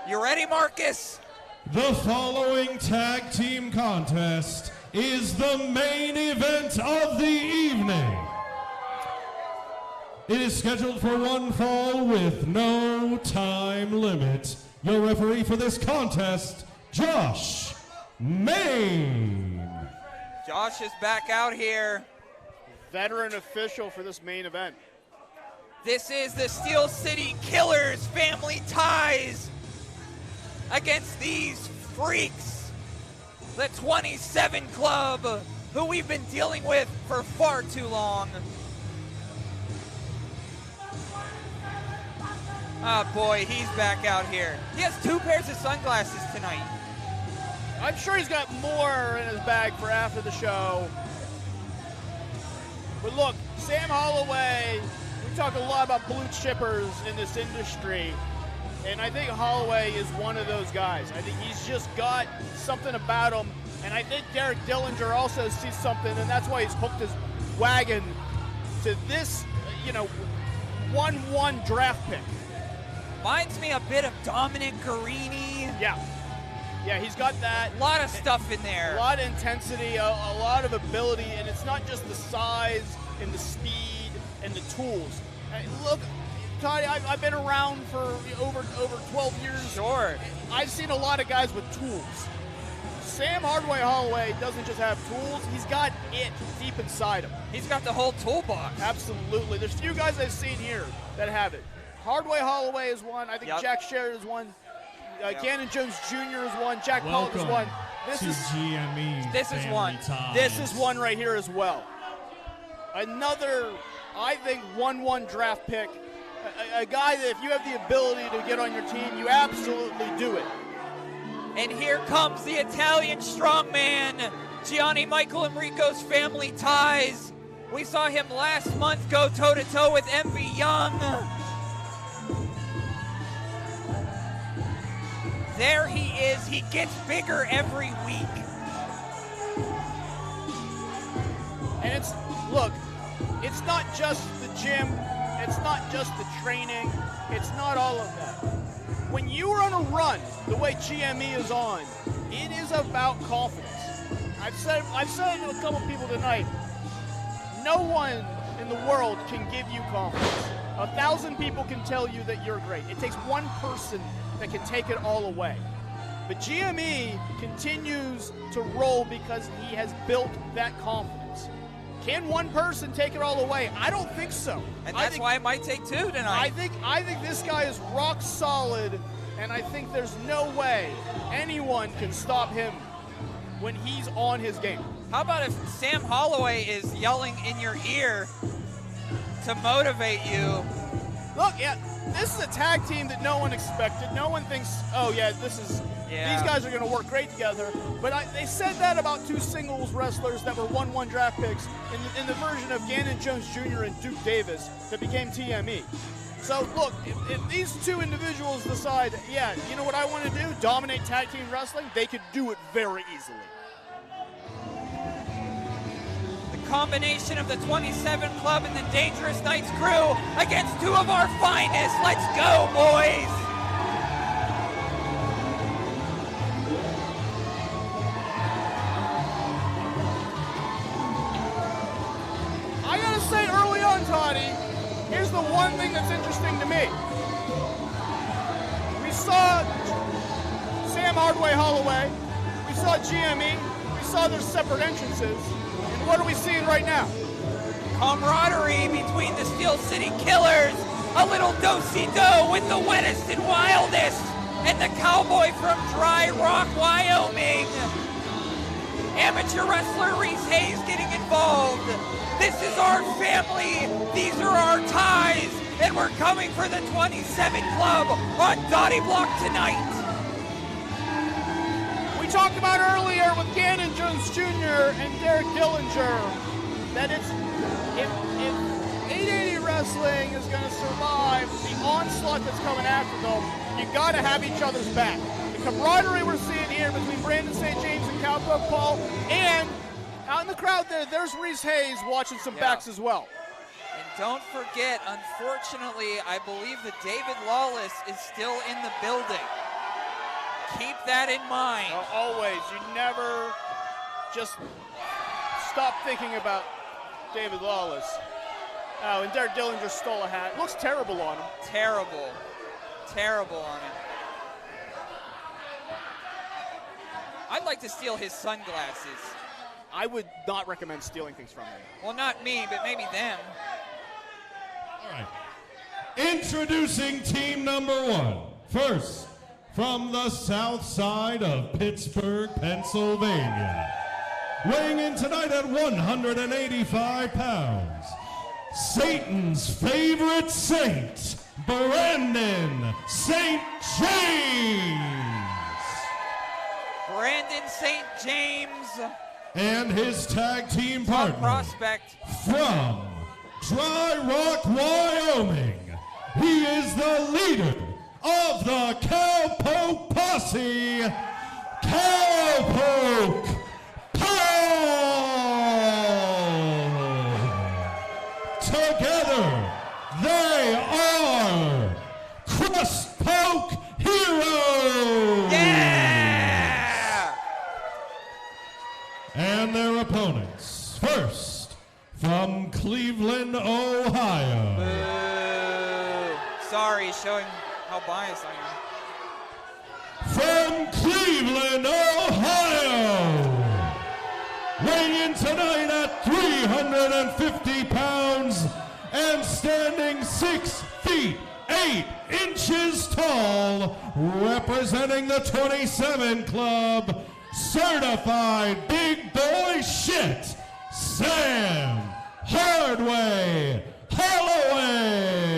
You ready, Marcus? The following tag team contest is the main event of the evening. It is scheduled for one fall with no time limit. Your referee for this contest, Josh Main. Josh is back out here. Veteran official for this main event. This is the Steel City Killers family ties against these freaks, the 27 Club, who we've been dealing with for far too long. Oh boy, he's back out here. He has 2 pairs of sunglasses tonight. I'm sure he's got more in his bag for after the show. But look, Sam Holloway, we talk a lot about blue chippers in this industry, and I think Holloway is one of those guys. I think he's just got something about him, and I think Derek Dillinger also sees something, and that's why he's hooked his wagon to this, 1-1 draft pick. Reminds me a bit of Dominic Guarini. Yeah, he's got that. A lot of stuff in there. A lot of intensity, a lot of ability, and it's not just the size and the speed and the tools. Look, Toddy, I've been around for over 12 years. Sure. I've seen a lot of guys with tools. Sam Hardway Holloway doesn't just have tools, he's got it deep inside him. He's got the whole toolbox. Absolutely. There's few guys I've seen here that have it. Hardway Holloway is one. I think Jack Sheridan is one. Ganon Jones Jr. is one. Jack Pollock is one. This is one. This is one right here as well. Another, I think, 1-1 draft pick. A guy that if you have the ability to get on your team, you absolutely do it. And here comes the Italian strongman, Gianni Michael Enrico's family ties. We saw him last month go toe-to-toe with Envy Young. There he is. He gets bigger every week. And it's not just the gym. It's not just the training. It's not all of that. When you are on a run the way GME is on, it is about confidence. I've said it to a couple people tonight. No one in the world can give you confidence. 1,000 people can tell you that you're great. It takes one person that can take it all away. But GME continues to roll because he has built that confidence. Can one person take it all away? I don't think so. And that's why it might take 2 tonight. I think this guy is rock solid, and I think there's no way anyone can stop him when he's on his game. How about if Sam Holloway is yelling in your ear to motivate you? Look, this is a tag team that no one expected. No one thinks, these guys are going to work great together. But they said that about 2 singles wrestlers that were 1-1 draft picks in the version of Ganon Jones Jr. and Duke Davis that became TME. So look, if these 2 individuals decide, you know what I want to do? Dominate tag team wrestling, they could do it very easily. Combination of the 27 Club and the Dangerous Knights crew against 2 of our finest. Let's go, boys! I gotta say early on, Toddy, here's the one thing that's interesting to me. We saw Sam Hardway Holloway, we saw GME, we saw their separate entrances. What are we seeing right now? Camaraderie between the Steel City Killers, a little do-si-do with the wettest and wildest, and the cowboy from Dry Rock, Wyoming. Amateur wrestler Reese Hayes getting involved. This is our family, these are our ties, and we're coming for the 27 Club on Dottie Block tonight. We talked about earlier with Ganon Jones Jr. and Derek Dillinger that if 880 Wrestling is going to survive the onslaught that's coming after them, you got to have each other's back. The camaraderie we're seeing here between Brandon St. James and Cowpoke Paul, and out in the crowd there's Reese Hayes watching some backs as well. And don't forget, unfortunately, I believe that David Lawless is still in the building. Keep that in mind. Always. You never just stop thinking about David Lawless. Oh, and Derek Dillinger stole a hat. Looks terrible on him. Terrible. Terrible on him. I'd like to steal his sunglasses. I would not recommend stealing things from him. Well, not me, but maybe them. All right. Introducing team number 1. First, from the south side of Pittsburgh, Pennsylvania. Weighing in tonight at 185 pounds, Satan's favorite saint, Brandon St. James. Brandon St. James. And his tag team partner. Prospect. From Dry Rock, Wyoming, he is the leader of the Cowpoke Posse, Cowpoke Paul. Together, they are Crust Poke Heroes. Yeah! And their opponents. First, from Cleveland, Ohio. Boo. Sorry, showing how biased I am. From Cleveland, Ohio. Weighing in tonight at 350 pounds and standing 6 feet 8 inches tall, representing the 27 Club, certified big boy shit, Sam Hardway Holloway.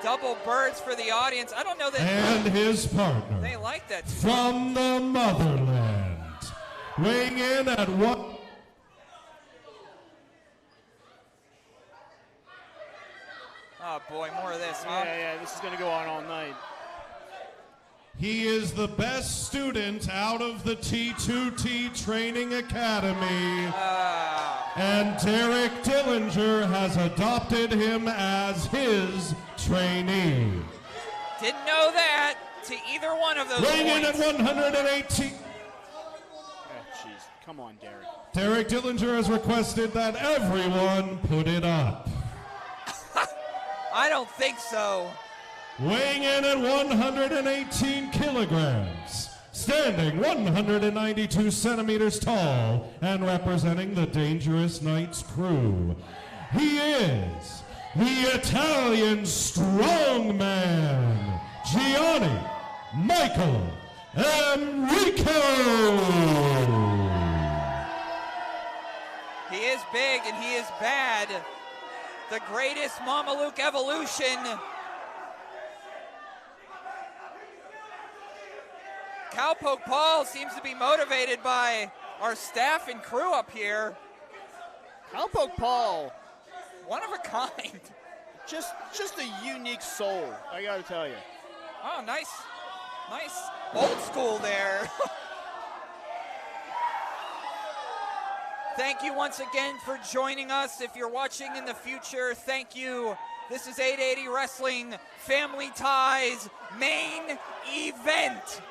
Double birds for the audience. I don't know that. And his partner. They like that. From the motherland. Weighing in at what? Oh boy, more of this, huh? Yeah, this is going to go on all night. He is the best student out of the T2T Training Academy. And Derek Dillinger has adopted him as his trainee. Didn't know that to either one of those Weighing in points. at 118. Jeez, come on, Derek. Derek Dillinger has requested that everyone put it up. I don't think so. Weighing in at 118 kilograms, standing 192 centimeters tall, and representing the Dangerous Knights crew, he is the Italian strongman, Gianni Michael Enrico. He is big and he is bad. The greatest Mamaluke evolution. Cowpoke Paul seems to be motivated by our staff and crew up here. Cowpoke Paul, one of a kind. Just a unique soul, I gotta tell you. Oh, nice old school there. Thank you once again for joining us. If you're watching in the future, thank you. This is 880 Wrestling Family Ties main event.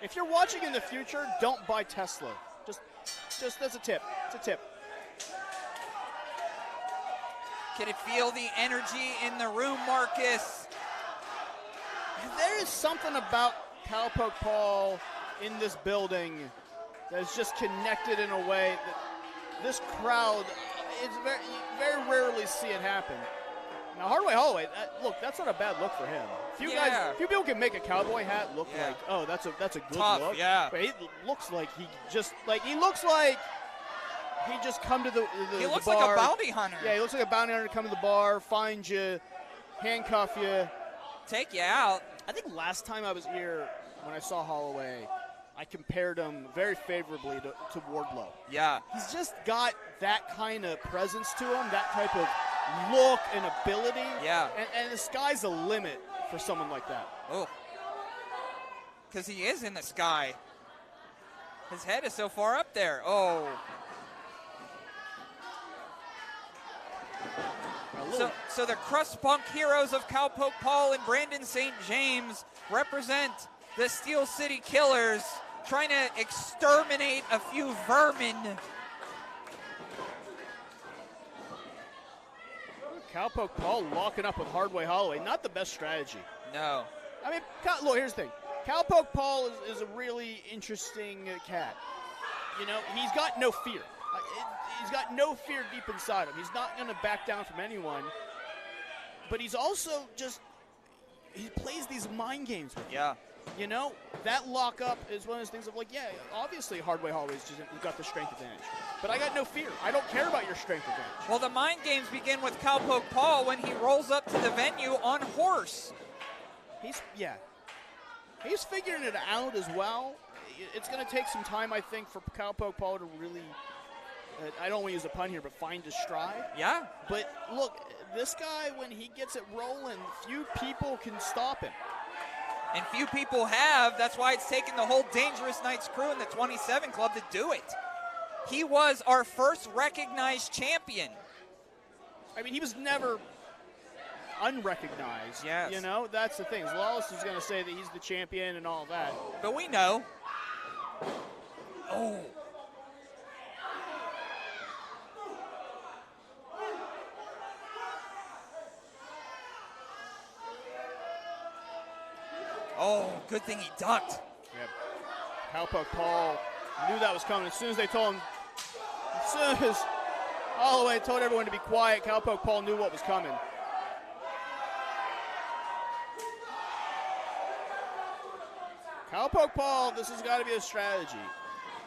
If you're watching in the future, don't buy Tesla. Just that's a tip. It's a tip. Can you feel the energy in the room, Marcus? There is something about Cowpoke Paul in this building that is just connected in a way that this crowd, it's very, very rarely see it happen. Now, Holloway, look, that's not a bad look for him. Few people can make a cowboy hat look like, oh, that's a good tough, look. Yeah. But it looks like he just come to the He looks bar. like a bounty hunter. Yeah, he looks like a bounty hunter to come to the bar, find you, handcuff you, take you out. I think last time I was here when I saw Holloway, I compared him very favorably to Wardlow. Yeah. He's just got that kind of presence to him, that type of look and ability. Yeah. And the sky's the limit for someone like that. Oh. Because he is in the sky. His head is so far up there. Oh. So the crust punk heroes of Cowpoke Paul and Brandon St. James represent the Steel City Killers, trying to exterminate a few vermin. Cowpoke Paul locking up with Hardway Holloway. Not the best strategy. No. I mean, look, here's the thing. Cowpoke Paul is a really interesting cat. You know, he's got no fear. He's got no fear deep inside him. He's not going to back down from anyone. But he's also he plays these mind games with you. Yeah. You know, that lockup is one of those things of like, yeah, obviously Hardway Holloway's just got the strength advantage. But I got no fear. I don't care about your strength advantage. Well, the mind games begin with Cowpoke Paul when he rolls up to the venue on horse. He's figuring it out as well. It's going to take some time, I think, for Cowpoke Paul to really, I don't want to use a pun here, but find his stride. Yeah. But look, this guy, when he gets it rolling, few people can stop him. And few people have. That's why it's taken the whole Dangerous Knights crew in the 27 Club to do it. He was our first recognized champion. I mean, he was never unrecognized. Yes. You know, that's the thing. Lawless is going to say that he's the champion and all that. But we know. Oh. Oh, good thing he ducked. Yep. Cowpoke Paul knew that was coming. As soon as they told him, as soon as Holloway told everyone to be quiet, Cowpoke Paul knew what was coming. Cowpoke Paul, this has got to be a strategy.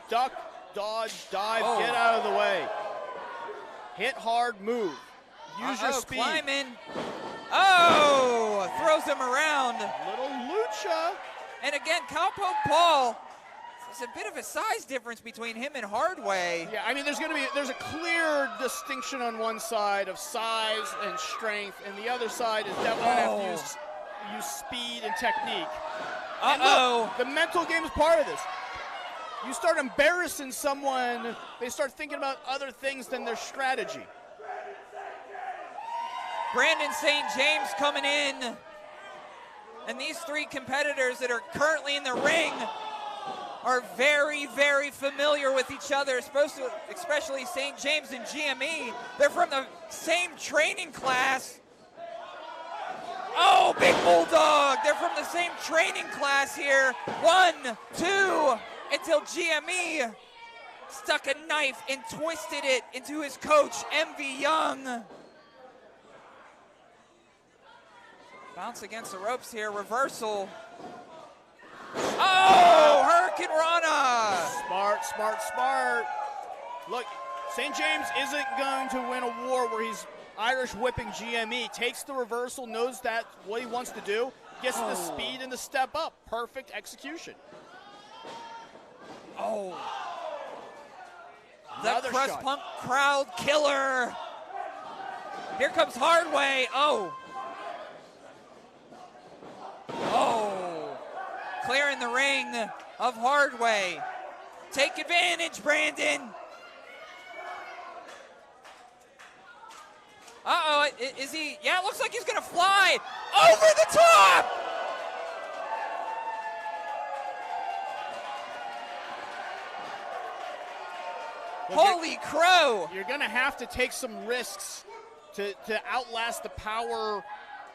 Duck, dodge, dive, get out of the way. Hit hard, move. Use your speed. Climbing. Oh, throws him around. Little lucha. And again, Cowpoke Paul, there's a bit of a size difference between him and Hardway. Yeah, I mean, there's a clear distinction on one side of size and strength, and the other side is definitely have to use speed and technique. And look, the mental game is part of this. You start embarrassing someone, they start thinking about other things than their strategy. Brandon St. James coming in. And these three competitors that are currently in the ring are very, very familiar with each other, especially St. James and GME. They're from the same training class. Oh, Big Bulldog. They're from the same training class here. 1, 2, until GME stuck a knife and twisted it into his coach, MV Young. Bounce against the ropes here, reversal. Oh, Hurricane Rana. Smart. Look, St. James isn't going to win a war where he's Irish whipping GME. Takes the reversal, knows that what he wants to do, gets the speed and the step up. Perfect execution. Oh. The Crust Punk crowd killer. Here comes Hardway. Oh, clearing the ring of Hardway. Take advantage, Brandon. Uh-oh, is he? Yeah, it looks like he's gonna fly over the top. Holy crow. You're gonna have to take some risks to outlast the power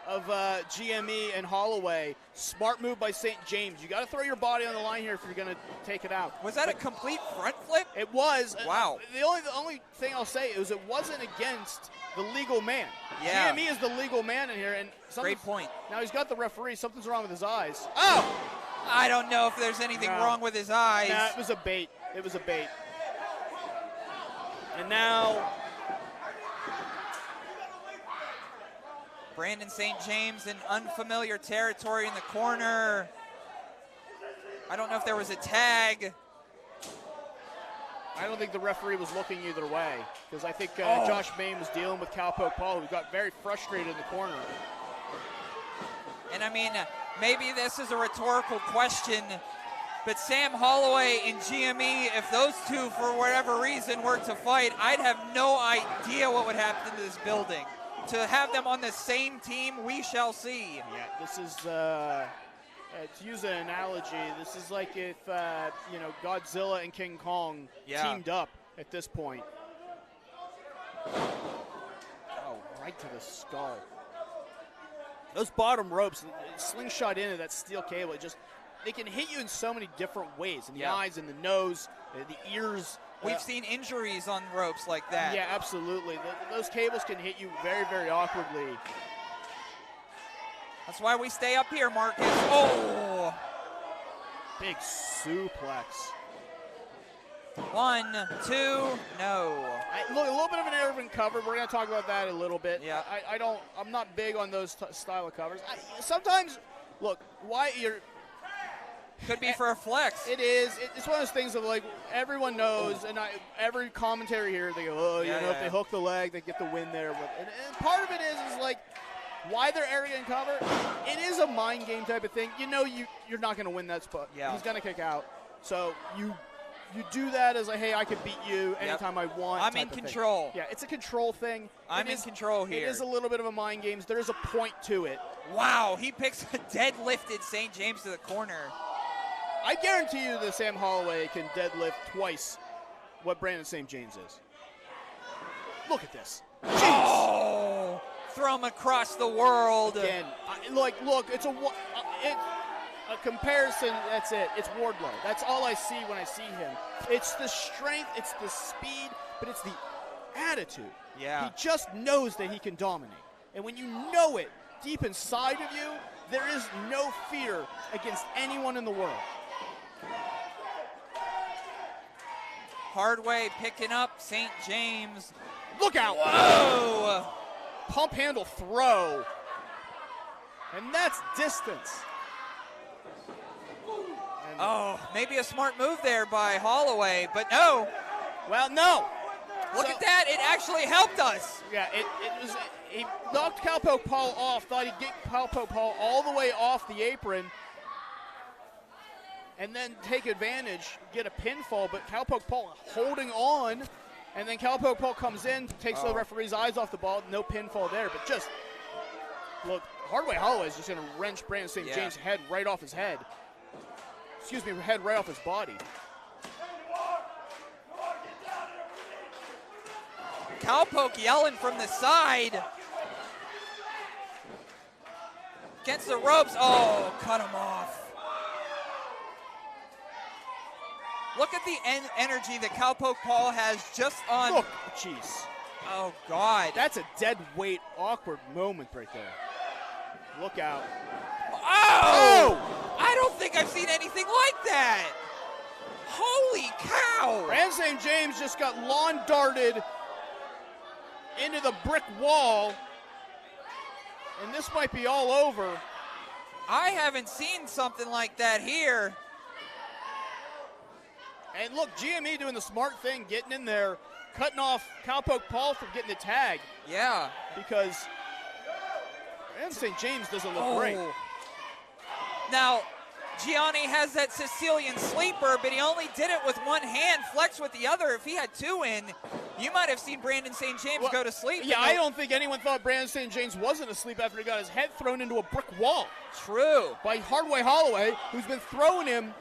of GME and Holloway. Smart move by St. James. You got to throw your body on the line here if you're going to take it out. Was that a complete front flip? It was. Wow. The only thing I'll say is it wasn't against the legal man. Yeah. GME is the legal man in here. And great point. Now he's got the referee. Something's wrong with his eyes. Oh! I don't know if there's anything wrong with his eyes. Nah, it was a bait. It was a bait. And now Brandon St. James in unfamiliar territory in the corner. I don't know if there was a tag. I don't think the referee was looking either way, because I think Josh Main was dealing with Cowpoke Paul, who got very frustrated in the corner. And I mean, maybe this is a rhetorical question, but Sam Holloway and GME, if those two, for whatever reason, were to fight, I'd have no idea what would happen to this building. to have them on the same team, we shall see. Yeah, this is, to use an analogy, this is like if, Godzilla and King Kong teamed up at this point. Oh, right to the skull. Those bottom ropes, slingshot into that steel cable, they can hit you in so many different ways, in the eyes, in the nose, the ears. We've seen injuries on ropes like that. Yeah, absolutely. Those cables can hit you very, very awkwardly. That's why we stay up here, Marcus. Oh! Big suplex. 1, 2, no. Look, a little bit of an arrogant cover. We're going to talk about that a little bit. Yeah. I'm not big on those style of covers. Sometimes, look, could be for a flex. It is. It's one of those things of like everyone knows, and every commentary here, they go, if they hook the leg, they get the win there. And part of it is like why they're arrogant cover. It is a mind game type of thing. You know, you're not going to win that spot. Yeah. He's going to kick out. So you do that as like, hey, I can beat you anytime I want. I'm in control. Yeah, it's a control thing. I'm in control here. It is a little bit of a mind games. There is a point to it. Wow, he picks a deadlifted St. James to the corner. I guarantee you that Sam Holloway can deadlift twice what Brandon St. James is. Look at this. Jeez. Oh, throw him across the world. Again, look, it's a comparison. That's it. It's Wardlow. That's all I see when I see him. It's the strength, it's the speed, but it's the attitude. Yeah. He just knows that he can dominate. And when you know it deep inside of you, there is no fear against anyone in the world. Hardway picking up St. James. Look out! Whoa! Pump handle throw. And that's distance. And maybe a smart move there by Holloway, but no. Well, no. Look at that. It actually helped us. Yeah, he knocked Cowpoke Paul off, thought he'd get Cowpoke Paul all the way off the apron, and then take advantage, get a pinfall, but Cowpoke Paul holding on, and then Cowpoke Paul comes in, takes the referee's eyes off the ball, no pinfall there, but just, look, Hardway Holloway is just going to wrench Brandon St. James' head right off his head. Excuse me, head right off his body. Cowpoke yelling from the side. Against the ropes. Oh, cut him off. Look at the energy that Cowpoke Paul has just on. Look, jeez. Oh, God. That's a dead weight, awkward moment right there. Look out. Oh! I don't think I've seen anything like that. Holy cow. Brandon St. James just got lawn darted into the brick wall, and this might be all over. I haven't seen something like that here. And look, GME doing the smart thing, getting in there, cutting off Cowpoke Paul from getting the tag. Yeah. Because Brandon St. James doesn't look great. Now, Gianni has that Sicilian sleeper, but he only did it with one hand, flex with the other. If he had two in, you might have seen Brandon St. James go to sleep. Yeah, I don't think anyone thought Brandon St. James wasn't asleep after he got his head thrown into a brick wall. True. By Hardway Holloway, who's been throwing him,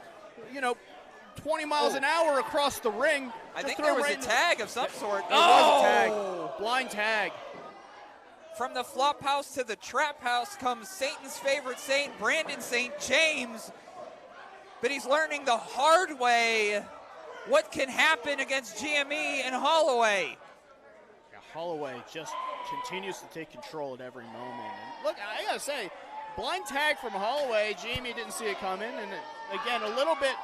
20 miles an hour across the ring. I think there was a tag of some sort. There was a tag. Blind tag. From the flop house to the trap house comes Satan's favorite saint, Brandon St. James. But he's learning the hard way what can happen against GME and Holloway. Yeah, Holloway just continues to take control at every moment. And look, I got to say, blind tag from Holloway. GME didn't see it coming. And again, a little bit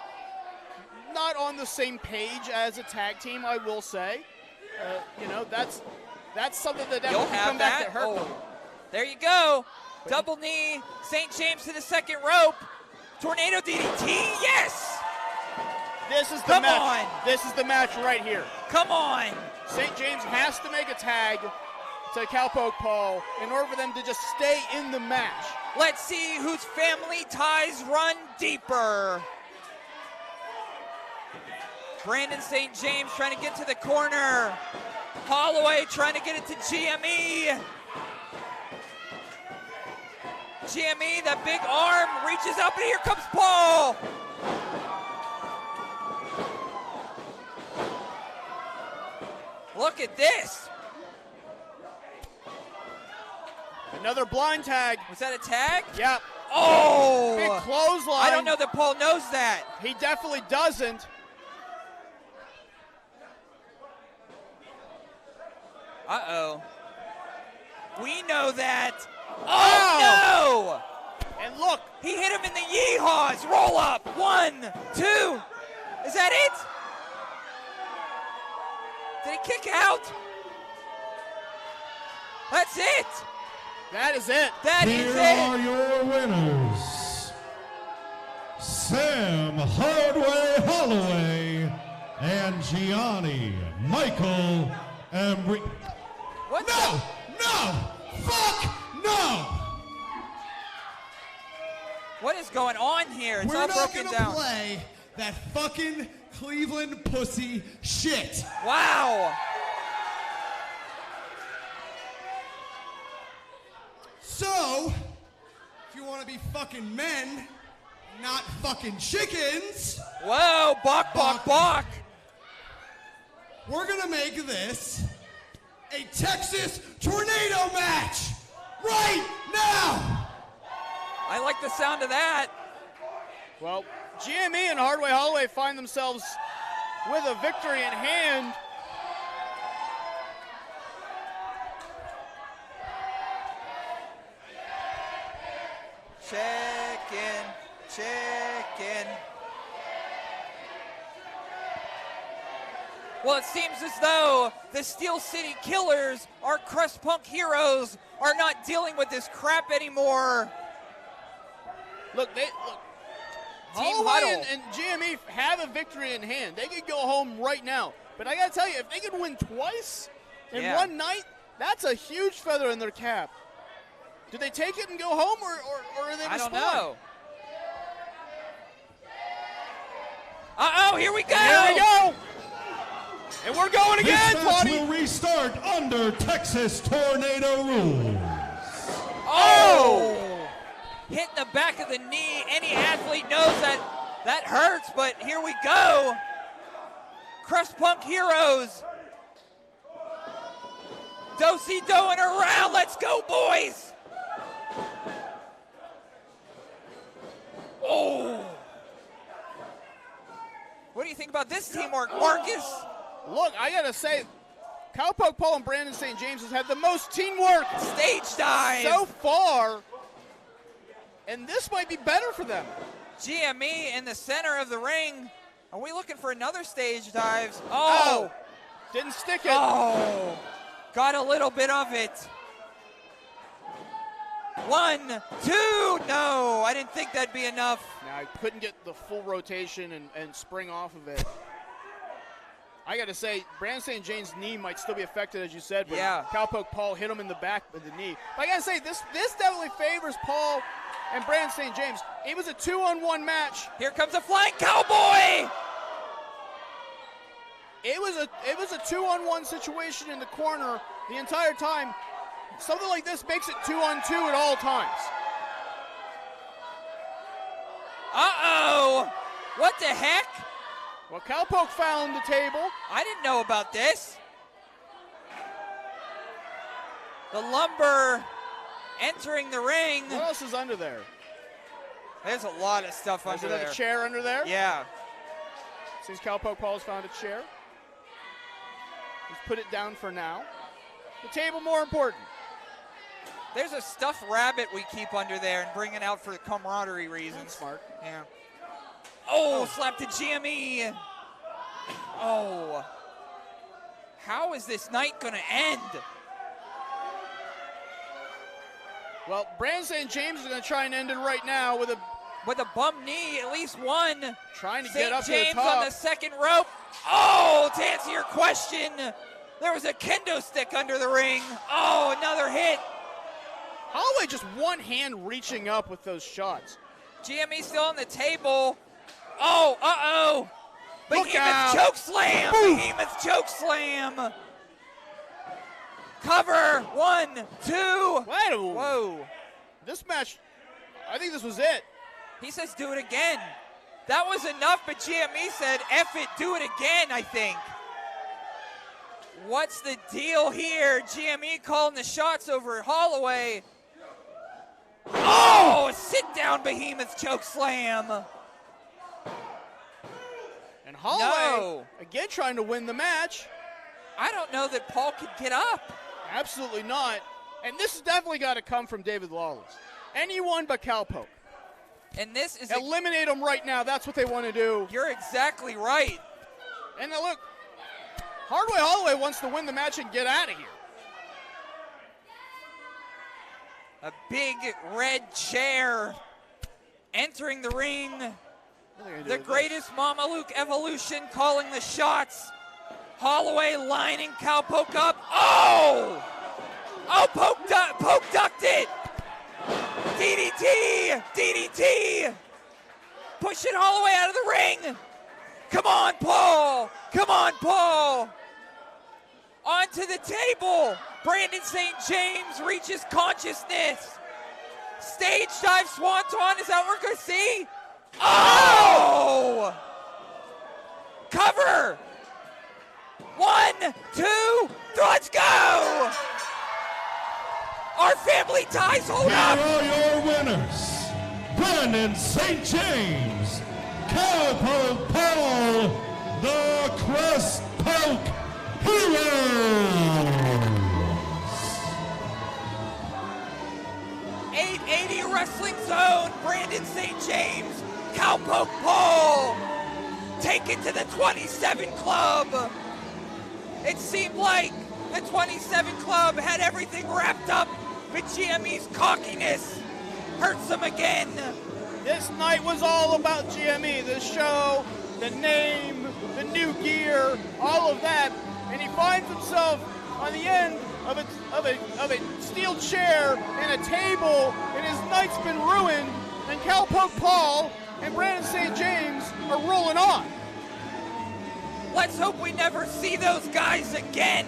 not on the same page as a tag team, I will say. That's something that You'll can have come back to hurt them. There you go. Double knee. St. James to the second rope. Tornado DDT. Yes. This is the match. This is the match right here. Come on. St. James has to make a tag to Cowpoke Paul in order for them to just stay in the match. Let's see whose family ties run deeper. Brandon St. James trying to get to the corner. Holloway trying to get it to GME. GME, that big arm reaches up, and here comes Paul. Look at this. Another blind tag. Was that a tag? Yep. Oh! Big clothesline. I don't know that Paul knows that. He definitely doesn't. Uh-oh. We know that. Oh, no! And look. He hit him in the yeehaws. Roll up. 1, 2. Is that it? Did he kick out? That's it. That is it. That is Here it. are your winners, Sam Holloway and Gianni Michael Enrico. What? No! No! Fuck no! What is going on here? It's We're all not broken gonna down. play that fucking Cleveland pussy shit. Wow. So, if you want to be fucking men, not fucking chickens. Whoa, balk. We're gonna make this a Texas tornado match right now. I like the sound of that. Well, GME and Holloway find themselves with a victory in hand. Check in. Well, it seems as though the Steel City Killers, our crust punk heroes, are not dealing with this crap anymore. Look, Holloway and GME have a victory in hand. They could go home right now. But I gotta tell you, if they could win twice in one night, that's a huge feather in their cap. Do they take it and go home, or are they I don't respond? know. Uh-oh, here we go! Here we go! And we're going again, This match Tony! will restart under Texas tornado rules. Oh! Hit in the back of the knee. Any athlete knows that hurts, but here we go. Crust Punk heroes. Do-si-doing around. Let's go, boys. Oh. What do you think about this teamwork, Marcus? Look, I gotta say, Cowpoke, Paul, and Brandon St. James has had the most teamwork stage dive so far, and this might be better for them. GME in the center of the ring. Are we looking for another stage dives? Oh! Didn't stick it. Oh! Got a little bit of it. 1, 2, no! I didn't think that'd be enough. Now, I couldn't get the full rotation and spring off of it. I got to say, Brandon St. James' knee might still be affected, as you said, but Cowpoke Paul hit him in the back of the knee. But I got to say, this definitely favors Paul and Brandon St. James. It was a 2-on-1 match. Here comes a flying cowboy! It was a 2-on-1 situation in the corner the entire time. Something like this makes it 2-on-2 at all times. Uh-oh! What the heck? Well, Cowpoke found the table. I didn't know about this. The lumber entering the ring. What else is under there? There's a lot of stuff There's under there. another chair under there? Yeah. Since Cowpoke Paul's found a chair. Let's put it down for now. The table more important. There's a stuffed rabbit we keep under there and bring it out for camaraderie reasons. That's smart. Yeah. Oh, slap to GME. Oh. How is this night going to end? Well, Brandon St. James is going to try and end it right now with a bum knee, at least one. Trying to get up to the James top. on the second rope. Oh, to answer your question, there was a kendo stick under the ring. Oh, another hit. Holloway just one hand reaching up with those shots. GME still on the table. Oh, uh-oh. Behemoth choke slam. Behemoth choke slam. Cover. 1, 2. Whoa. Whoa. This match I think this was it. He says do it again. That was enough, but GME said, F it, do it again, I think. What's the deal here? GME calling the shots over Holloway. Oh, sit down, Behemoth choke slam. And Holloway, again, trying to win the match. I don't know that Paul could get up. Absolutely not. And this has definitely got to come from David Lawless. Anyone but Cowpoke. And this is eliminate him right now. That's what they want to do. You're exactly right. And now look, Hardway Holloway wants to win the match and get out of here. A big red chair entering the ring. The greatest Mama Luke evolution calling the shots. Holloway lining Cowpoke up. Oh! Oh, Poke ducked it. DDT! DDT! Pushing Holloway out of the ring. Come on, Paul! Come on, Paul! Onto the table. Brandon St. James reaches consciousness. Stage dive swanton. Is that what we're going to see? Oh! Cover! 1, 2, let's go! Our family ties hold up! Here are your winners, Brandon St. James, Cowpoke Paul, the Crest Poke Heroes! 880 Wrestling Zone, Brandon St. James, Cowpoke Paul, take it to the 27 Club. It seemed like the 27 Club had everything wrapped up, but GME's cockiness hurts them again. This night was all about GME. The show, the name, the new gear, all of that. And he finds himself on the end of a steel chair and a table, and his night's been ruined. And Cowpoke Paul and Brandon St. James are rolling on. Let's hope we never see those guys again.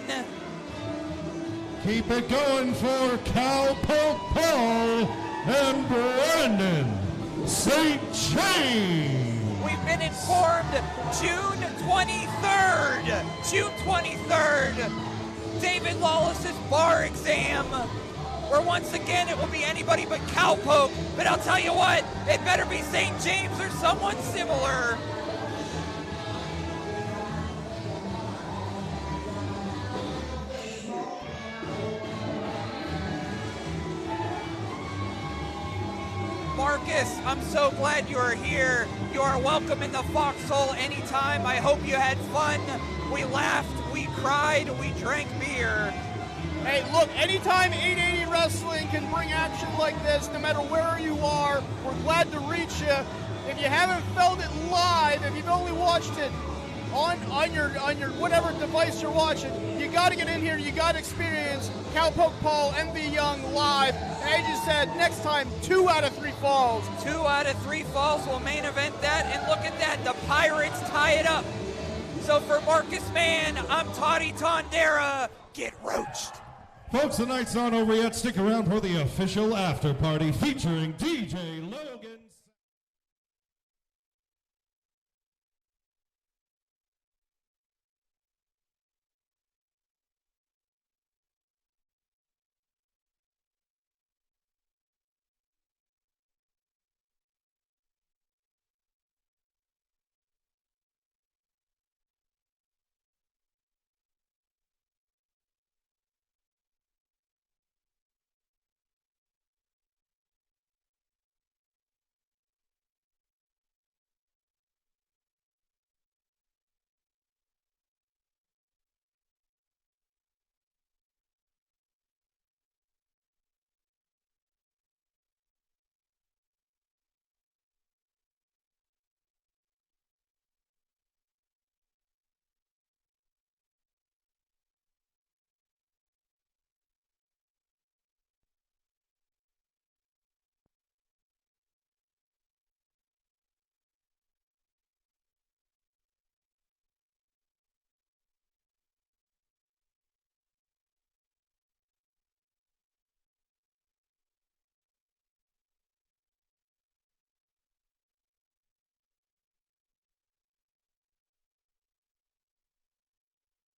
Keep it going for Cowpoke Paul and Brandon St. James. We've been informed June 23rd. June 23rd. David Lawless's bar exam. Where once again it will be anybody but Cowpoke. But I'll tell you what, it better be St. James or someone similar. Marcus, I'm so glad you are here. You are welcome in the Foxhole anytime. I hope you had fun. We laughed, we cried, we drank beer. Hey, look, anytime 880 Wrestling can bring action like this, no matter where you are, we're glad to reach you. If you haven't felt it live, if you've only watched it on your whatever device you're watching, you got to get in here. You got to experience Cowpoke Paul, MV Young live. And as you said, next time, 2 out of 3 falls. 2 out of 3 falls will main event that. And look at that, the Pirates tie it up. So for Marcus Mann, I'm Toddy Tondera. Get roached. Folks, the night's not over yet. Stick around for the official after party featuring DJ Logan.